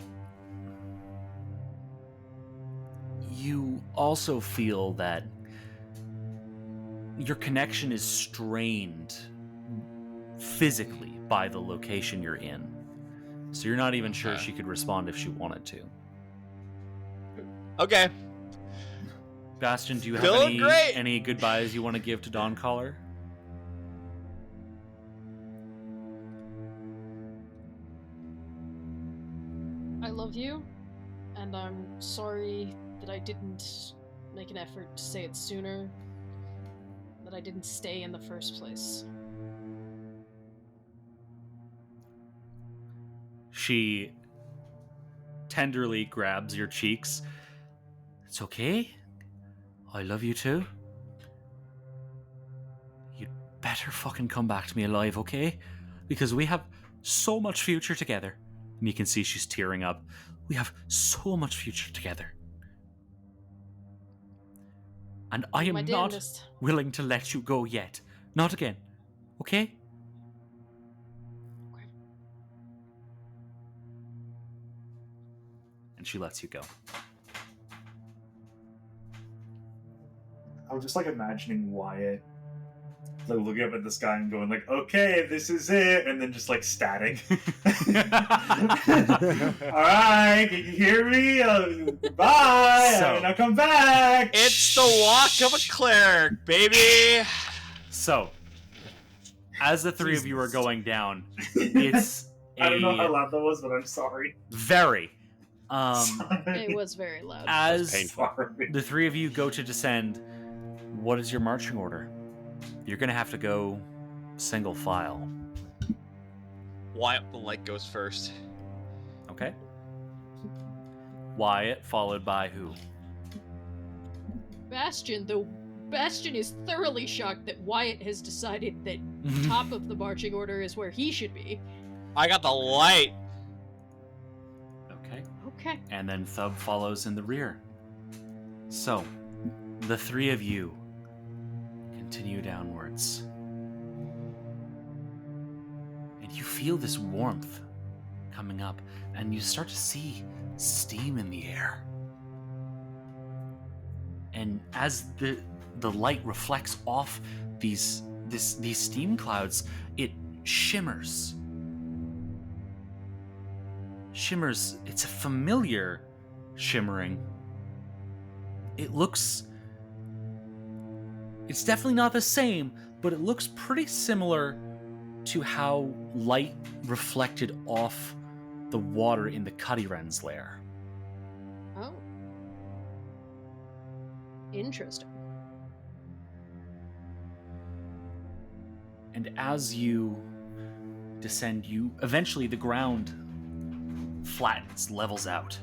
Speaker 6: you also feel that your connection is strained physically by the location you're in. So you're not even sure
Speaker 5: Okay.
Speaker 6: she could respond if she wanted to.
Speaker 5: Okay.
Speaker 6: Bastion, do you have
Speaker 5: Feeling great.
Speaker 6: any goodbyes you want to give to Dawn Caller?
Speaker 4: I love you, and I'm sorry that I didn't make an effort to say it sooner, that I didn't stay in the first place.
Speaker 6: She tenderly grabs your cheeks. It's okay. I love you too. You'd better fucking come back to me alive, okay? Because we have so much future together. And you can see she's tearing up. We have so much future together. And I am
Speaker 4: My
Speaker 6: not
Speaker 4: damnedest.
Speaker 6: willing to let you go yet. Not again. Okay?
Speaker 4: Okay.
Speaker 6: And she lets you go.
Speaker 9: I'm just like imagining Wyatt like looking up at the sky and going like, okay, this is it, and then just like static. Alright, can you hear me? Bye!
Speaker 6: So-
Speaker 9: I'm gonna come back!
Speaker 5: It's the walk of a cleric, baby.
Speaker 6: So, as the three of you are going down, it's
Speaker 9: I don't know how
Speaker 6: a
Speaker 9: loud that was, but I'm sorry.
Speaker 6: very
Speaker 4: It was very loud.
Speaker 6: as
Speaker 8: painful.
Speaker 9: Sorry.
Speaker 6: the three of you go to descend, what is your marching order? You're gonna have to go single file.
Speaker 5: Wyatt the light goes first.
Speaker 6: Okay? Wyatt, followed by who?
Speaker 4: Bastion, though Bastion is thoroughly shocked that Wyatt has decided that top of the marching order is where he should be.
Speaker 5: I got the light.
Speaker 6: Okay.
Speaker 4: Okay.
Speaker 6: And then Thub follows in the rear. So, the three of you continue downwards. And you feel this warmth coming up, and you start to see steam in the air. And as the light reflects off these steam clouds, it shimmers. Shimmers, it's a familiar shimmering. It's definitely not the same, but it looks pretty similar to how light reflected off the water in the Cuddy Wren's lair.
Speaker 4: Oh. Interesting.
Speaker 6: And as you descend, eventually the ground flattens, levels out.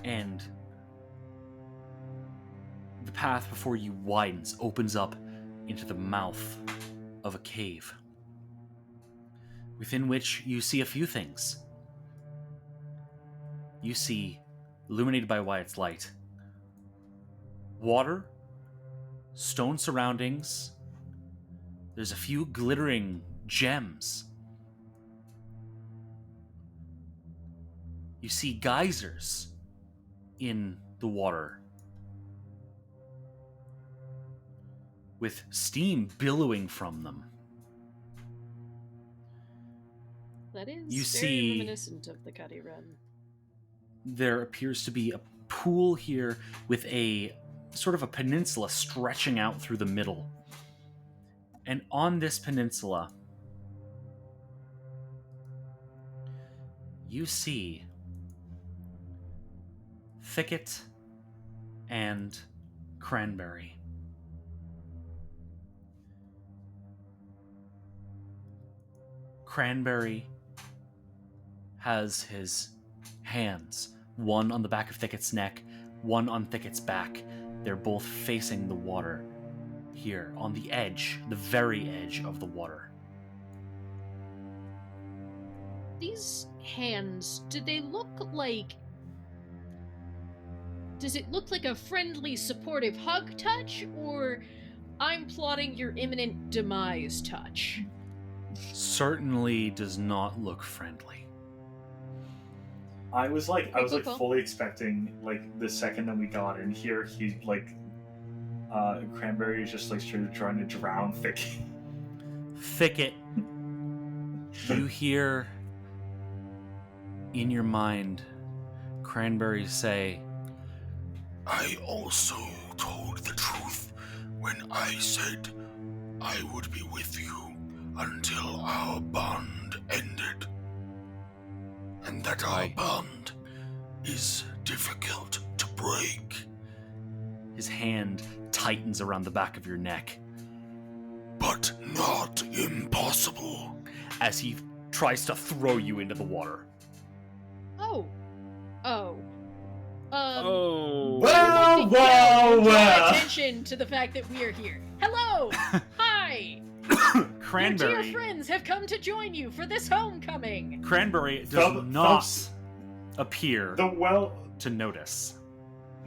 Speaker 6: And the path before you widens, opens up into the mouth of a cave, within which you see a few things. You see, illuminated by Wyatt's light, water, stone surroundings. There's a few glittering gems. You see geysers in the water, with steam billowing from them.
Speaker 4: That is
Speaker 6: You
Speaker 4: very
Speaker 6: see-
Speaker 4: reminiscent of the Cuddy Wren.
Speaker 6: There appears to be a pool here with a sort of a peninsula stretching out through the middle. And on this peninsula, you see Thicket and Cranberry. Cranberry has his hands, one on the back of Thicket's neck, one on Thicket's back. They're both facing the water here on the edge, the very edge of the water.
Speaker 4: These hands, do they look like... Does it look like a friendly, supportive hug touch, or I'm plotting your imminent demise touch?
Speaker 6: Certainly does not look friendly.
Speaker 9: I was
Speaker 4: Cool.
Speaker 9: fully expecting the second that we got in here, Cranberry is just straight trying to drown Thicket.
Speaker 6: Thicket, you hear in your mind Cranberry say,
Speaker 7: I also told the truth when I said I would be with you until our bond ended. And that our bond is difficult to break.
Speaker 6: his hand tightens around the back of your neck
Speaker 7: But not impossible.
Speaker 6: as he tries to throw you into the water.
Speaker 4: Oh.
Speaker 1: Oh.
Speaker 9: Well,
Speaker 4: Draw
Speaker 9: well.
Speaker 4: attention to the fact that we are here. Hello! Hi! Your
Speaker 6: Cranberry.
Speaker 4: dear friends have come to join you for this homecoming!
Speaker 6: Cranberry does
Speaker 9: Thub-
Speaker 6: not
Speaker 9: Thubs-
Speaker 6: appear
Speaker 9: The
Speaker 6: to notice.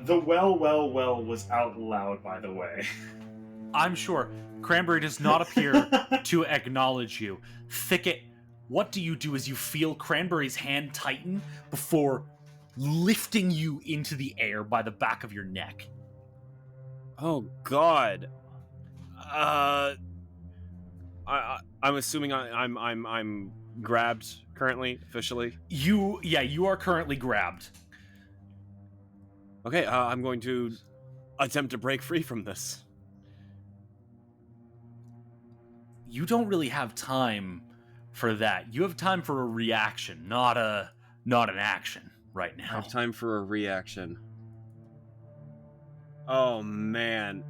Speaker 9: well was out loud, by the way.
Speaker 6: I'm sure Cranberry does not appear to acknowledge you. Thicket, what do you do as you feel Cranberry's hand tighten before lifting you into the air by the back of your neck?
Speaker 1: Oh God. I'm assuming I'm grabbed currently, officially.
Speaker 6: You are currently grabbed.
Speaker 1: Okay, I'm going to attempt to break free from this.
Speaker 6: You don't really have time for that. You have time for a reaction, not an action right
Speaker 1: I
Speaker 6: now.
Speaker 1: have time for a reaction. Oh man.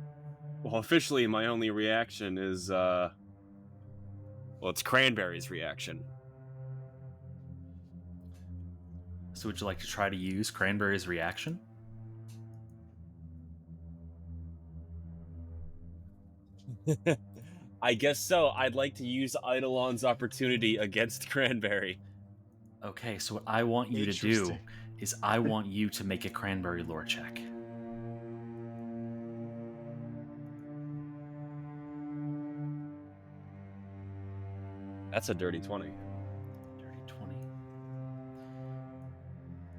Speaker 1: Well, officially my only reaction is it's Cranberry's reaction.
Speaker 6: So would you like to try to use Cranberry's reaction?
Speaker 8: I guess so. I'd like to use Eidolon's opportunity against Cranberry.
Speaker 6: Okay, so what I want you to do
Speaker 5: Interesting.
Speaker 6: is I want you to make a Cranberry lore check.
Speaker 8: That's a dirty 20.
Speaker 6: Dirty 20.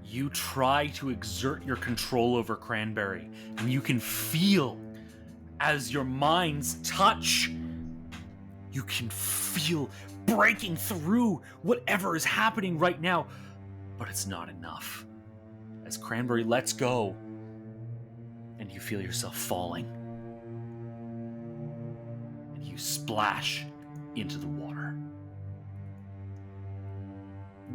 Speaker 6: You try to exert your control over Cranberry, and you can feel as your minds touch, you can feel breaking through whatever is happening right now, but it's not enough. As Cranberry lets go, and you feel yourself falling, and you splash into the water.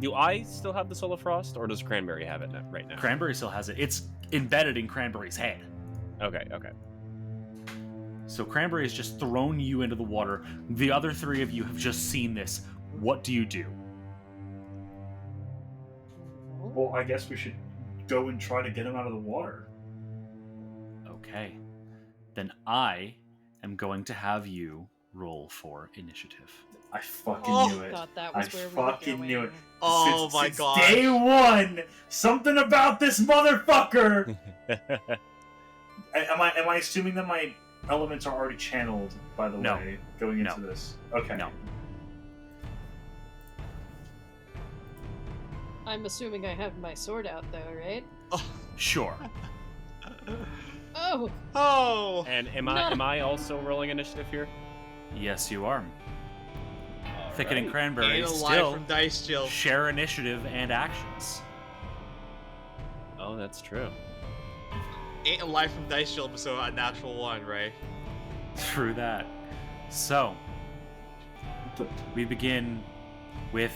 Speaker 8: Do I still have the Soul of Frost, or does Cranberry have it right now?
Speaker 6: Cranberry still has it. It's embedded in Cranberry's head.
Speaker 8: Okay, okay.
Speaker 6: So Cranberry has just thrown you into the water. The other three of you have just seen this. What do you do?
Speaker 9: Well, I guess we should go and try to get him out of the water.
Speaker 6: Okay. Then I am going to have you roll for initiative.
Speaker 9: I fucking
Speaker 5: Oh,
Speaker 9: knew it.
Speaker 4: Thought that
Speaker 9: I
Speaker 4: was where we were
Speaker 9: fucking
Speaker 4: going.
Speaker 9: knew it.
Speaker 5: Oh
Speaker 9: Since-
Speaker 5: my
Speaker 9: since
Speaker 5: god.
Speaker 9: Day one, something about this motherfucker. Am I assuming that my elements are already channeled? By the
Speaker 6: No.
Speaker 9: way, going into
Speaker 6: No.
Speaker 9: this. Okay.
Speaker 6: No.
Speaker 4: I'm assuming I have my sword out though, right?
Speaker 6: Sure.
Speaker 4: Oh,
Speaker 5: Oh.
Speaker 8: And am
Speaker 4: No.
Speaker 8: I also rolling initiative here?
Speaker 6: Yes, you are. Thicket and
Speaker 8: Alright.
Speaker 6: Cranberry
Speaker 5: Ain't a lie
Speaker 6: still
Speaker 5: from Dice Chill.
Speaker 6: share initiative and actions.
Speaker 8: Oh, that's true.
Speaker 5: Ain't a lie from Dice Chill, so a natural one, right?
Speaker 6: Through that. So, we begin with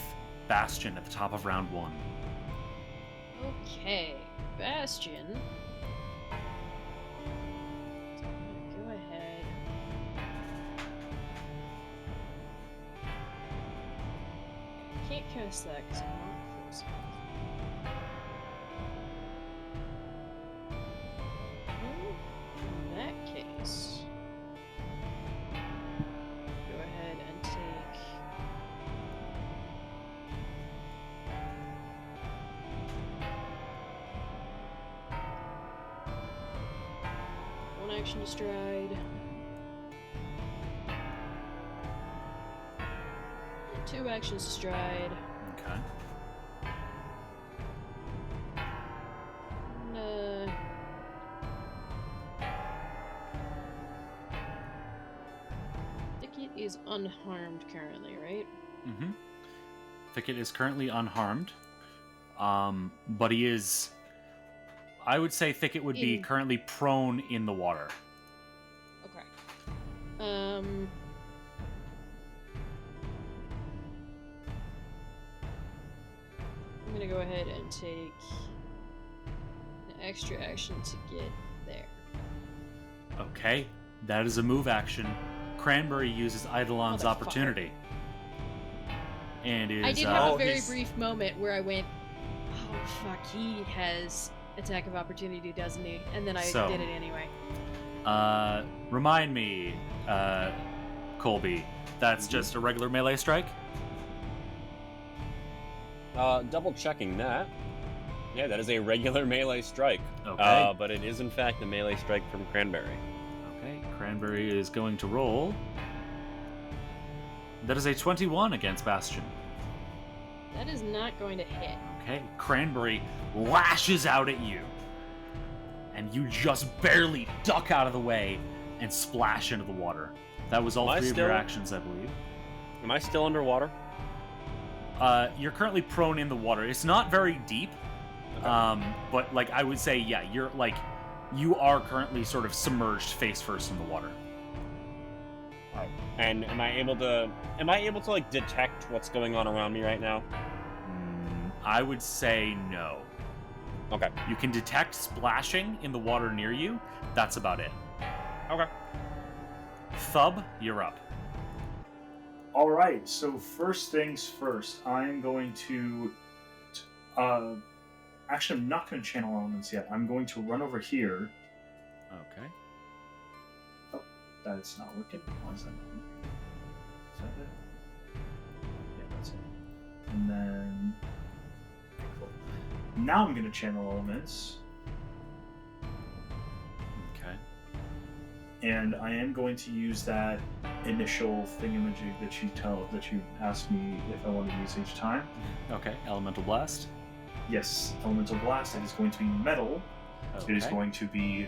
Speaker 6: Bastion at the top of round 1.
Speaker 4: okay. Bastion. Go ahead. Can't cast that because I'm not close enough. In that case, go ahead and take. One action to stride. Two actions to stride.
Speaker 6: Okay.
Speaker 4: And, Thicket is unharmed currently, right?
Speaker 6: Mm-hmm. Thicket is currently unharmed. But he is... I would say Thicket would be
Speaker 4: In-
Speaker 6: currently prone in the water.
Speaker 4: Okay. I'm gonna go ahead and take an extra action to get there.
Speaker 6: Okay. That is a move action. Cranberry uses Eidolon's
Speaker 4: Motherfucker.
Speaker 6: opportunity. And is...
Speaker 4: I did have
Speaker 5: Oh,
Speaker 4: a very
Speaker 5: he's-
Speaker 4: brief moment where I went, "Oh fuck, he has attack of opportunity, doesn't he?" And then I
Speaker 6: So-
Speaker 4: did it anyway.
Speaker 6: Remind me, Colby, that's just a regular melee strike?
Speaker 8: Double checking that. Yeah, that is a regular melee strike.
Speaker 6: Okay.
Speaker 8: But it is in fact a melee strike from Cranberry.
Speaker 6: Okay, Cranberry is going to roll. That is a 21 against Bastion.
Speaker 4: That is not going to hit.
Speaker 6: Okay, Cranberry lashes out at you. And you just barely duck out of the way and splash into the water. That was all
Speaker 8: Am I
Speaker 6: three of your
Speaker 8: still-
Speaker 6: actions, I believe.
Speaker 8: Am I still underwater?
Speaker 6: You're currently prone in the water. It's not very deep, but like I would say, yeah, you're like you are currently sort of submerged face first in the water.
Speaker 8: And am I able to like detect what's going on around me right now?
Speaker 6: I would say no.
Speaker 8: Okay.
Speaker 6: You can detect splashing in the water near you. That's about it.
Speaker 8: Okay.
Speaker 6: Thub, you're up.
Speaker 9: All right. So first things first, I'm going to Actually, I'm not going to channel elements yet. I'm going to run over here.
Speaker 6: Okay.
Speaker 9: Oh, that's not working. Why is that not working? Is that it? Yeah, that's it. And then... Okay, cool. Now I'm going to channel elements.
Speaker 6: Okay.
Speaker 9: And I am going to use that initial thingamajig that you asked me if I want to use each time.
Speaker 6: Okay, elemental blast.
Speaker 9: Yes, elemental blast. It is going to be metal.
Speaker 6: Okay.
Speaker 9: It is going to be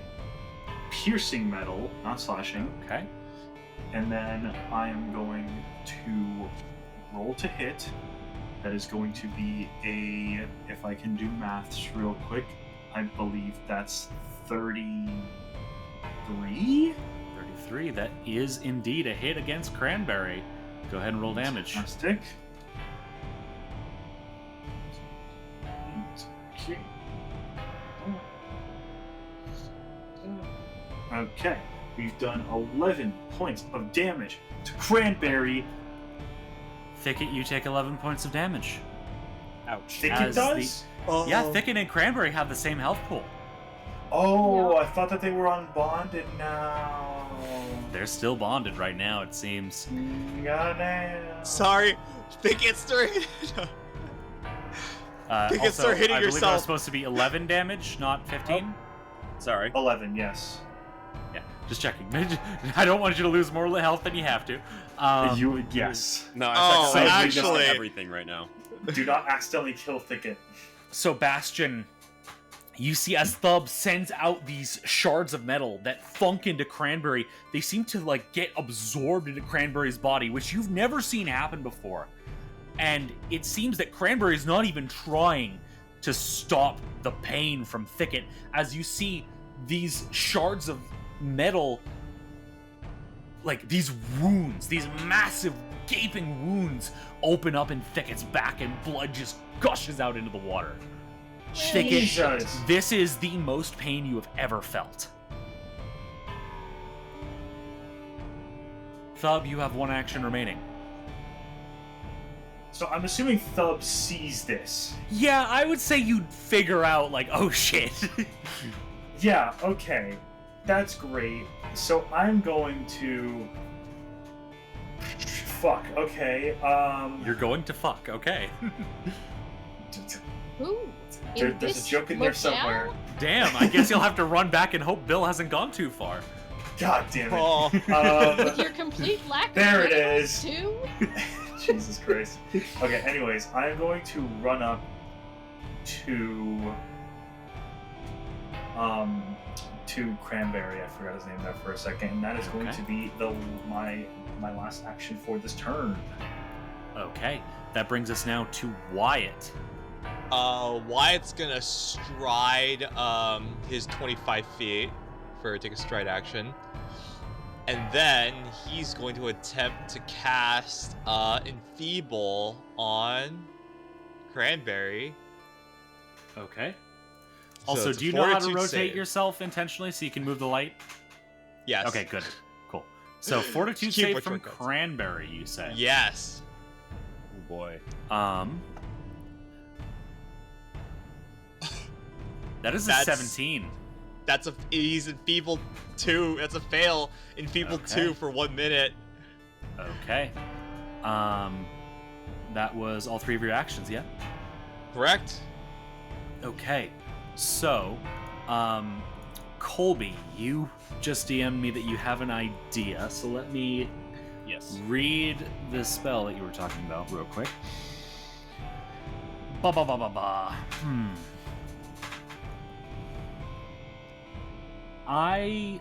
Speaker 9: piercing metal, not slashing.
Speaker 6: Okay.
Speaker 9: And then I am going to roll to hit. That is going to be a, if I can do maths real quick, I believe that's 33?
Speaker 6: 33. That is indeed a hit against Cranberry. Go ahead and roll damage.
Speaker 9: Fantastic. Okay, we've done 11 points of damage to Cranberry.
Speaker 6: Thicket, you take 11 points of damage.
Speaker 1: Ouch.
Speaker 9: Thicket
Speaker 6: As
Speaker 9: does?
Speaker 6: Yeah, Thicket and Cranberry have the same health pool.
Speaker 9: Oh,
Speaker 4: Yeah.
Speaker 9: I thought that they were unbonded now.
Speaker 6: They're still bonded right now, it seems.
Speaker 9: Goddamn.
Speaker 5: Sorry, Thicket start. Thicket,
Speaker 6: Also,
Speaker 5: start hitting
Speaker 6: I believe that
Speaker 5: yourself.
Speaker 6: was supposed to be 11 damage, not 15.
Speaker 1: Sorry.
Speaker 9: 11, yes.
Speaker 6: Yeah, just checking. I don't want you to lose more health than you have to.
Speaker 9: Yes.
Speaker 1: No,
Speaker 5: Oh,
Speaker 1: I'm
Speaker 5: actually-
Speaker 1: everything right now.
Speaker 9: Do not accidentally kill Thicket.
Speaker 6: So, Bastion, you see as Thub sends out these shards of metal that funk into Cranberry. They seem to, like, get absorbed into Cranberry's body, which you've never seen happen before. And it seems that Cranberry is not even trying to stop the pain from Thicket, as you see these shards of metal, like these wounds, these massive gaping wounds open up in Thicket's back and blood just gushes out into the water. Thicket,
Speaker 9: Jesus.
Speaker 6: this is the most pain you have ever felt. Thub, you have one action remaining.
Speaker 9: So I'm assuming Thub sees this.
Speaker 6: Yeah, I would say you'd figure out, like, oh shit.
Speaker 9: Yeah, okay. That's great. So I'm going to... Fuck, okay.
Speaker 6: You're going to fuck, okay.
Speaker 4: Ooh.
Speaker 9: There's
Speaker 4: in
Speaker 9: a
Speaker 4: this
Speaker 9: joke in there
Speaker 4: locale?
Speaker 9: somewhere.
Speaker 6: Damn, I guess you'll have to run back and hope Bill hasn't gone too far.
Speaker 9: God damn it.
Speaker 5: Oh.
Speaker 4: With your complete lack of
Speaker 9: There it
Speaker 4: medicals,
Speaker 9: is.
Speaker 4: too?
Speaker 9: Jesus Christ. Okay, anyways, I'm going to run up to Cranberry. I forgot his name there for a second, and that is going
Speaker 6: Okay.
Speaker 9: to be my last action for this turn.
Speaker 6: Okay, that brings us now to Wyatt.
Speaker 5: Wyatt's gonna stride his 25 feet for take a stride action. And then he's going to attempt to cast Enfeeble on Cranberry.
Speaker 6: Okay.
Speaker 5: So
Speaker 6: Also,
Speaker 5: it's a
Speaker 6: do you know how to
Speaker 5: fortitude
Speaker 6: rotate
Speaker 5: save.
Speaker 6: yourself intentionally so you can move the light?
Speaker 5: Yes.
Speaker 6: Okay, good. Cool. So, fortitude
Speaker 5: Keep
Speaker 6: save
Speaker 5: what
Speaker 6: from
Speaker 5: shortcuts.
Speaker 6: Cranberry, you say?
Speaker 5: Yes.
Speaker 1: Oh boy.
Speaker 6: That is a
Speaker 5: That's-
Speaker 6: 17.
Speaker 5: He's Enfeebled 2. That's a fail. Enfeebled
Speaker 6: Okay.
Speaker 5: 2 for 1 minute.
Speaker 6: Okay. That was all 3 of your actions, yeah?
Speaker 5: Correct?
Speaker 6: Okay. So, Colby, you just DM'd me that you have an idea, so let me
Speaker 1: Yes.
Speaker 6: read the spell that you were talking about real quick. Ba ba ba ba ba. I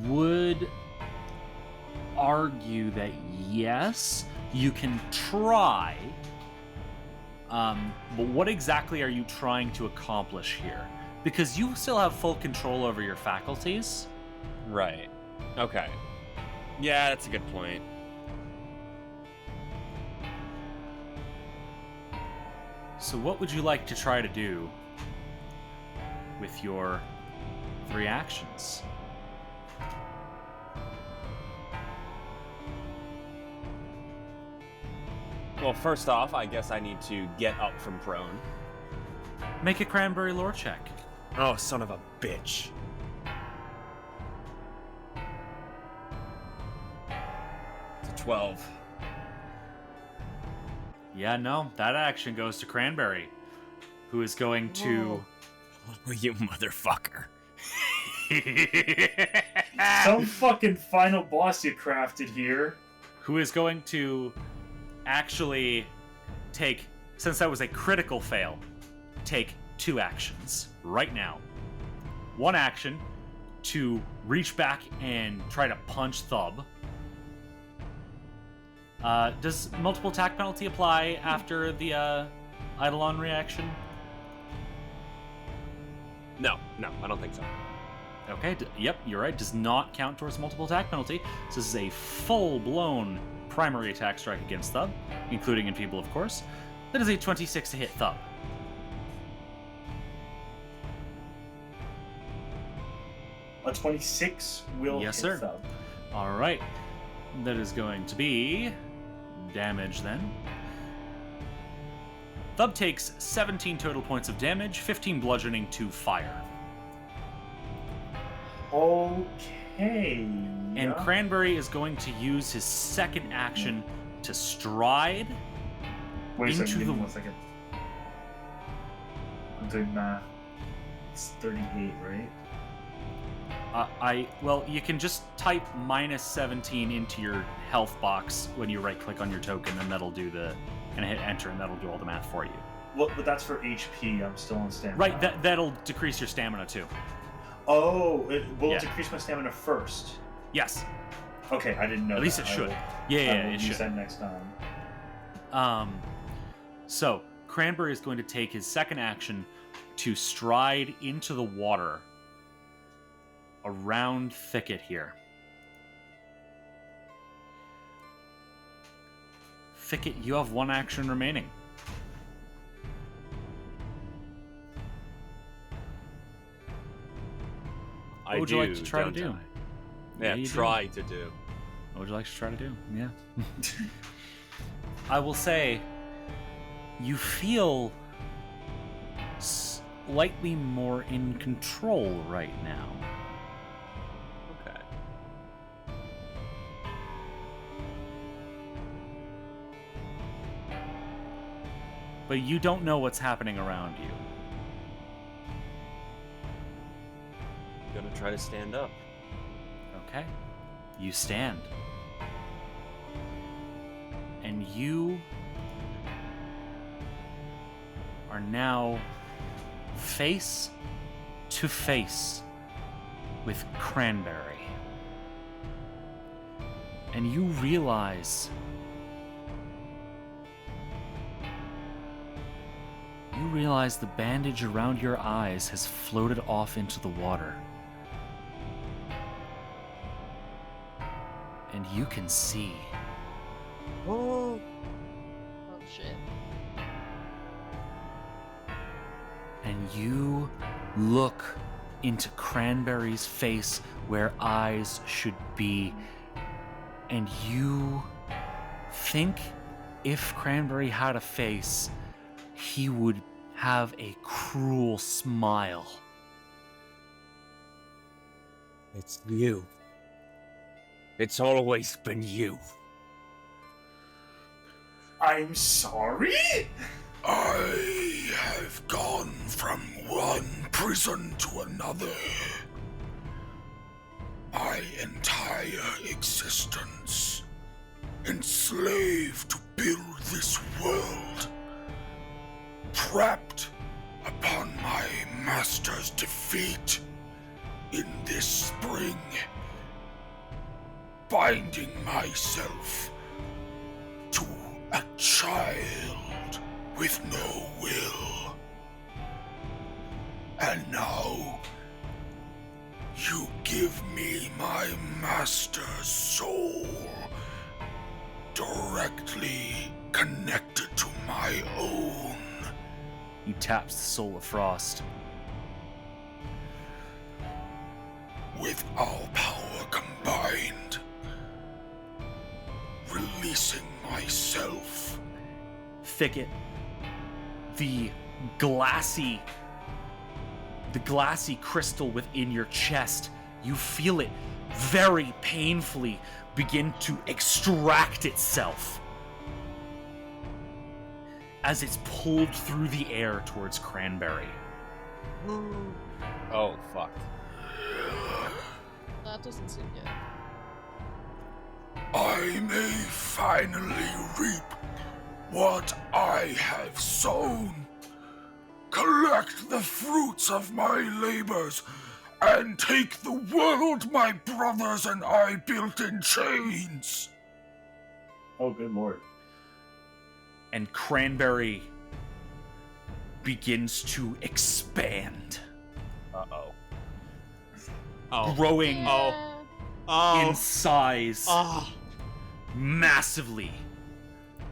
Speaker 6: would argue that yes, you can try. But what exactly are you trying to accomplish here? Because you still have full control over your faculties.
Speaker 1: Right. Okay. Yeah, that's a good point.
Speaker 6: So what would you like to try to do with your 3 actions?
Speaker 1: Well, first off, I guess I need to get up from prone.
Speaker 6: Make a Cranberry lore check.
Speaker 8: Oh, son of a bitch. It's a 12.
Speaker 6: Yeah, no, that action goes to Cranberry, who is going to...
Speaker 8: Oh, you motherfucker.
Speaker 9: Some fucking final boss you crafted here.
Speaker 6: Who is going to actually take, since that was a critical fail, take 2 actions right now. 1 action to reach back and try to punch Thub. Does multiple attack penalty apply after the Eidolon reaction?
Speaker 8: No, I don't think so.
Speaker 6: Okay, yep, you're right. Does not count towards multiple attack penalty. So this is a full-blown primary attack strike against Thub, including Enfeeble, of course. That is a 26 to hit Thub.
Speaker 9: A 26 will
Speaker 6: Yes,
Speaker 9: hit
Speaker 6: sir.
Speaker 9: Thub.
Speaker 6: All right. That is going to be damage then. Thub takes 17 total points of damage, 15 bludgeoning to fire.
Speaker 9: Okay.
Speaker 6: And
Speaker 9: yeah.
Speaker 6: Cranberry is going to use his second action to stride
Speaker 9: Wait a
Speaker 6: into
Speaker 9: second, give me
Speaker 6: the-
Speaker 9: 1 second. I'm doing math. It's 38, right?
Speaker 6: Well, you can just type -17 into your health box when you right-click on your token, and that'll do and hit enter, and that'll do all the math for you.
Speaker 9: Well, but that's for HP. I'm still on stamina.
Speaker 6: Right, that'll decrease your stamina too.
Speaker 9: Oh, it will
Speaker 6: Yeah.
Speaker 9: decrease my stamina first.
Speaker 6: Yes,
Speaker 9: Okay, I didn't know.
Speaker 6: at least
Speaker 9: that.
Speaker 6: it should.
Speaker 9: I
Speaker 6: Yeah,
Speaker 9: will
Speaker 6: it
Speaker 9: use
Speaker 6: should.
Speaker 9: that next time.
Speaker 6: So Cranberry is going to take his second action to stride into the water around Thicket here. Thicket, you have 1 action remaining.
Speaker 8: I
Speaker 6: What would you like to try to
Speaker 8: don't
Speaker 6: do?
Speaker 8: I? Yeah,
Speaker 6: you do.
Speaker 8: try to do.
Speaker 6: What would you like to try to do? Yeah. I will say, you feel slightly more in control right now.
Speaker 8: Okay.
Speaker 6: But you don't know what's happening around you.
Speaker 8: Gonna try to stand up.
Speaker 6: Okay. You stand. And you are now face to face with Cranberry. And you realize the bandage around your eyes has floated off into the water. And you can see.
Speaker 8: Oh.
Speaker 4: Oh shit.
Speaker 6: And you look into Cranberry's face where eyes should be. And you think if Cranberry had a face, he would have a cruel smile.
Speaker 8: It's you. It's always been you.
Speaker 9: I'm sorry?
Speaker 7: I have gone from one prison to another. My entire existence, enslaved to build this world, trapped upon my master's defeat in this spring, binding myself to a child with no will. And now, you give me my master's soul, directly connected to my own.
Speaker 6: He taps the Soul of Frost.
Speaker 7: With our power combined, releasing myself.
Speaker 6: Thicket, the glassy the glassy crystal within your chest, you feel it very painfully begin to extract itself as it's pulled through the air towards Cranberry.
Speaker 8: Oh, fuck.
Speaker 4: That doesn't seem good.
Speaker 7: I may finally reap what I have sown. Collect the fruits of my labors and take the world my brothers and I built in chains.
Speaker 9: Oh, good lord.
Speaker 6: And Cranberry begins to expand,
Speaker 8: Oh.
Speaker 6: growing
Speaker 4: Yeah.
Speaker 6: in size
Speaker 5: Oh.
Speaker 6: massively.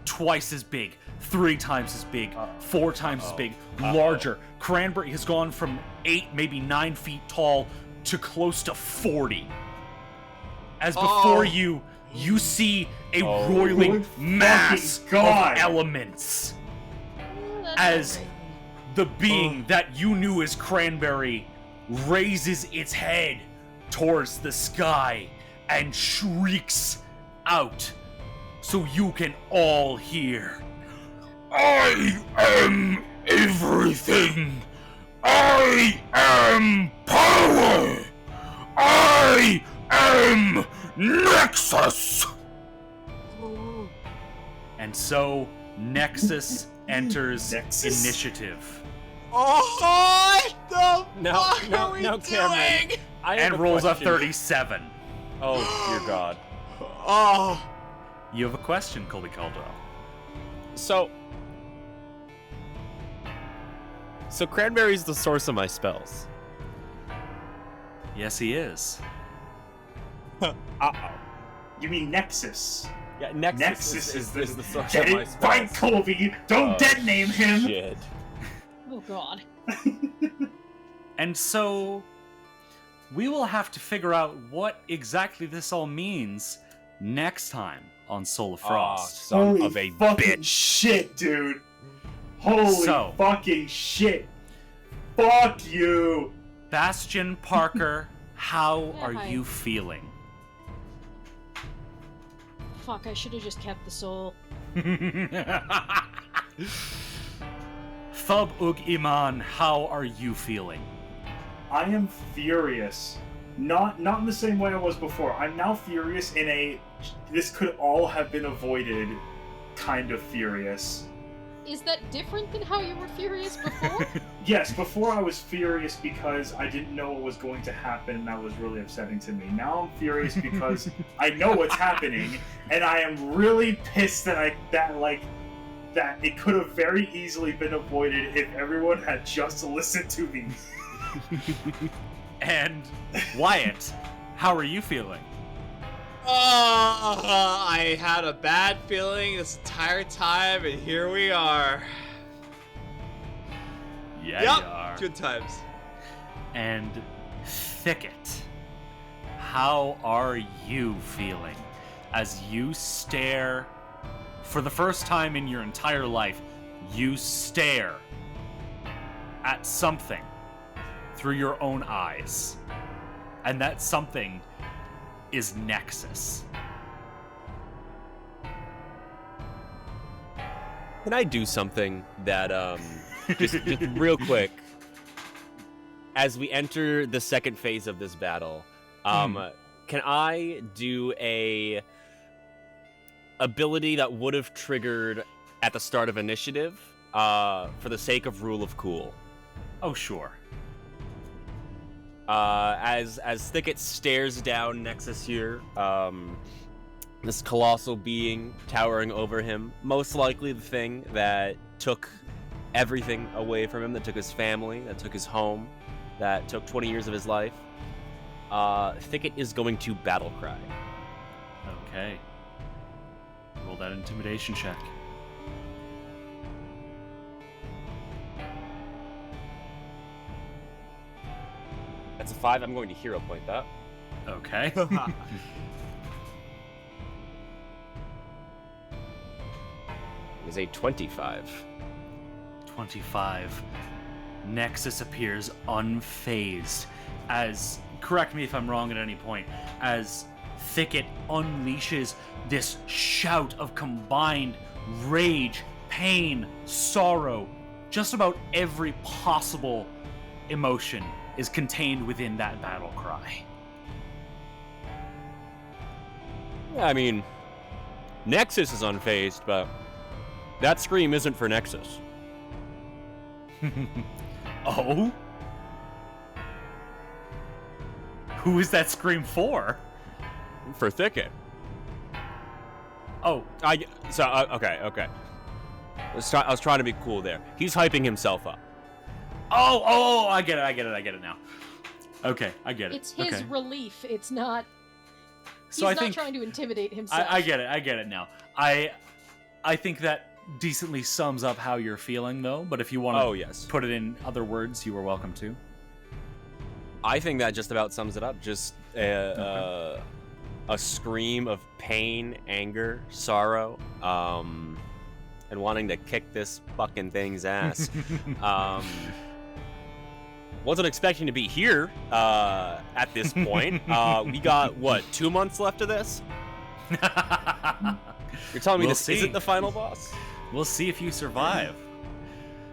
Speaker 6: Twice as big, 3 times as big, 4 times as big, larger. Cranberry has gone from 8, maybe 9 feet tall to close to 40. As before you see a roiling mass
Speaker 9: fucking God.
Speaker 6: of elements.
Speaker 4: That's
Speaker 6: As
Speaker 4: not
Speaker 6: the being that you knew as Cranberry raises its head towards the sky and shrieks out so you can all hear.
Speaker 7: I am everything. I am power. I am Nexus.
Speaker 6: And so Nexus enters
Speaker 9: Nexus?
Speaker 6: initiative
Speaker 5: Oh, what the
Speaker 8: No,
Speaker 5: fuck
Speaker 8: no,
Speaker 5: are we
Speaker 8: no,
Speaker 5: doing?
Speaker 8: Cameron. I have
Speaker 6: and rolls a
Speaker 8: question.
Speaker 6: 37.
Speaker 8: Oh, dear God.
Speaker 5: Oh,
Speaker 6: You have a question, Colby Caldwell.
Speaker 8: So Cranberry's the source of my spells.
Speaker 6: Yes, he is.
Speaker 8: Uh-oh.
Speaker 9: You mean Nexus?
Speaker 8: Yeah,
Speaker 9: Nexus
Speaker 8: is
Speaker 9: the
Speaker 8: the source
Speaker 9: Get
Speaker 8: of my
Speaker 9: it
Speaker 8: spells.
Speaker 9: right, Colby! Don't dead name him!
Speaker 8: Shit.
Speaker 4: Oh god.
Speaker 6: And so we will have to figure out what exactly this all means next time on Soul of Frost.
Speaker 8: Son
Speaker 9: Holy
Speaker 8: of a
Speaker 9: fucking
Speaker 8: bitch.
Speaker 9: shit, dude! Holy
Speaker 6: So-
Speaker 9: fucking shit! Fuck you!
Speaker 6: Bastion Parker, how
Speaker 4: Yeah,
Speaker 6: are
Speaker 4: hi.
Speaker 6: you feeling?
Speaker 4: Fuck, I should have just kept the soul.
Speaker 6: Thub Ug Iman, how are you feeling?
Speaker 9: I am furious. Not in the same way I was before. I'm now furious in a this could all have been avoided kind of furious.
Speaker 4: Is that different than how you were furious before?
Speaker 9: Yes, before I was furious because I didn't know what was going to happen and that was really upsetting to me. Now I'm furious because I know what's happening and I am really pissed that that it could have very easily been avoided if everyone had just listened to me.
Speaker 6: And Wyatt, how are you feeling?
Speaker 5: I had a bad feeling this entire time, and here we are.
Speaker 6: Yeah,
Speaker 5: Yep,
Speaker 6: you are.
Speaker 5: good times.
Speaker 6: And Thicket, how are you feeling as you stare, for the first time in your entire life, you stare at something through your own eyes, and that something is Nexus.
Speaker 8: Can I do something that just real quick as we enter the second phase of this battle? Can I do a ability that would have triggered at the start of initiative for the sake of rule of cool?
Speaker 6: Oh, sure.
Speaker 8: As Thicket stares down Nexus here, this colossal being towering over him, most likely the thing that took everything away from him, that took his family, that took his home, that took 20 years of his life, Thicket is going to battle cry.
Speaker 6: Okay. Roll that intimidation check.
Speaker 8: That's a 5. I'm going to hero point that.
Speaker 6: Okay.
Speaker 8: It is a 25.
Speaker 6: 25. Nexus appears unfazed as, correct me if I'm wrong at any point, as Thicket unleashes this shout of combined rage, pain, sorrow. Just about every possible emotion is contained within that battle cry.
Speaker 8: Yeah, I mean, Nexus is unfazed, but that scream isn't for Nexus.
Speaker 6: Oh? Who is that scream for?
Speaker 8: For Thicket.
Speaker 6: Oh,
Speaker 8: Okay. I was trying to be cool there. He's hyping himself up.
Speaker 6: oh, I get it now. Okay, I get it.
Speaker 4: It's his
Speaker 6: okay.
Speaker 4: relief. It's not.
Speaker 6: So
Speaker 4: He's
Speaker 6: I
Speaker 4: not
Speaker 6: think
Speaker 4: trying to intimidate himself.
Speaker 6: I get it now. I think that decently sums up how you're feeling, though. But if you want to
Speaker 8: Oh, yes.
Speaker 6: put it in other words, you are welcome to.
Speaker 8: I think that just about sums it up. Just a scream of pain, anger, sorrow, and wanting to kick this fucking thing's ass. Wasn't expecting to be here at this point. We got, what, 2 months left of this? You're telling me
Speaker 6: We'll
Speaker 8: this
Speaker 6: see.
Speaker 8: isn't the final boss?
Speaker 6: We'll see if you survive.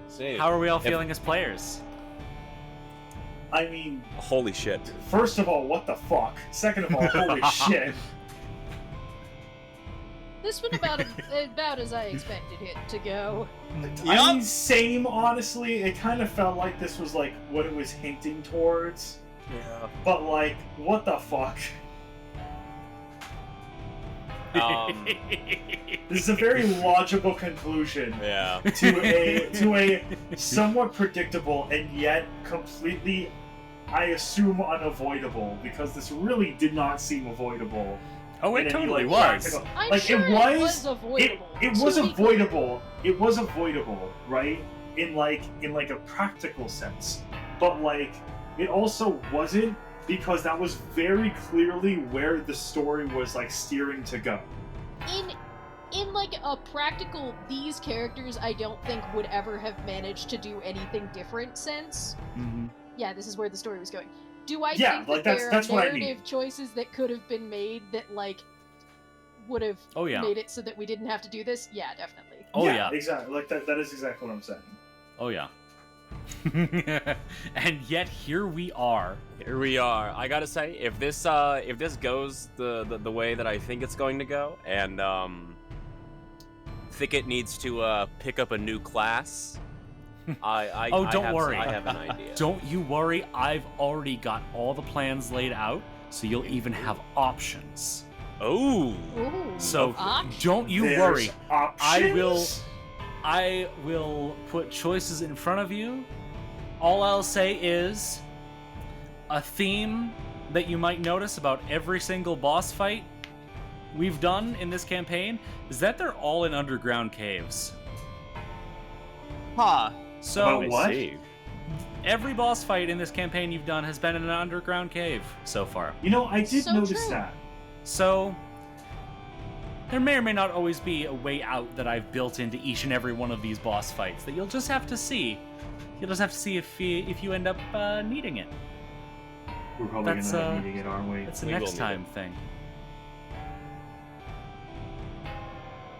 Speaker 8: See.
Speaker 6: How are we all feeling as players?
Speaker 2: I mean,
Speaker 8: Holy shit.
Speaker 2: first of all, what the fuck? Second of all, holy shit.
Speaker 4: This one about as I expected it to go.
Speaker 2: I mean, same, honestly. It kind of felt like this was like what it was hinting towards.
Speaker 8: Yeah.
Speaker 2: But like, what the fuck? This is a very logical conclusion
Speaker 8: Yeah.
Speaker 2: to a somewhat predictable and yet completely, I assume, unavoidable, because this really did not seem avoidable.
Speaker 6: Oh, it
Speaker 2: in any,
Speaker 6: totally
Speaker 2: like,
Speaker 6: was.
Speaker 2: practical-
Speaker 4: I'm
Speaker 2: like
Speaker 4: sure
Speaker 2: it was
Speaker 4: avoidable.
Speaker 2: It
Speaker 4: to
Speaker 2: was
Speaker 4: be clear.
Speaker 2: avoidable. It was avoidable, right? In like a practical sense. But like it also wasn't, because that was very clearly where the story was like steering to go.
Speaker 4: In like a practical, these characters I don't think would ever have managed to do anything different sense.
Speaker 6: Mm-hmm.
Speaker 4: Yeah, this is where the story was going. Do I
Speaker 2: Yeah,
Speaker 4: think
Speaker 2: like,
Speaker 4: that
Speaker 2: that's
Speaker 4: there
Speaker 2: what
Speaker 4: are
Speaker 2: I mean.
Speaker 4: narrative choices that could have been made that like would have
Speaker 6: Oh, yeah.
Speaker 4: made it so that we didn't have to do this? Yeah, definitely.
Speaker 6: Oh, yeah.
Speaker 2: Exactly. Like that is exactly what I'm saying.
Speaker 6: Oh, yeah. And yet here we are.
Speaker 8: Here we are. I gotta say, if this goes the way that I think it's going to go, and Thicket needs to pick up a new class,
Speaker 6: Don't worry.
Speaker 8: I have an idea.
Speaker 6: Don't you worry, I've already got all the plans laid out, so you'll even have options.
Speaker 8: Oh.
Speaker 4: Ooh.
Speaker 6: So
Speaker 4: Options.
Speaker 6: don't you
Speaker 2: There's
Speaker 6: worry.
Speaker 2: options?
Speaker 6: I will put choices in front of you. All I'll say is a theme that you might notice about every single boss fight we've done in this campaign is that they're all in underground caves.
Speaker 5: Huh.
Speaker 6: So
Speaker 2: About what?
Speaker 8: See.
Speaker 6: every boss fight in this campaign you've done has been in an underground cave so far.
Speaker 2: You know, I did
Speaker 4: So
Speaker 2: notice
Speaker 4: true.
Speaker 2: that.
Speaker 6: So there may or may not always be a way out that I've built into each and every one of these boss fights that you'll just have to see. You'll just have to see if you end up needing it.
Speaker 2: We're probably
Speaker 6: That's,
Speaker 2: gonna end up needing it, aren't we?
Speaker 6: It's a
Speaker 8: We will
Speaker 6: next
Speaker 8: need
Speaker 6: time thing.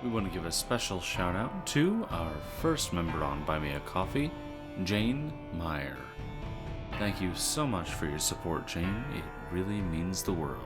Speaker 6: We want to give a special shout out to our first member on Buy Me a Coffee, Jane Meyer. Thank you so much for your support, Jane. It really means the world.